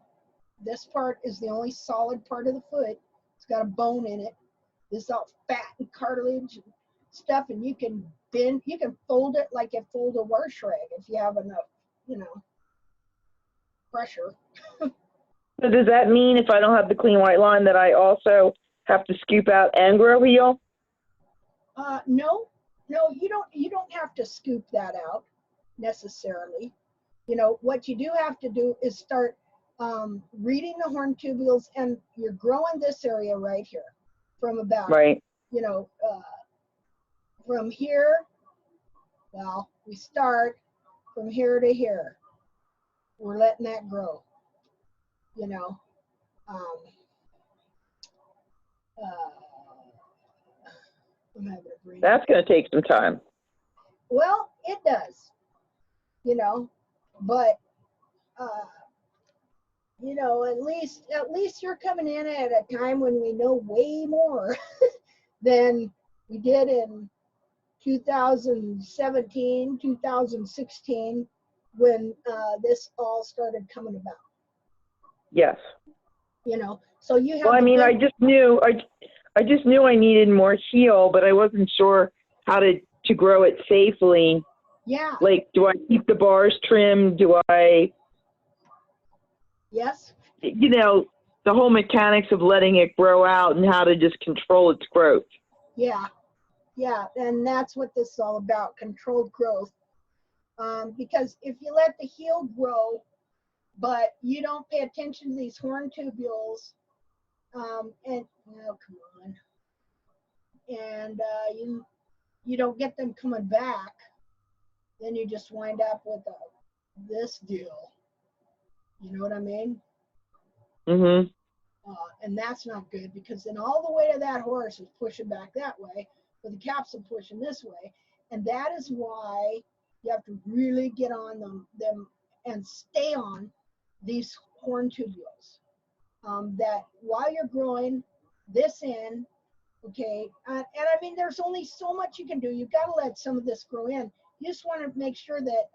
A: this part is the only solid part of the foot. It's got a bone in it. This is all fat and cartilage and stuff, and you can fold it like you fold a wash rag if you have enough, you know, pressure.
F: So does that mean if I don't have the clean white line that I also have to scoop out and grow heel?
A: No, you don't have to scoop that out necessarily. You know, what you do have to do is start reading the horn tubules, and you're growing this area right here from about, you know, from here, well, we start from here to here. We're letting that grow, you know. I'm having a brain.
F: That's going to take some time.
A: Well, it does, you know, but you know, at least you're coming in at a time when we know way more than we did in 2017, 2016, when this all started coming about.
F: Yes.
A: You know, so you have.
F: Well, I mean, I just knew I needed more heel, but I wasn't sure how to grow it safely.
A: Yeah.
F: Like, do I keep the bars trimmed? Do I?
A: Yes.
F: You know, the whole mechanics of letting it grow out and how to just control its growth.
A: Yeah. Yeah, and that's what this is all about, controlled growth. Because if you let the heel grow, but you don't pay attention to these horn tubules, and oh, come on, and you don't get them coming back, then you just wind up with this deal. You know what I mean?
F: Mm-hmm.
A: And that's not good, because then all the weight of that horse is pushing back that way, with the capsule pushing this way, and that is why you have to really get on them and stay on these horn tubules. That while you're growing this in, Okay, and I mean, there's only so much you can do. You've got to let some of this grow in. You just want to make sure that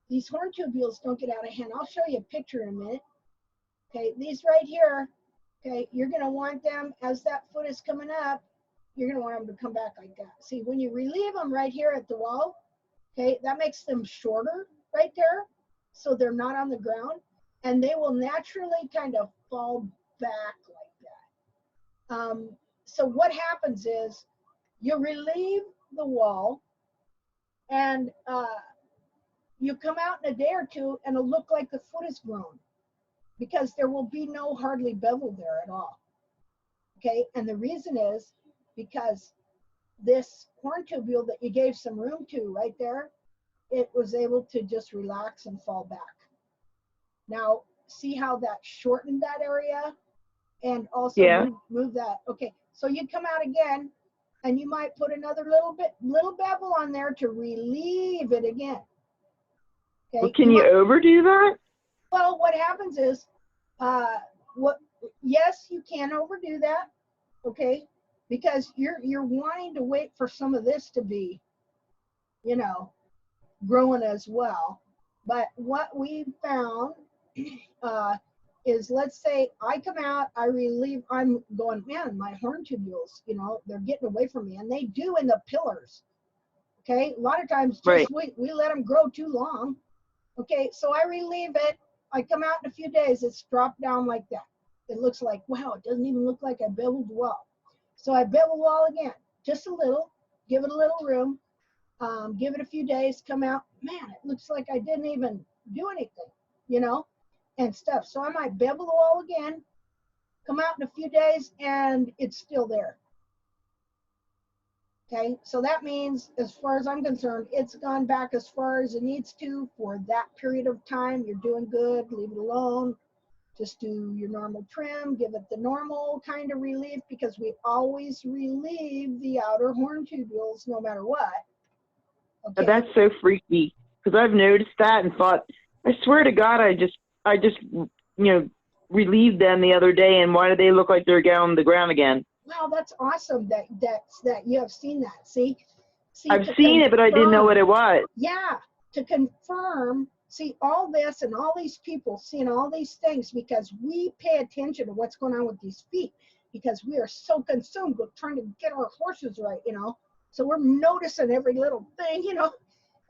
A: these horn tubules don't get out of hand. I'll show you a picture in a minute. Okay, these right here, okay, you're going to want them as that foot is coming up, you're going to want them to come back like that. See, when you relieve them right here at the wall, okay, that makes them shorter right there, so they're not on the ground, and they will naturally kind of fall back like that. So what happens is you relieve the wall, and you come out in a day or two, and it'll look like the foot is grown, because there will be no hardly bevel there at all. Okay, and the reason is because this horn tubule that you gave some room to right there, it was able to just relax and fall back. Now, see how that shortened that area and also move that. Okay, so you come out again and you might put another little bevel on there to relieve it again. Okay.
F: Well, can you overdo that?
A: Well, what happens is, yes, you can overdo that, okay, because you're wanting to wait for some of this to be, you know, growing as well. But what we found is, let's say I come out, I relieve, I'm going, man, my horn tubules, you know, they're getting away from me, and they do in the pillars. Okay, a lot of times just we let them grow too long. Okay, so I relieve it. I come out in a few days, it's dropped down like that. It looks like, wow, it doesn't even look like I beveled the wall. So I bevel the wall again, just a little, give it a little room, give it a few days, come out, man, it looks like I didn't even do anything, you know, and stuff. So I might bevel the wall again, come out in a few days, and it's still there. Okay, so that means, as far as I'm concerned, it's gone back as far as it needs to for that period of time. You're doing good, leave it alone. Just do your normal trim, give it the normal kind of relief, because we always relieve the outer horn tubules no matter what. Okay.
F: That's so freaky, because I've noticed that and thought, I swear to God, I just you know, relieved them the other day, and why do they look like they're down on the ground again?
A: Wow, that's awesome that you have seen that. See,
F: I've seen it, but I didn't know what it was.
A: Yeah, to confirm, see, all this and all these people seeing all these things, because we pay attention to what's going on with these feet, because we are so consumed with trying to get our horses right, you know. So we're noticing every little thing, you know,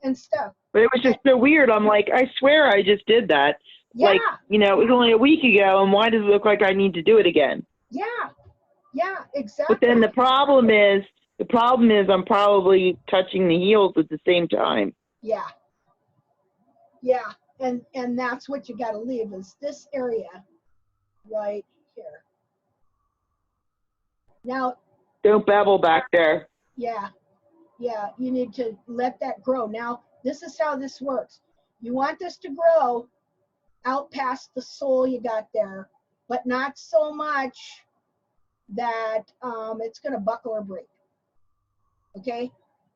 A: and stuff.
F: But it was just so weird. I'm like, I swear I just did that.
A: Yeah.
F: Like, you know, it was only a week ago, and why does it look like I need to do it again?
A: Yeah. Yeah, exactly.
F: But then the problem is I'm probably touching the heels at the same time.
A: Yeah. Yeah, and that's what you got to leave, is this area right here. Now,
F: don't bevel back there.
A: Yeah, you need to let that grow. Now, this is how this works. You want this to grow out past the sole you got there, but not so much that it's going to buckle or break. Okay?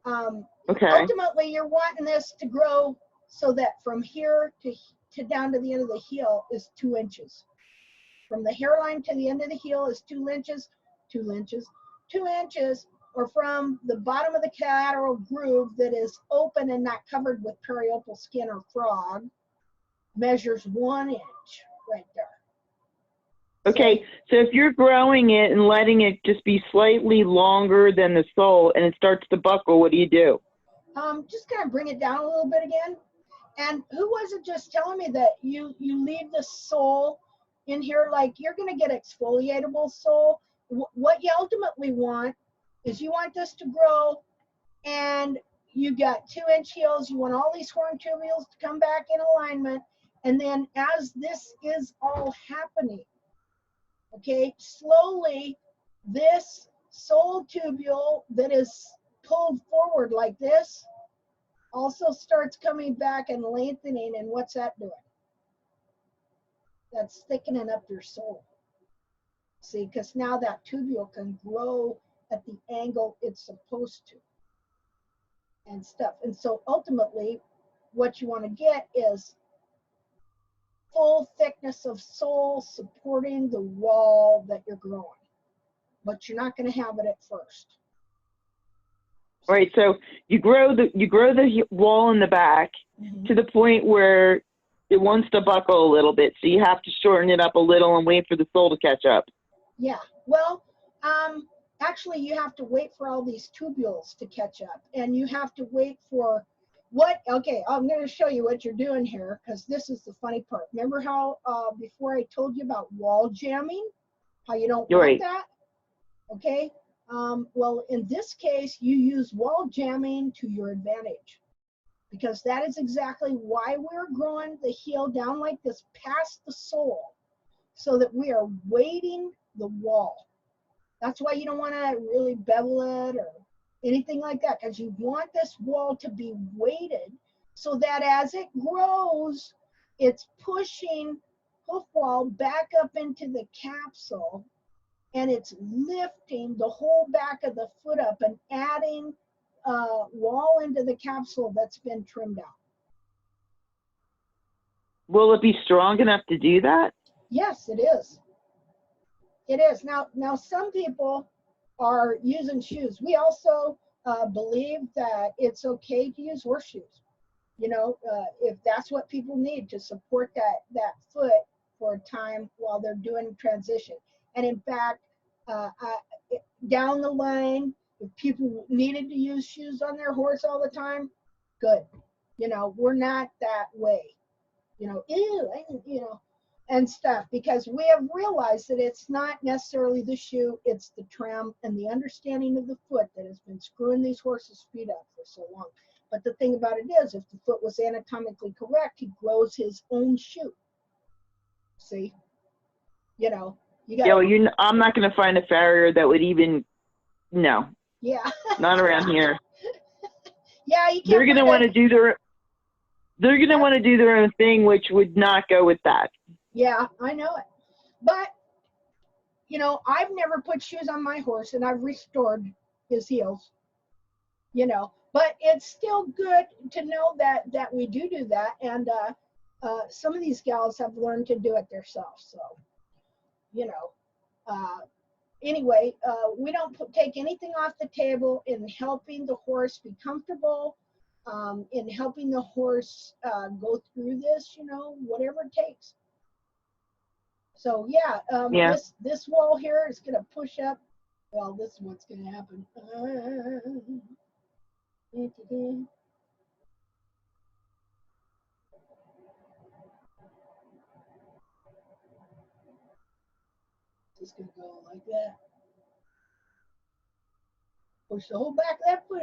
F: Okay.
A: Ultimately, you're wanting this to grow so that from here to down to the end of the heel is 2 inches. From the hairline to the end of the heel is 2 inches, 2 inches, 2 inches, or from the bottom of the collateral groove that is open and not covered with periopal skin or frog measures 1 inch right there.
F: Okay, so if you're growing it and letting it just be slightly longer than the sole and it starts to buckle, what do you do?
A: Just kind of bring it down a little bit again. And who was it just telling me that you leave the sole in here, like you're going to get exfoliatable sole? What you ultimately want is you want this to grow, and you got 2 inch heels. You want all these horn tubules to come back in alignment. And then as this is all happening, okay, slowly this sole tubule that is pulled forward like this also starts coming back and lengthening. And what's that doing? That's thickening up your sole. See, because now that tubule can grow at the angle it's supposed to and stuff. And so ultimately what you want to get is full thickness of sole supporting the wall that you're growing. but you're not going to have it at first.
F: All right, so you grow the wall in the back to the point where it wants to buckle a little bit, so you have to shorten it up a little and wait for the sole to catch up.
A: Yeah, well, actually you have to wait for all these tubules to catch up, and you have to wait for okay, I'm going to show you what you're doing here, because this is the funny part. Remember how before I told you about wall jamming, how you don't want that? Okay, well, in this case, you use wall jamming to your advantage, because that is exactly why we're growing the heel down like this past the sole, so that we are weighting the wall. That's why you don't want to really bevel it or anything like that, because you want this wall to be weighted so that as it grows, it's pushing hoof wall back up into the capsule, and it's lifting the whole back of the foot up and adding wall into the capsule that's been trimmed out.
F: Will it be strong enough to do that?
A: Yes, it is. It is. Now some people are using shoes. We also believe that it's okay to use horseshoes. You know, if that's what people need to support that foot for a time while they're doing transition. And in fact, down the line, if people needed to use shoes on their horse all the time, good. You know, we're not that way. You know, and stuff, because we have realized that it's not necessarily the shoe, it's the trim and the understanding of the foot that has been screwing these horses' feet up for so long. But the thing about it is, if the foot was anatomically correct, he grows his own shoe. See? You know, you got.
F: I'm not going to find a farrier that would even, no.
A: Yeah.
F: Not around here.
A: Yeah, you can't.
F: They're going to want to do their own thing, which would not go with that.
A: Yeah, I know it. But, you know, I've never put shoes on my horse, and I've restored his heels, you know. But it's still good to know that we do that. And some of these gals have learned to do it themselves. So, you know, anyway, we don't take anything off the table in helping the horse be comfortable, in helping the horse go through this, you know, whatever it takes. So yeah, this wall here is going to push up. Well, this is what's going to happen. Just going to go like that. Push the whole back of that foot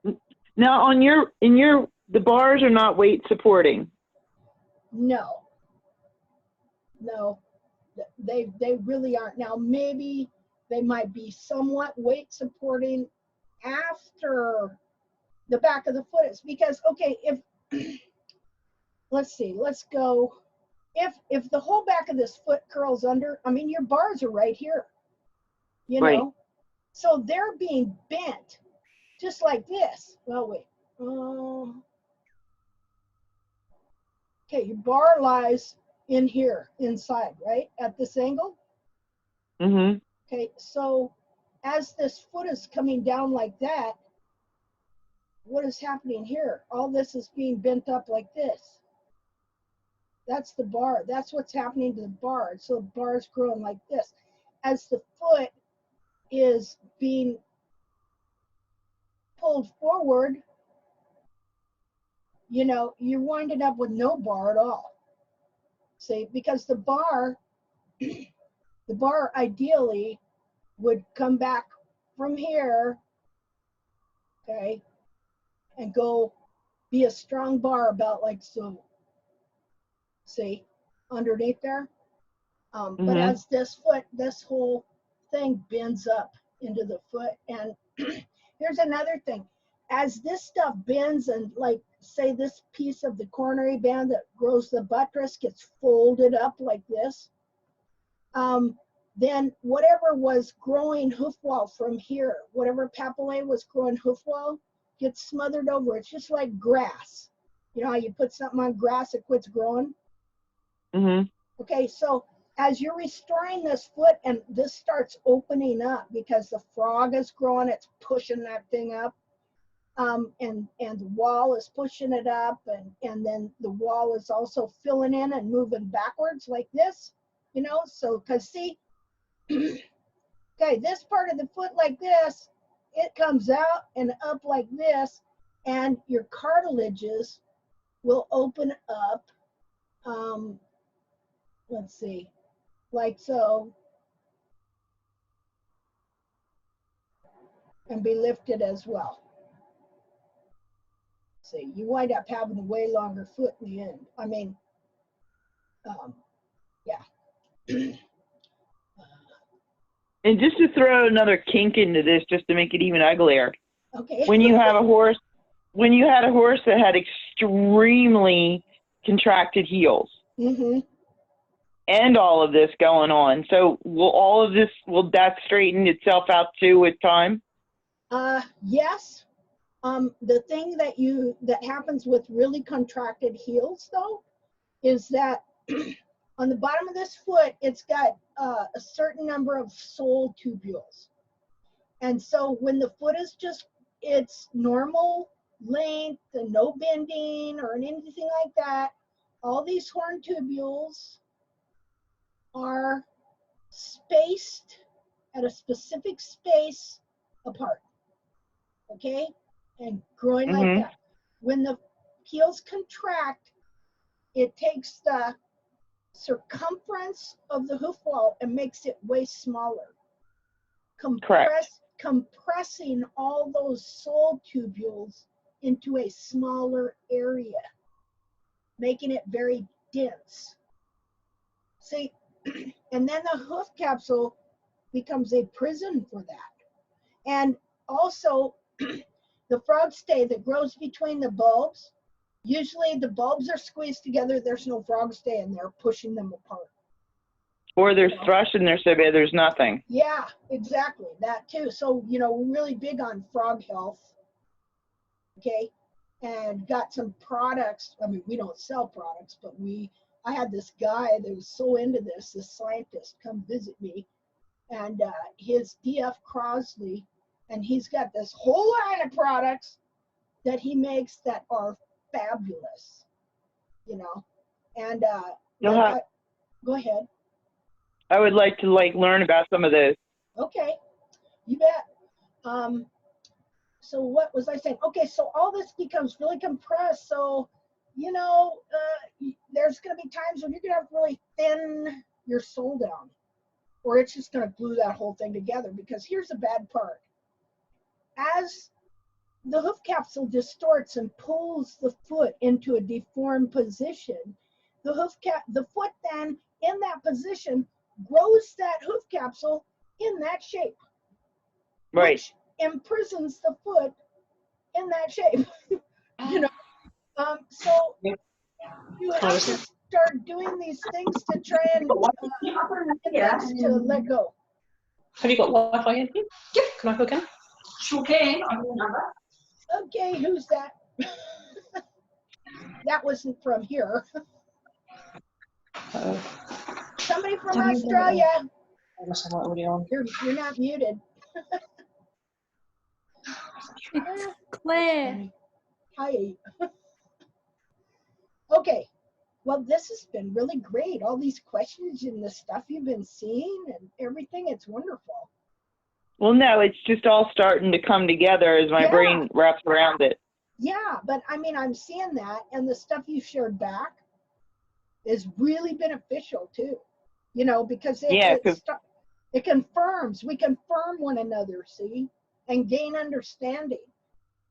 A: up.
F: Now, the bars are not weight supporting.
A: No, they really aren't. Now maybe they might be somewhat weight supporting after the back of the foot is, because okay, if let's go. If the whole back of this foot curls under, I mean, your bars are right here, you know, so they're being bent just like this. Well, wait. Okay, your bar lies in here, inside, right? At this angle?
F: Mm-hmm.
A: Okay, so as this foot is coming down like that, what is happening here? All this is being bent up like this. That's the bar. That's what's happening to the bar. So the bar is growing like this. As the foot is being pulled forward, you know, you're winding up with no bar at all. See, because the bar ideally would come back from here, okay, and go be a strong bar about like so. See, underneath there. But as this whole thing bends up into the foot, and here's another thing. As this stuff bends, and like say this piece of the coronary band that grows the buttress gets folded up like this, then whatever was growing hoof wall from here, whatever papillae was growing hoof wall, gets smothered over. It's just like grass. You know how you put something on grass, it quits growing?
F: Mm-hmm.
A: Okay, so as you're restoring this foot and this starts opening up because the frog is growing, it's pushing that thing up. And the wall is pushing it up, and then the wall is also filling in and moving backwards like this, you know, so, because see, okay, this part of the foot like this, it comes out and up like this, and your cartilages will open up, let's see, like so, and be lifted as well. See, you wind up having a way longer foot in the end. I mean, yeah.
F: And just to throw another kink into this, just to make it even uglier.
A: Okay.
F: When you have a horse, when you had a horse that had extremely contracted heels, and all of this going on, so will that straighten itself out too with time?
A: Yes. The thing that happens with really contracted heels though, is that on the bottom of this foot, it's got a certain number of sole tubules. And so when the foot is just its normal length and no bending or anything like that, all these horn tubules are spaced at a specific space apart, okay? And growing like that. When the heels contract, it takes the circumference of the hoof wall and makes it way smaller. Compressing all those sole tubules into a smaller area, making it very dense. See, and then the hoof capsule becomes a prison for that. And also, the frog stay that grows between the bulbs, usually the bulbs are squeezed together, there's no frog stay in there pushing them apart.
F: Or there's thrush and they're so bad there's nothing.
A: Yeah, exactly, that too. So, you know, we're really big on frog health, okay? And got some products, I mean, we don't sell products, but I had this guy that was so into this scientist come visit me, and his DF Crosley, and he's got this whole line of products that he makes that are fabulous, you know, and go ahead.
F: I would like to learn about some of those.
A: Okay, you bet. So what was I saying? Okay, so all this becomes really compressed. So, you know, there's going to be times when you're going to have to really thin your sole down, or it's just going to glue that whole thing together. Because here's the bad part. As the hoof capsule distorts and pulls the foot into a deformed position, the foot then in that position grows that hoof capsule in that shape,
F: right,
A: which imprisons the foot in that shape. You know, so you have to start doing these things to try and get things to let go.
H: Have you got Wi-Fi in here? Yep. Can I hook in? Sure can.
A: Okay, who's that? That wasn't from here. Somebody from Australia. You're not muted.
G: It's Claire.
A: Hi. Okay. Well, this has been really great. All these questions and the stuff you've been seeing and everything. It's wonderful.
F: Well, no, it's just all starting to come together as my brain wraps around it.
A: Yeah, but I mean, I'm seeing that, and the stuff you shared back is really beneficial too. You know, because it confirms, we confirm one another, see, and gain understanding.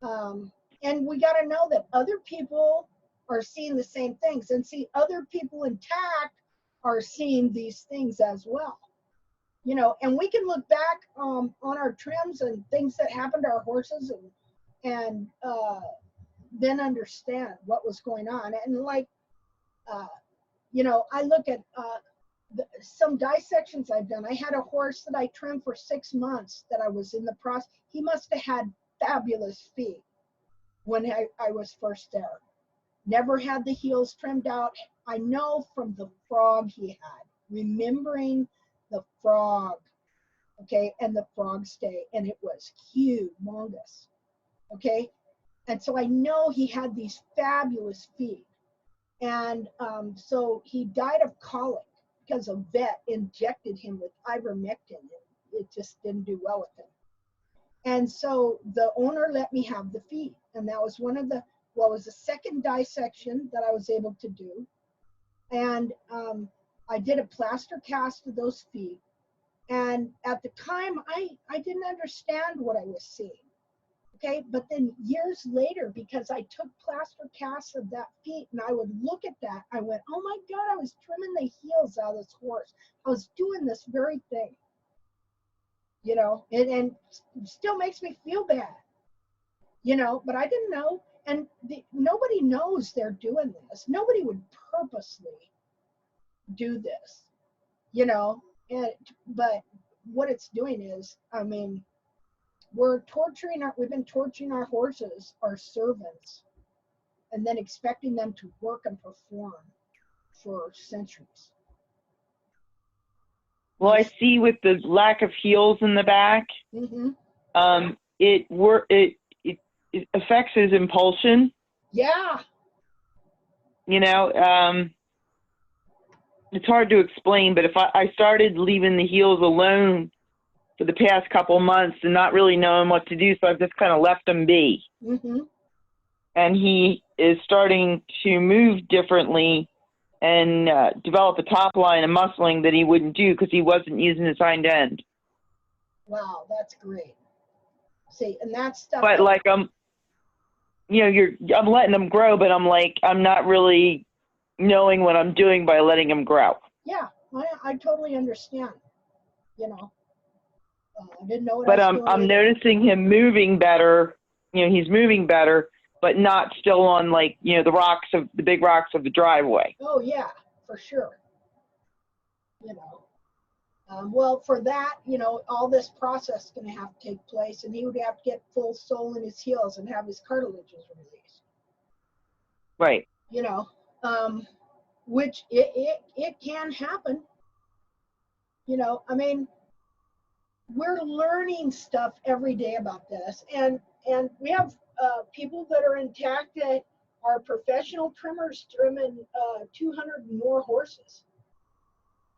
A: And we got to know that other people are seeing the same things, and see other people in TACT are seeing these things as well. You know, and we can look back on our trims and things that happened to our horses and then understand what was going on. And like, you know, I look at some dissections I've done. I had a horse that I trimmed for 6 months that I was in the process. He must have had fabulous feet when I was first there. Never had the heels trimmed out. I know from the frog he had. remembering the frog, okay, and the frog stay, and it was humongous, okay? And so I know he had these fabulous feet. And so he died of colic because a vet injected him with ivermectin, and it just didn't do well with him. And so the owner let me have the feet, and that was one of the, well, it was the second dissection that I was able to do. And I did a plaster cast of those feet. And at the time, I didn't understand what I was seeing. Okay, but then years later, because I took plaster casts of that feet and I would look at that, I went, oh my God, I was trimming the heels out of this horse. I was doing this very thing, you know, and still makes me feel bad, you know, but I didn't know. And nobody knows they're doing this. Nobody would purposely do this, you know, but what it's doing is, I mean, we've been torturing our horses, our servants, and then expecting them to work and perform for centuries.
F: Well, I see with the lack of heels in the back, it affects his impulsion.
A: Yeah.
F: You know, it's hard to explain, but if I started leaving the heels alone for the past couple months and not really knowing what to do, so I've just kind of left him be. And he is starting to move differently and develop a top line of muscling that he wouldn't do because he wasn't using his hind end.
A: Wow, that's great. See, and that's stuff.
F: But like I'm letting him grow, but I'm not really knowing what I'm doing by letting him grow.
A: Yeah, I totally understand. You know, I didn't know what
F: but
A: I was
F: I'm noticing him moving better. You know, he's moving better, but not still on like, you know, the big rocks of the driveway.
A: Oh yeah, for sure. You know, well, for that, you know, all this process is going to have to take place, and he would have to get full sole in his heels and have his cartilages released.
F: Right.
A: You know, which it can happen. You know, I mean, we're learning stuff every day about this, and we have people that are in TACT that are professional trimmers trimming 200 more horses.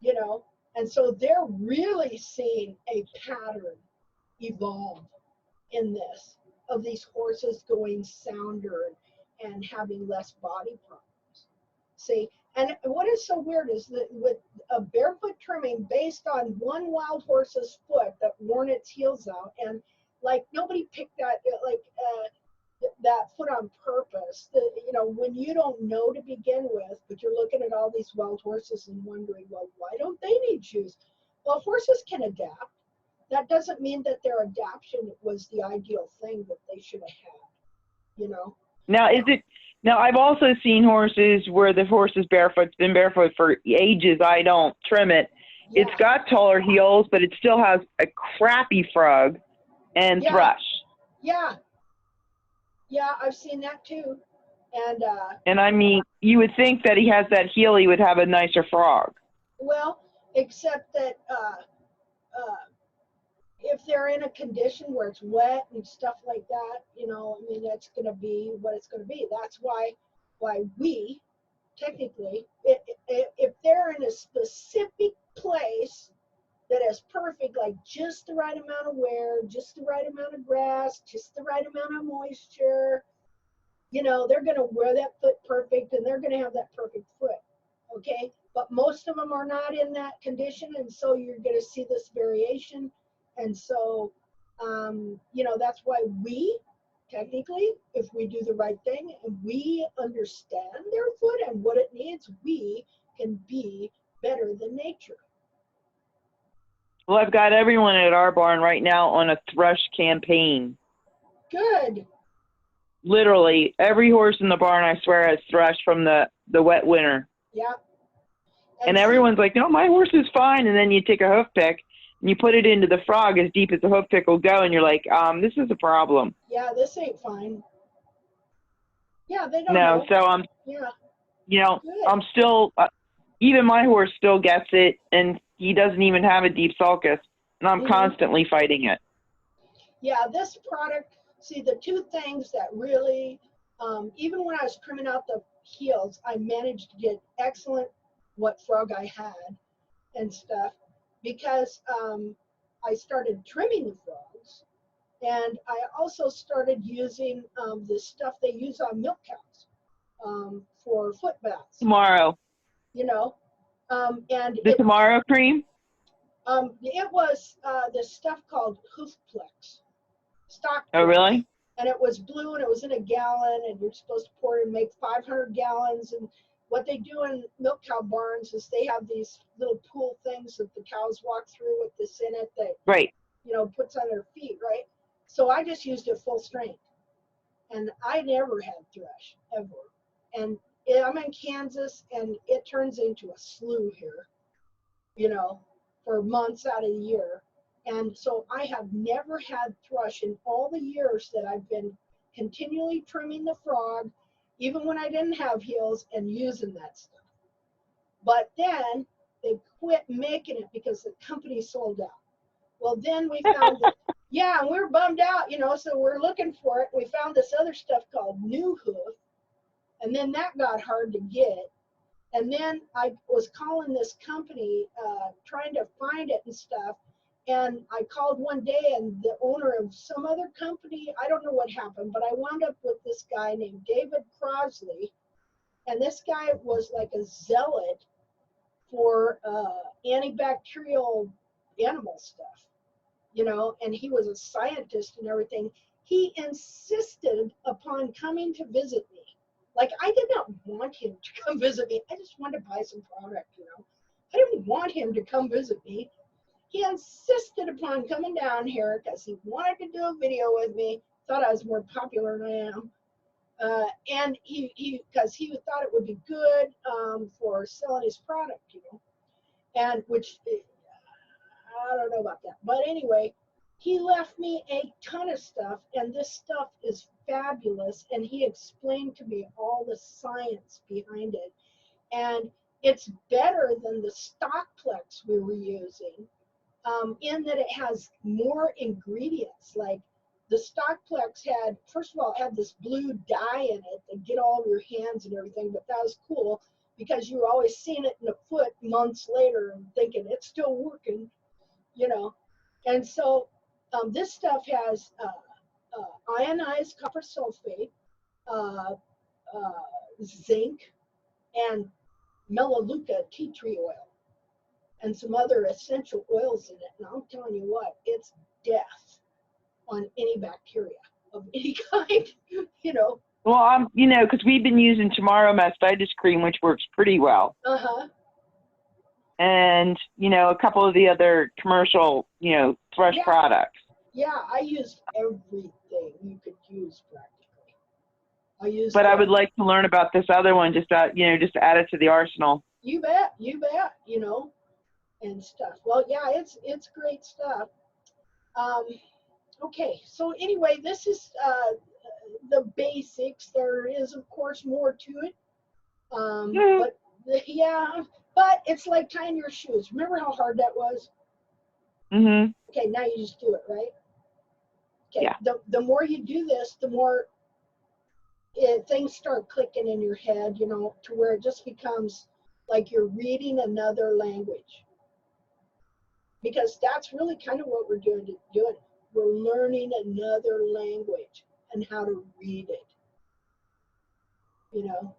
A: You know, and so they're really seeing a pattern evolve in this, of these horses going sounder and having less body problems. See, and what is so weird is that with a barefoot trimming based on one wild horse's foot that worn its heels out, and like nobody picked that, like that foot on purpose. You know, when you don't know to begin with, but you're looking at all these wild horses and wondering, well, why don't they need shoes? Well, horses can adapt. That doesn't mean that their adaptation was the ideal thing that they should have had, you know?
F: Now, I've also seen horses where the horse is barefoot, it's been barefoot for ages. I don't trim it. Yeah. It's got taller heels, but it still has a crappy frog and thrush.
A: Yeah. Yeah, I've seen that too.
F: And I mean, you would think that he has that heel, he would have a nicer frog.
A: Well, except that if they're in a condition where it's wet and stuff like that, you know, I mean, that's going to be what it's going to be. That's why we, technically, if they're in a specific place that is perfect, like just the right amount of wear, just the right amount of grass, just the right amount of moisture, you know, they're going to wear that foot perfect and they're going to have that perfect foot, okay? But most of them are not in that condition, and so you're going to see this variation. And so, you know, that's why we, technically, if we do the right thing and we understand their foot and what it needs, we can be better than nature.
F: Well, I've got everyone at our barn right now on a thrush campaign.
A: Good.
F: Literally, every horse in the barn, I swear, has thrush from the wet winter.
A: Yeah.
F: And everyone's like, no, my horse is fine. And then you take a hoof pick and you put it into the frog as deep as the hoof pick will go, and you're like, this is a problem.
A: Yeah, this ain't fine. Yeah, they don't know.
F: So I'm, you know, good. I'm still, even my horse still gets it, and he doesn't even have a deep sulcus, and I'm constantly fighting it.
A: Yeah, this product, see, the two things that really, even when I was trimming out the heels, I managed to get excellent what frog I had and stuff, because I started trimming the frogs, and I also started using the stuff they use on milk cows for foot baths.
F: Tomorrow.
A: You know, and
F: The Tomorrow cream?
A: it was this stuff called Hoofplex. Stock.
F: Oh, really?
A: And it was blue, and it was in a gallon, and you're supposed to pour it and make 500 gallons. And what they do in milk cow barns is they have these little pool things that the cows walk through with this in it that,
F: Right.
A: you know, puts on their feet, right? So I just used it full strength, and I never had thrush ever. And I'm in Kansas, and it turns into a slough here, you know, for months out of the year. And so I have never had thrush in all the years that I've been continually trimming the frog, even when I didn't have heels, and using that stuff. But then they quit making it because the company sold out. Well, then we found that, yeah, and we were bummed out, you know, so we're looking for it. We found this other stuff called New Hoof, and then that got hard to get. And then I was calling this company, trying to find it and stuff. And I called one day, and the owner of some other company, I don't know what happened, but I wound up with this guy named David Crosley. And this guy was like a zealot for antibacterial animal stuff, you know, and he was a scientist and everything. He insisted upon coming to visit me. Like, I did not want him to come visit me. I just wanted to buy some product, you know. I didn't want him to come visit me. He insisted upon coming down here because he wanted to do a video with me, thought I was more popular than I am. And because he thought it would be good for selling his product, you know, and which, I don't know about that. But anyway, he left me a ton of stuff, and this stuff is fabulous, and he explained to me all the science behind it. And it's better than the Stockplex we were using, in that it has more ingredients. Like the Stockplex had, first of all, it had this blue dye in it that get all over your hands and everything, but that was cool because you were always seeing it in the foot months later and thinking it's still working, you know. And so this stuff has ionized copper sulfate, zinc, and melaleuca tea tree oil, and some other essential oils in it. And I'm telling you what, it's death on any bacteria of any kind, you know.
F: Well, you know, because we've been using Tomorrow mastitis cream, which works pretty well.
A: Uh-huh.
F: And, you know, a couple of the other commercial, you know, thrush products.
A: Yeah, I used everything you could use practically.
F: But I would like to learn about this other one, just you know, just to add it to the arsenal.
A: You bet, you know, and stuff. Well, yeah, it's great stuff. Okay, so anyway, this is the basics. There is, of course, more to it. But it's like tying your shoes. Remember how hard that was?
F: Mm-hmm.
A: Okay, now you just do it, right? Okay,
F: yeah.
A: The more you do this, the more things start clicking in your head, you know, to where it just becomes like you're reading another language. Because that's really kind of what we're doing. We're learning another language and how to read it, you know,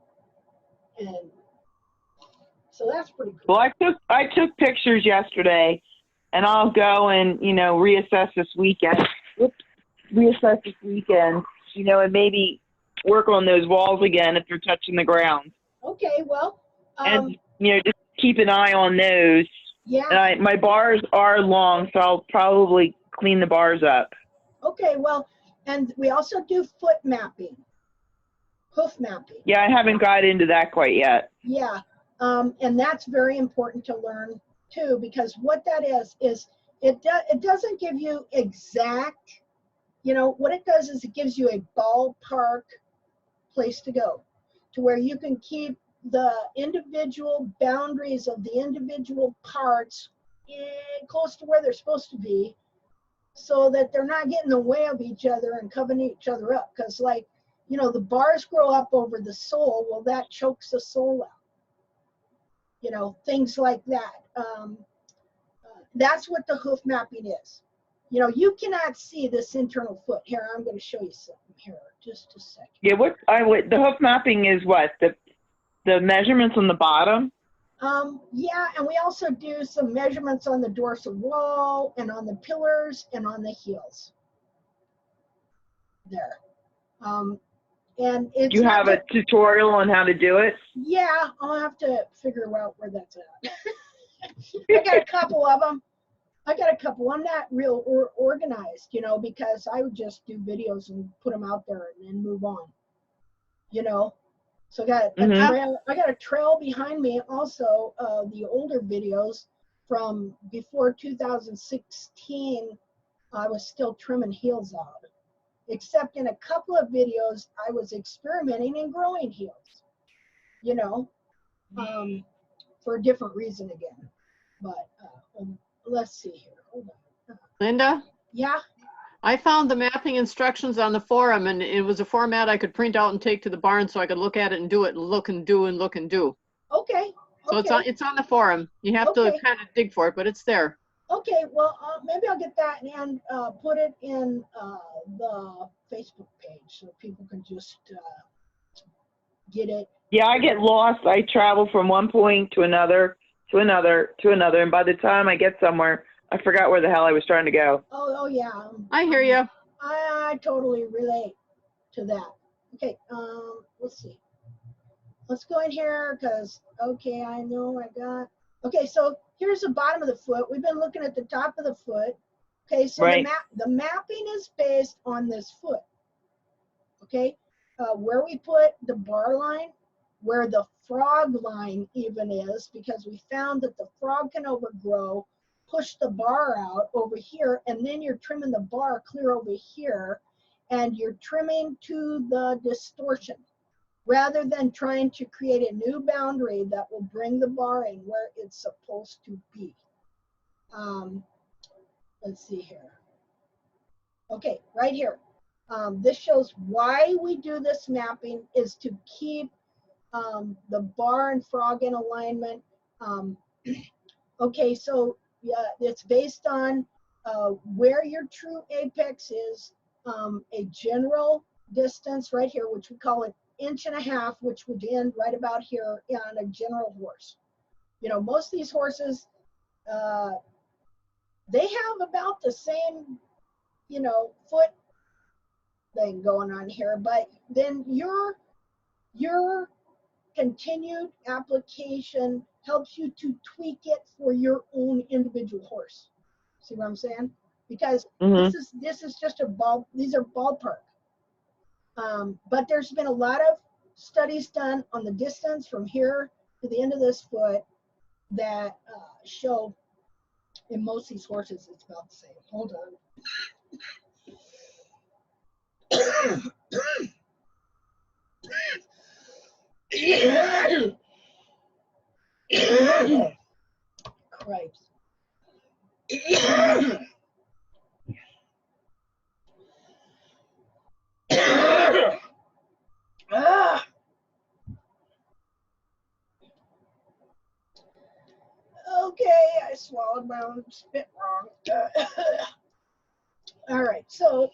A: and so that's pretty cool.
F: Well, I took pictures yesterday, and I'll go and, you know, reassess this weekend. You know, and maybe work on those walls again if they're touching the ground.
A: Okay, well.
F: And, you know, just keep an eye on those.
A: Yeah.
F: And my bars are long, so I'll probably clean the bars up.
A: Okay, well, and we also do foot mapping, hoof mapping.
F: Yeah, I haven't got into that quite yet.
A: Yeah, and that's very important to learn too, because what that is it doesn't give you exact, you know, what it does is it gives you a ballpark place to go, to where you can keep the individual boundaries of the individual parts close to where they're supposed to be, so that they're not getting in the way of each other and covering each other up. Because, like, you know, the bars grow up over the sole, well, that chokes the sole out. You know, things like that. That's what the hoof mapping is. You know, you cannot see this internal foot. Here, I'm going to show you something here. Just a second.
F: Yeah, the hoof mapping is what? The measurements on the bottom?
A: Yeah, and we also do some measurements on the dorsal wall and on the pillars and on the heels. There. And it's
F: You have a tutorial on how to do it?
A: Yeah, I'll have to figure out where that's at. I got a couple of them. I'm not real organized, you know, because I would just do videos and put them out there and then move on, you know. So I got a trail. I got a trail behind me also, the older videos from before 2016. I was still trimming heels out, except in a couple of videos I was experimenting and growing heels, you know, for a different reason again. But let's see here. Hold on.
C: Linda?
A: Yeah.
C: I found the mapping instructions on the forum, and it was a format I could print out and take to the barn so I could look at it and do it and look and do and look and do.
A: Okay.
C: So it's on the forum. You have to kind of dig for it, but it's there.
A: Okay, well, maybe I'll get that and put it in the Facebook page so people can just get it.
F: Yeah, I get lost. I travel from one point to another, to another, to another, and by the time I get somewhere, I forgot where the hell I was trying to go.
A: Oh yeah.
C: I hear you.
A: I totally relate to that. Okay, let's see. Let's go in here because, okay, I know I got, okay, so here's the bottom of the foot. We've been looking at the top of the foot. Okay, so
F: right.
A: the mapping is based on this foot. Okay, where we put the bar line, where the frog line even is, because we found that the frog can overgrow, push the bar out over here, and then you're trimming the bar clear over here, and you're trimming to the distortion, rather than trying to create a new boundary that will bring the bar in where it's supposed to be. Let's see here. Okay, right here. This shows why we do this mapping is to keep the bar and frog in alignment. Okay, so yeah, it's based on where your true apex is, a general distance right here, which we call it 1.5 inches, which would end right about here on a general horse. You know, most of these horses, they have about the same, you know, foot thing going on here, but then your continued application helps you to tweak it for your own individual horse. See what I'm saying? Because this is just these are ballpark. But there's been a lot of studies done on the distance from here to the end of this foot that show in most of these horses it's about the same. Hold on. Cripes. Okay, I swallowed my own spit wrong. All right, so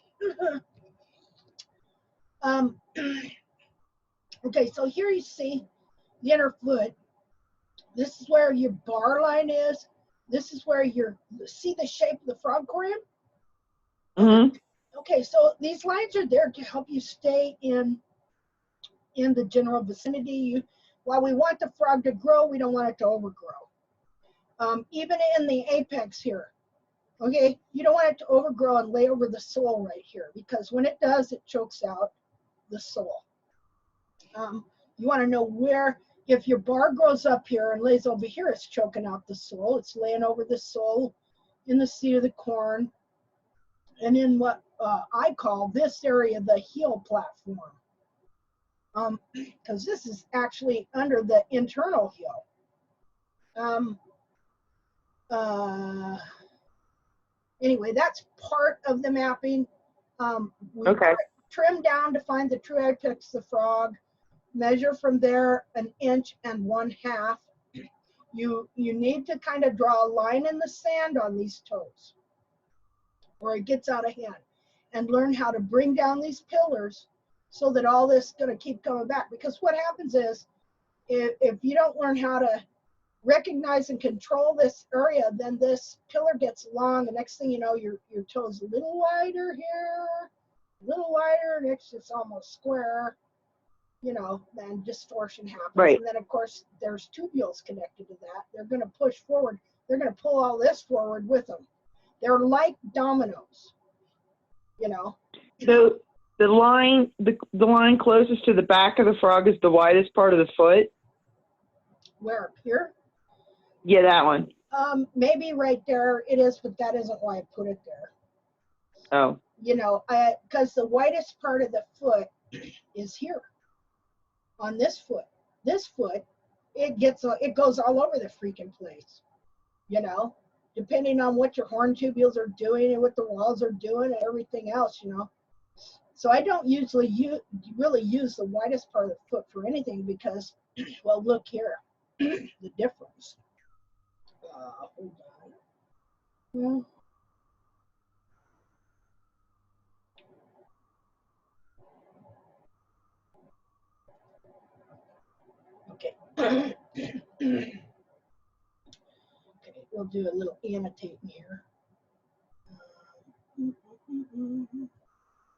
A: okay, so here you see the inner foot. This is where your bar line is. This is where see the shape of the frog corium? Okay, so these lines are there to help you stay in the general vicinity. While we want the frog to grow, we don't want it to overgrow. Even in the apex here, okay, you don't want it to overgrow and lay over the sole right here, because when it does, it chokes out the sole. You want to know where, if your bar grows up here and lays over here, it's choking out the sole. It's laying over the sole in the seat of the corn, and in what I call this area the heel platform. because this is actually under the internal heel. Anyway, that's part of the mapping. We
F: Okay.
A: trim down to find the true apex of the frog, measure from there 1.5 inches. You need to kind of draw a line in the sand on these toes or it gets out of hand, and learn how to bring down these pillars so that all this is going to keep coming back. Because what happens is if you don't learn how to recognize and control this area, then this pillar gets long, and next thing you know, your toe's a little wider here, a little wider, and it's just almost square, you know, then distortion happens.
F: Right.
A: And then of course there's tubules connected to that. They're going to push forward. They're going to pull all this forward with them. They're like dominoes, you know.
F: So the line closest to the back of the frog is the widest part of the foot?
A: Where? Here?
F: Yeah, that one.
A: Maybe right there it is, but that isn't why I put it there.
F: Oh.
A: You know, because the widest part of the foot is here on this foot. This foot, it goes all over the freaking place, you know, depending on what your horn tubules are doing and what the walls are doing and everything else, you know. So I don't usually really use the widest part of the foot for anything because, well, look here, the difference. Hold on. Well, okay. Okay, we'll do a little annotating here.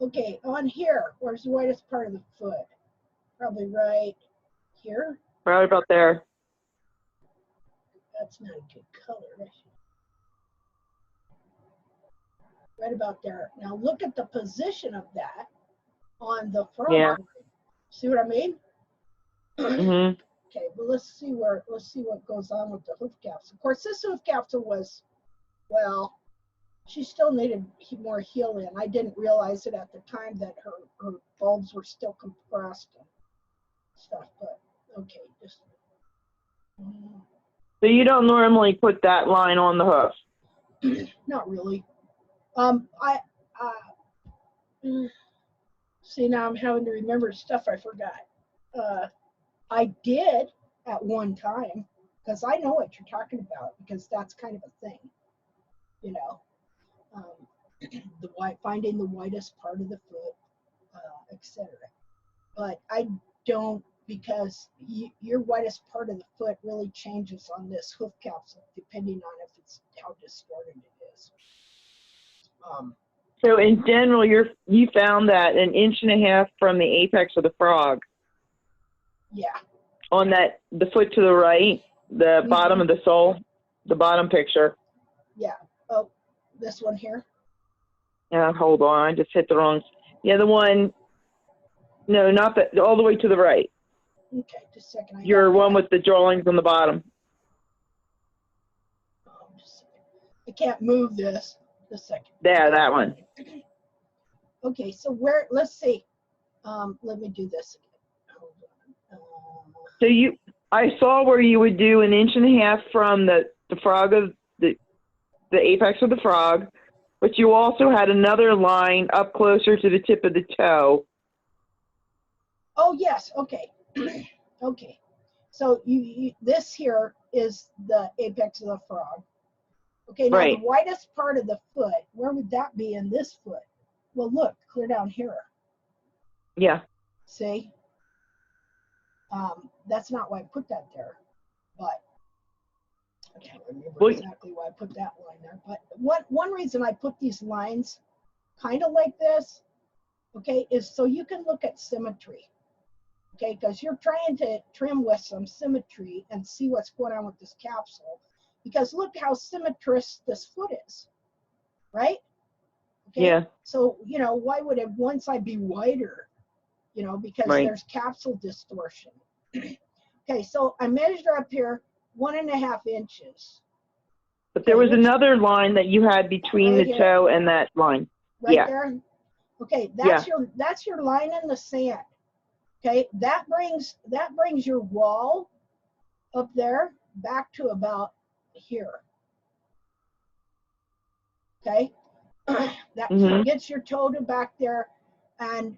A: Okay, on here, where's the widest part of the foot? Probably right here.
F: Right about there.
A: That's not a good color. Right about there. Now look at the position of that on the frog.
F: Yeah.
A: See what I mean?
F: Mm-hmm.
A: Okay, well let's see what goes on with the hoof capsule. Of course, this hoof capsule was, well, she still needed more healing. I didn't realize it at the time that her bulbs were still compressed and stuff, but okay, just.
F: So you don't normally put that line on the hoof?
A: Not really. See, now I'm having to remember stuff I forgot. I did at one time, because I know what you're talking about, because that's kind of a thing, you know. Finding the widest part of the foot, etc. But I don't, because your widest part of the foot really changes on this hoof capsule depending on if it's how distorted it is.
F: So in general, you found that 1.5 inches from the apex of the frog.
A: Yeah.
F: On the foot to the right, the bottom of the sole, the bottom picture.
A: Yeah. Oh, this one here.
F: Yeah, hold on, I just hit the wrong. Yeah, the one. No, not all the way to the right.
A: Okay, just a second.
F: Your one with the drawings on the bottom.
A: I can't move this. Just a second.
F: There, that one.
A: Okay, so let's see. Let me do this again.
F: So I saw where you would do 1.5 inches from the frog of the apex of the frog, but you also had another line up closer to the tip of the toe.
A: Oh yes, okay. Okay. So this here is the apex of the frog. Okay, now
F: right.
A: The widest part of the foot, where would that be in this foot? Well, look, clear down here.
F: Yeah.
A: See? That's not why I put that there, but I can't remember exactly why I put that line there. But one reason I put these lines kind of like this, okay, is so you can look at symmetry. Okay, because you're trying to trim with some symmetry and see what's going on with this capsule. Because look how symmetrous this foot is, right? Okay?
F: Yeah.
A: So, you know, why would one side be wider? You know, because there's capsule distortion. Okay, so I measured up here 1.5 inches.
F: But there was another line that you had between the toe and that line.
A: Right there? Okay, that's your line in the sand. Okay, that brings your wall up there back to about here. Okay, that gets your toe to back there, and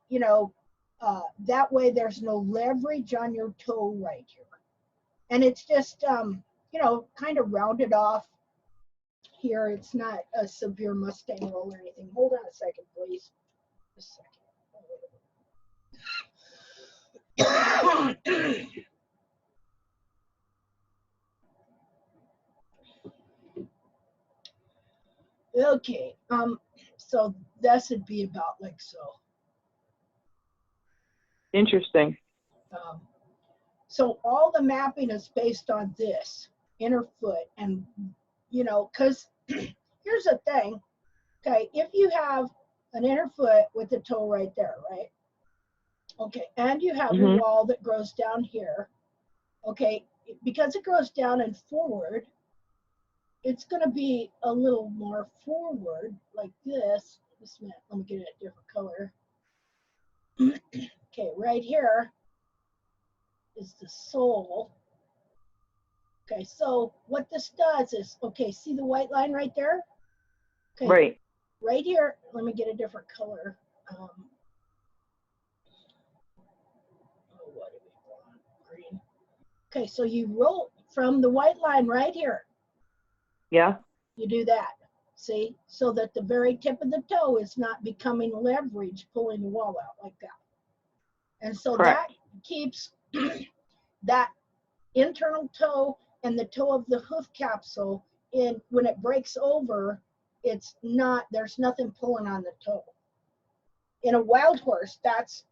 A: you know, that way there's no leverage on your toe right here, and it's just you know, kind of rounded off here. It's not a severe Mustang roll or anything. Hold on a second, please. Just a second. Okay, so this would be about like so.
F: Interesting.
A: So all the mapping is based on this inner foot, and you know, because here's the thing. Okay, if you have an inner foot with the toe right there, right? Okay, and you have your wall that grows down here. Okay, because it goes down and forward, it's going to be a little more forward like this. Just a minute, let me get it a different color. Okay, right here is the sole. Okay, so what this does is, okay, see the white line right there? Okay,
F: Right.
A: Right here, let me get a different color. What do we want? Green. Okay, so you roll from the white line right here.
F: Yeah.
A: You do that, see? So that the very tip of the toe is not becoming leverage, pulling the wall out like that. And so
F: Correct.
A: that keeps that internal toe and the toe of the hoof capsule in. When it breaks over, it's not, there's nothing pulling on the toe. In a wild horse, that's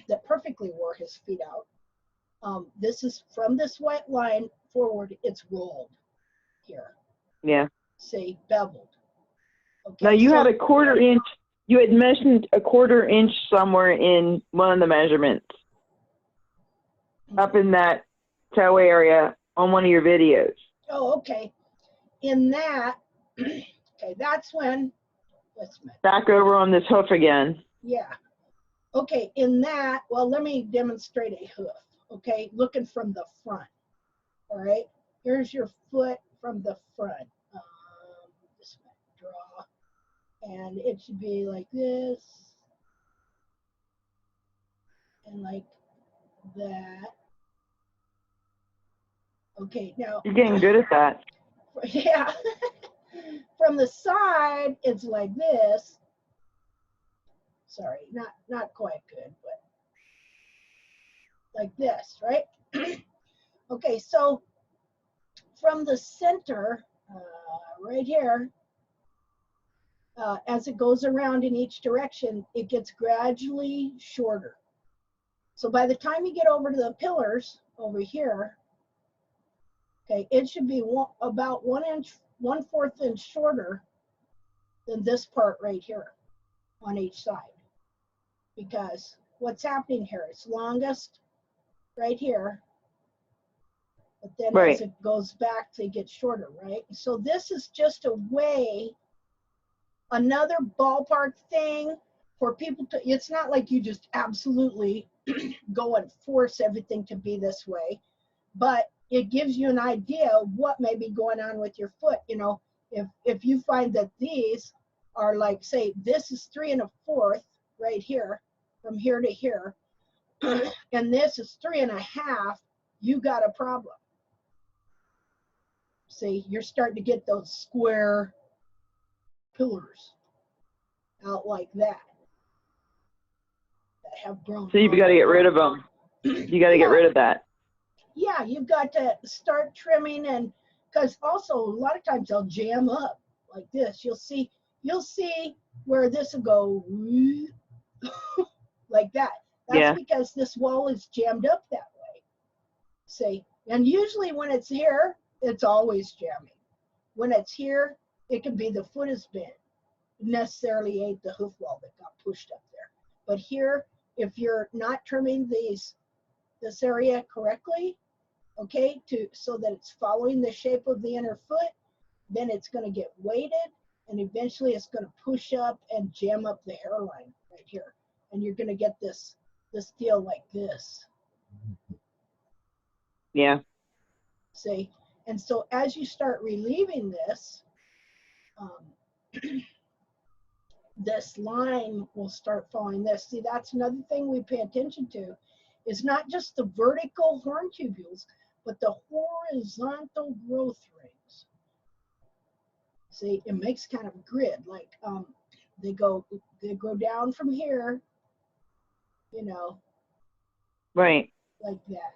A: that perfectly wore his feet out. This is from this white line forward, it's rolled here.
F: Yeah.
A: See, beveled. Okay,
F: Now you
A: so,
F: had a 1/4 inch. You had mentioned a 1/4 inch somewhere in one of the measurements, up in that toe area on one of your videos.
A: oh, okay. In that, okay, that's when, let's make,
F: Back over on this hoof again.
A: yeah. Okay, in that, well, let me demonstrate a hoof. Okay, looking from the front. All right, here's your foot from the front. Just draw, and it should be like this, and like that. Okay, now.
F: You're getting good at that.
A: Yeah. From the side, it's like this. Sorry, not quite good, but like this, right? Okay, so from the center, right here, as it goes around in each direction, it gets gradually shorter. So by the time you get over to the pillars over here, okay, it should be about 1/4 inch shorter than this part right here on each side. Because what's happening here, it's longest right here, but then as it goes back, they get shorter, right? So this is just a way, another ballpark thing for people to, it's not like you just absolutely go and force everything to be this way, but it gives you an idea of what may be going on with your foot. You know, if you find that these are like, say, this is 3 1/4 right here, from here to here, and this is 3 1/2, you got a problem. See, you're starting to get those square pillars out like that have grown.
F: So you've got to get rid of them. You got to get rid of that.
A: Yeah, you've got to start trimming, and because also a lot of times they'll jam up like this. You'll see where this will go like that. That's because this wall is jammed up that way. See, and usually when it's here, it's always jamming. When it's here, it can be the foot is bent. Necessarily ain't the hoof wall that got pushed up there. But here, if you're not trimming this area correctly, okay, so that it's following the shape of the inner foot, then it's going to get weighted, and eventually it's going to push up and jam up the hairline right here, and you're going to get this this feel like this.
F: Yeah.
A: See? And so as you start relieving this, this line will start following this. See, that's another thing we pay attention to. It's not just the vertical horn tubules, but the horizontal growth rings. See, it makes kind of a grid, like they go down from here, you know,
F: Right.
A: like that.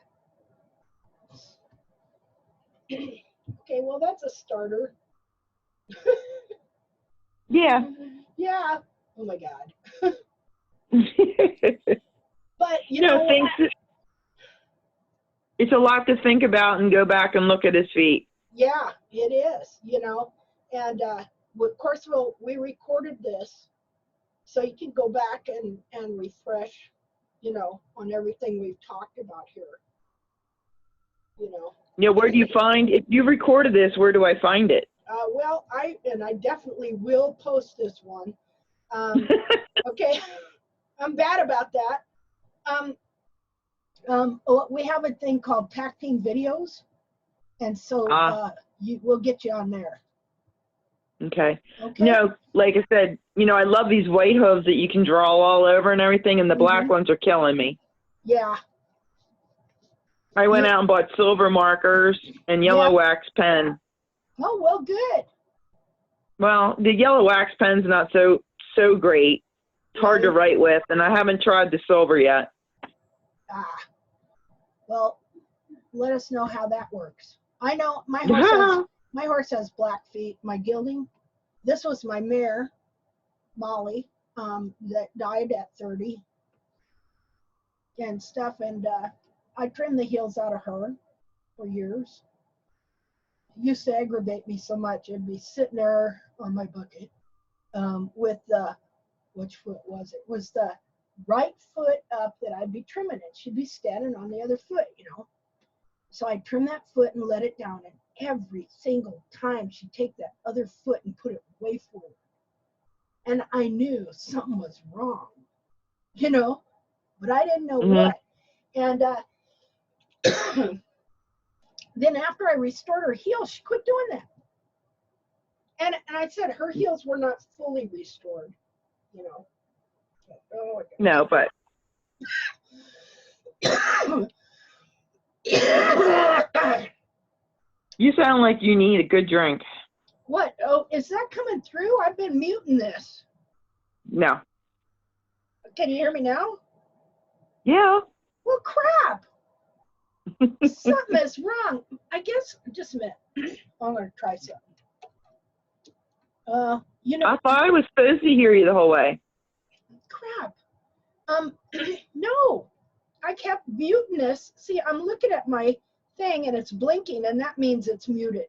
A: Okay, well, that's a starter.
F: Yeah.
A: Yeah. Oh my God.
F: But
A: But you know,
F: it's a lot to think about and go back and look at his feet.
A: yeah, it is, you know, and of course we recorded this, so you can go back and refresh, you know, on everything we've talked about here, you know.
F: You know, where do you find, if you recorded this, where do I find it?
A: Well, I definitely will post this one. Okay, I'm bad about that. We have a thing called TACT videos, and so we'll get you on there.
F: Okay.
A: Okay.
F: No, like I said, you know, I love these white hooves that you can draw all over and everything, and the black ones are killing me.
A: Yeah.
F: I went out and bought silver markers and yellow wax pen.
A: Oh, well, good.
F: Well, the yellow wax pen's not so great. It's hard to write with, and I haven't tried the silver yet.
A: Well, let us know how that works. I know my horse has black feet. My gelding. This was my mare, Molly, that died at 30 and stuff. And I trimmed the heels out of her for years. It used to aggravate me so much. It'd be sitting there on my bucket with the, which foot was it? It was the right foot up that I'd be trimming it. She'd be standing on the other foot, you know. So I'd trim that foot and let it down. And every single time she'd take that other foot and put it way forward. And I knew something was wrong, you know, but I didn't know what. And then after I restored her heels, she quit doing that. And I said her heels were not fully restored, you know. Oh,
F: no, but you sound like you need a good drink.
A: What? Oh, is that coming through? I've been muting this.
F: No.
A: Can you hear me now?
F: Yeah.
A: Well, crap. Something is wrong. I guess, just a minute. I'm going to try something. You know.
F: I thought I was supposed to hear you the whole way.
A: Crap. No. I kept muting this. See, I'm looking at my thing and it's blinking, and that means it's muted.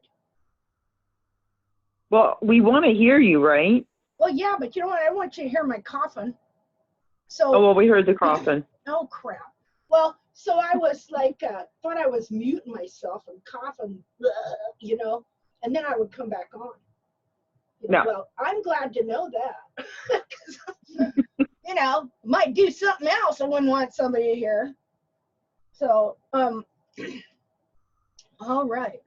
F: Well, we want to hear you, right?
A: Well, yeah, but you know what? I want you to hear my coughing. So.
F: Oh, well, we heard the coughing.
A: Oh, crap. Well, so I was like, thought I was muting myself and coughing, you know, and then I would come back on. You know,
F: no.
A: Well, I'm glad to know that. You know, might do something else I wouldn't want somebody to hear. So, all right.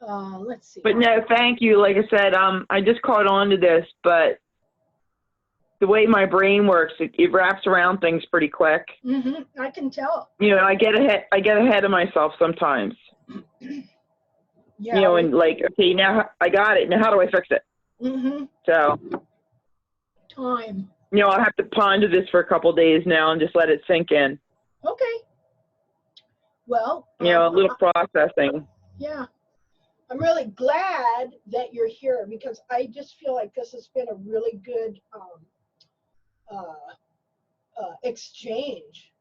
A: Let's see.
F: But no, thank you. Like I said, I just caught on to this, but the way my brain works, it wraps around things pretty quick.
A: I can tell.
F: You know, I get ahead of myself sometimes.
A: Yeah.
F: You know, and like, okay, now I got it. Now how do I fix it? So.
A: Time.
F: You know, I'll have to ponder this for a couple of days now and just let it sink in.
A: Okay. Well.
F: You know, a little processing.
A: Yeah. I'm really glad that you're here because I just feel like this has been a really good exchange,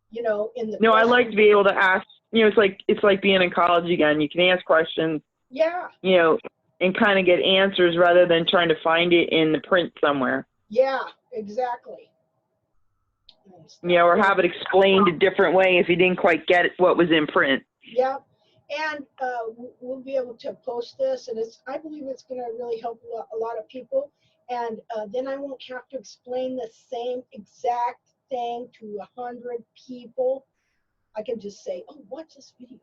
A: you know, in the.
F: No, I like to be able to ask, you know, it's like being in college again. You can ask questions.
A: Yeah.
F: You know, and kind of get answers rather than trying to find it in the print somewhere.
A: Yeah, exactly.
F: You know, or have it explained a different way if you didn't quite get what was in print.
A: Yeah. And we'll be able to post this, and I believe it's going to really help a lot of people. And then I won't have to explain the same exact thing to 100 people, I can just say, oh, watch this video.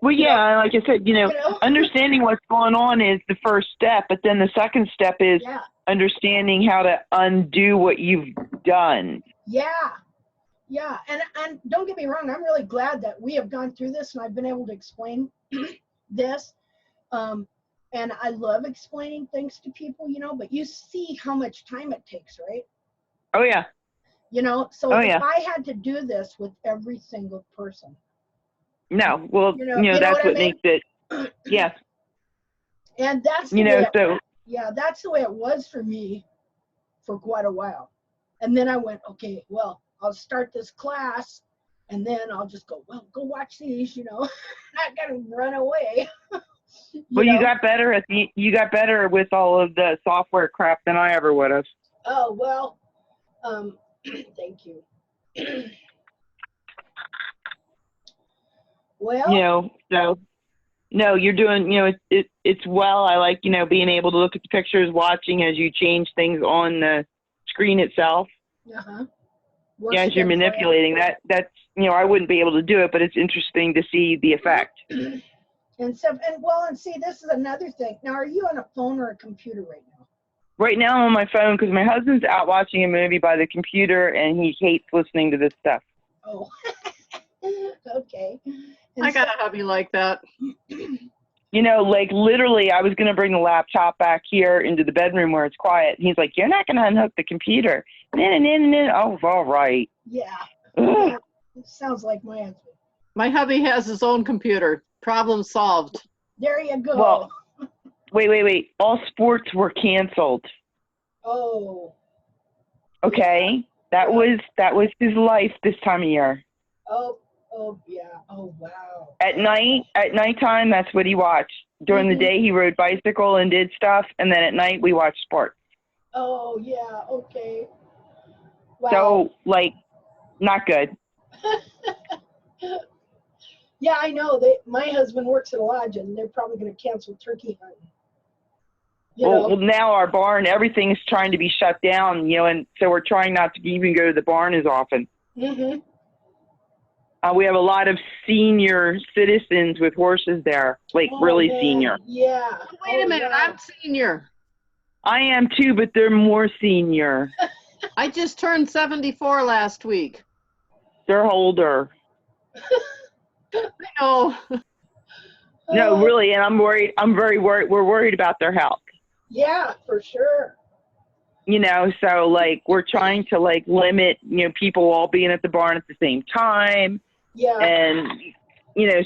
F: Well, yeah, like I said,
A: know?
F: understanding what's going on is the first step, but then the second step is
A: Yeah.
F: understanding how to undo what you've done.
A: Yeah. Yeah. And don't get me wrong, I'm really glad that we have gone through this and I've been able to explain this. And I love explaining things to people, but you see how much time it takes, right?
F: Oh, yeah.
A: So if
F: yeah.
A: I had to do this with every single person.
F: No, well, that's what makes it, yeah.
A: And that's the way that's the way it was for me for quite a while. And then I went, okay, well, I'll start this class and then I'll just go watch these, not gonna run away.
F: You got better you got better with all of the software crap than I ever would have.
A: Oh, well, thank you. Well,
F: so no, you're doing, it's well. I like, being able to look at the pictures, watching as you change things on the screen itself.
A: Uh-huh.
F: As you're manipulating that's, I wouldn't be able to do it, but it's interesting to see the effect.
A: And see, this is another thing. Now, are you on a phone or a computer right now?
F: Right now I'm on my phone because my husband's out watching a movie by the computer and he hates listening to this stuff.
A: Oh, okay.
C: I got a hubby like that.
F: Like literally I was going to bring the laptop back here into the bedroom where it's quiet. And he's like, you're not going to unhook the computer. Oh, all right.
A: Yeah. It sounds like my husband.
C: My hubby has his own computer. Problem solved.
A: There you go.
F: Well, wait. All sports were canceled.
A: Oh.
F: Okay. That was his life this time of year.
A: Oh, yeah. Oh, wow.
F: At nighttime, that's what he watched. During the day, he rode bicycle and did stuff, and then at night, we watched sports.
A: Oh, yeah. Okay. Wow.
F: So, not good.
A: Yeah, I know. My husband works at a lodge, and they're probably going to cancel turkey hunting.
F: Well, now our barn, everything's trying to be shut down, and so we're trying not to even go to the barn as often.
A: Mm-hmm.
F: We have a lot of senior citizens with horses there, really senior.
A: Yeah.
C: Wait a minute, I'm senior.
F: I am too, but they're more senior.
C: I just turned 74 last week.
F: They're older.
C: I know.
F: No, really, and I'm worried. I'm very worried. We're worried about their health.
A: Yeah, for sure.
F: So we're trying to limit, people all being at the barn at the same time.
A: Yeah.
F: And,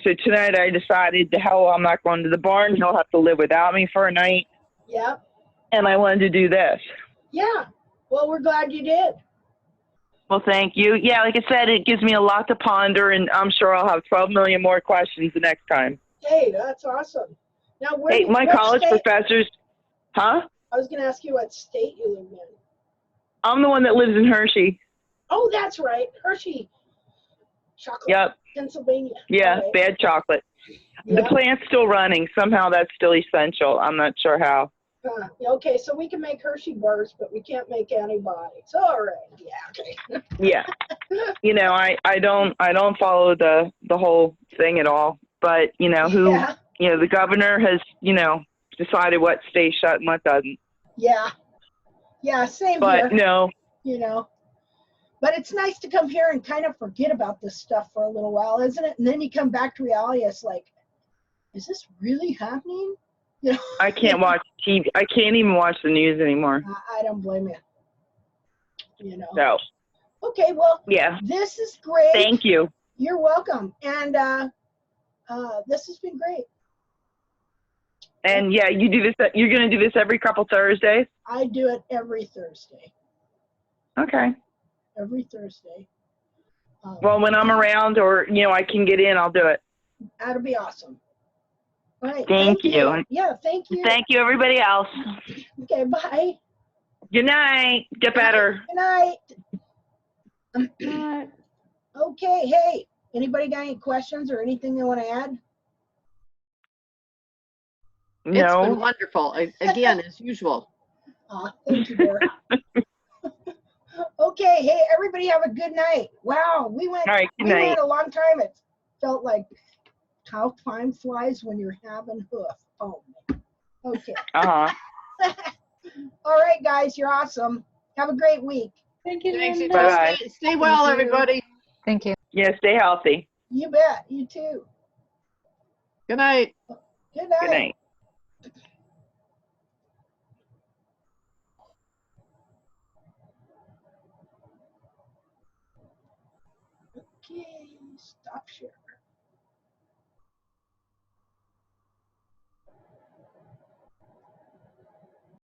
F: so tonight I decided I'm not going to the barn. He'll have to live without me for a night.
A: Yeah.
F: And I wanted to do this.
A: Yeah. Well, we're glad you did.
F: Well, thank you. Yeah, like I said, it gives me a lot to ponder, and I'm sure I'll have 12 million more questions the next time.
A: Hey, that's awesome. Now,
F: my college professors, huh?
A: I was going to ask you what state you live in.
F: I'm the one that lives in Hershey.
A: Oh, that's right. Hershey. Chocolate.
F: Yep.
A: Pennsylvania.
F: Yeah,
A: right.
F: Bad chocolate.
A: Yep.
F: The plant's still running. Somehow that's still essential. I'm not sure how.
A: Okay, so we can make Hershey bars, but we can't make antibiotics. All right. Yeah. Okay.
F: Yeah. I don't follow the whole thing at all. But the governor has decided what stays shut and what doesn't.
A: Yeah. Yeah. Same
F: but
A: here.
F: No.
A: But it's nice to come here and kind of forget about this stuff for a little while, isn't it? And then you come back to reality. It's like, is this really happening?
F: I can't watch TV. I can't even watch the news anymore.
A: I don't blame you.
F: So.
A: Okay, well,
F: yeah.
A: This is great.
F: Thank you.
A: You're welcome. And this has been great.
F: And yeah, you do this. You're going to do this every couple Thursdays?
A: I do it every Thursday.
F: Okay.
A: Every Thursday.
F: Well, when I'm around or, I can get in, I'll do it.
A: That'll be awesome. All right.
F: Thank you.
A: Yeah, thank you.
F: Thank you, everybody else.
A: Okay, bye.
F: Good night. Get better.
A: Good night. Okay, hey, anybody got any questions or anything they want to add?
C: No. It's been wonderful. Again, as usual.
A: Thank you, Dara. Okay, hey, everybody have a good night. Wow, we went,
F: All right, good
A: we
F: night.
A: went a long time. It felt like how time flies when you're having hoof. Oh, man. Okay.
F: Uh-huh.
A: All right, guys, you're awesome. Have a great week.
H: Thank you,
C: Thanks, you
H: Linda.
C: too.
F: Bye-bye.
C: Stay well,
B: Thank you.
C: everybody.
I: Thank you.
F: Yeah, stay healthy.
A: You bet. You too.
C: Good night.
A: Good
F: Good
A: night.
F: night.
A: Okay, stop share.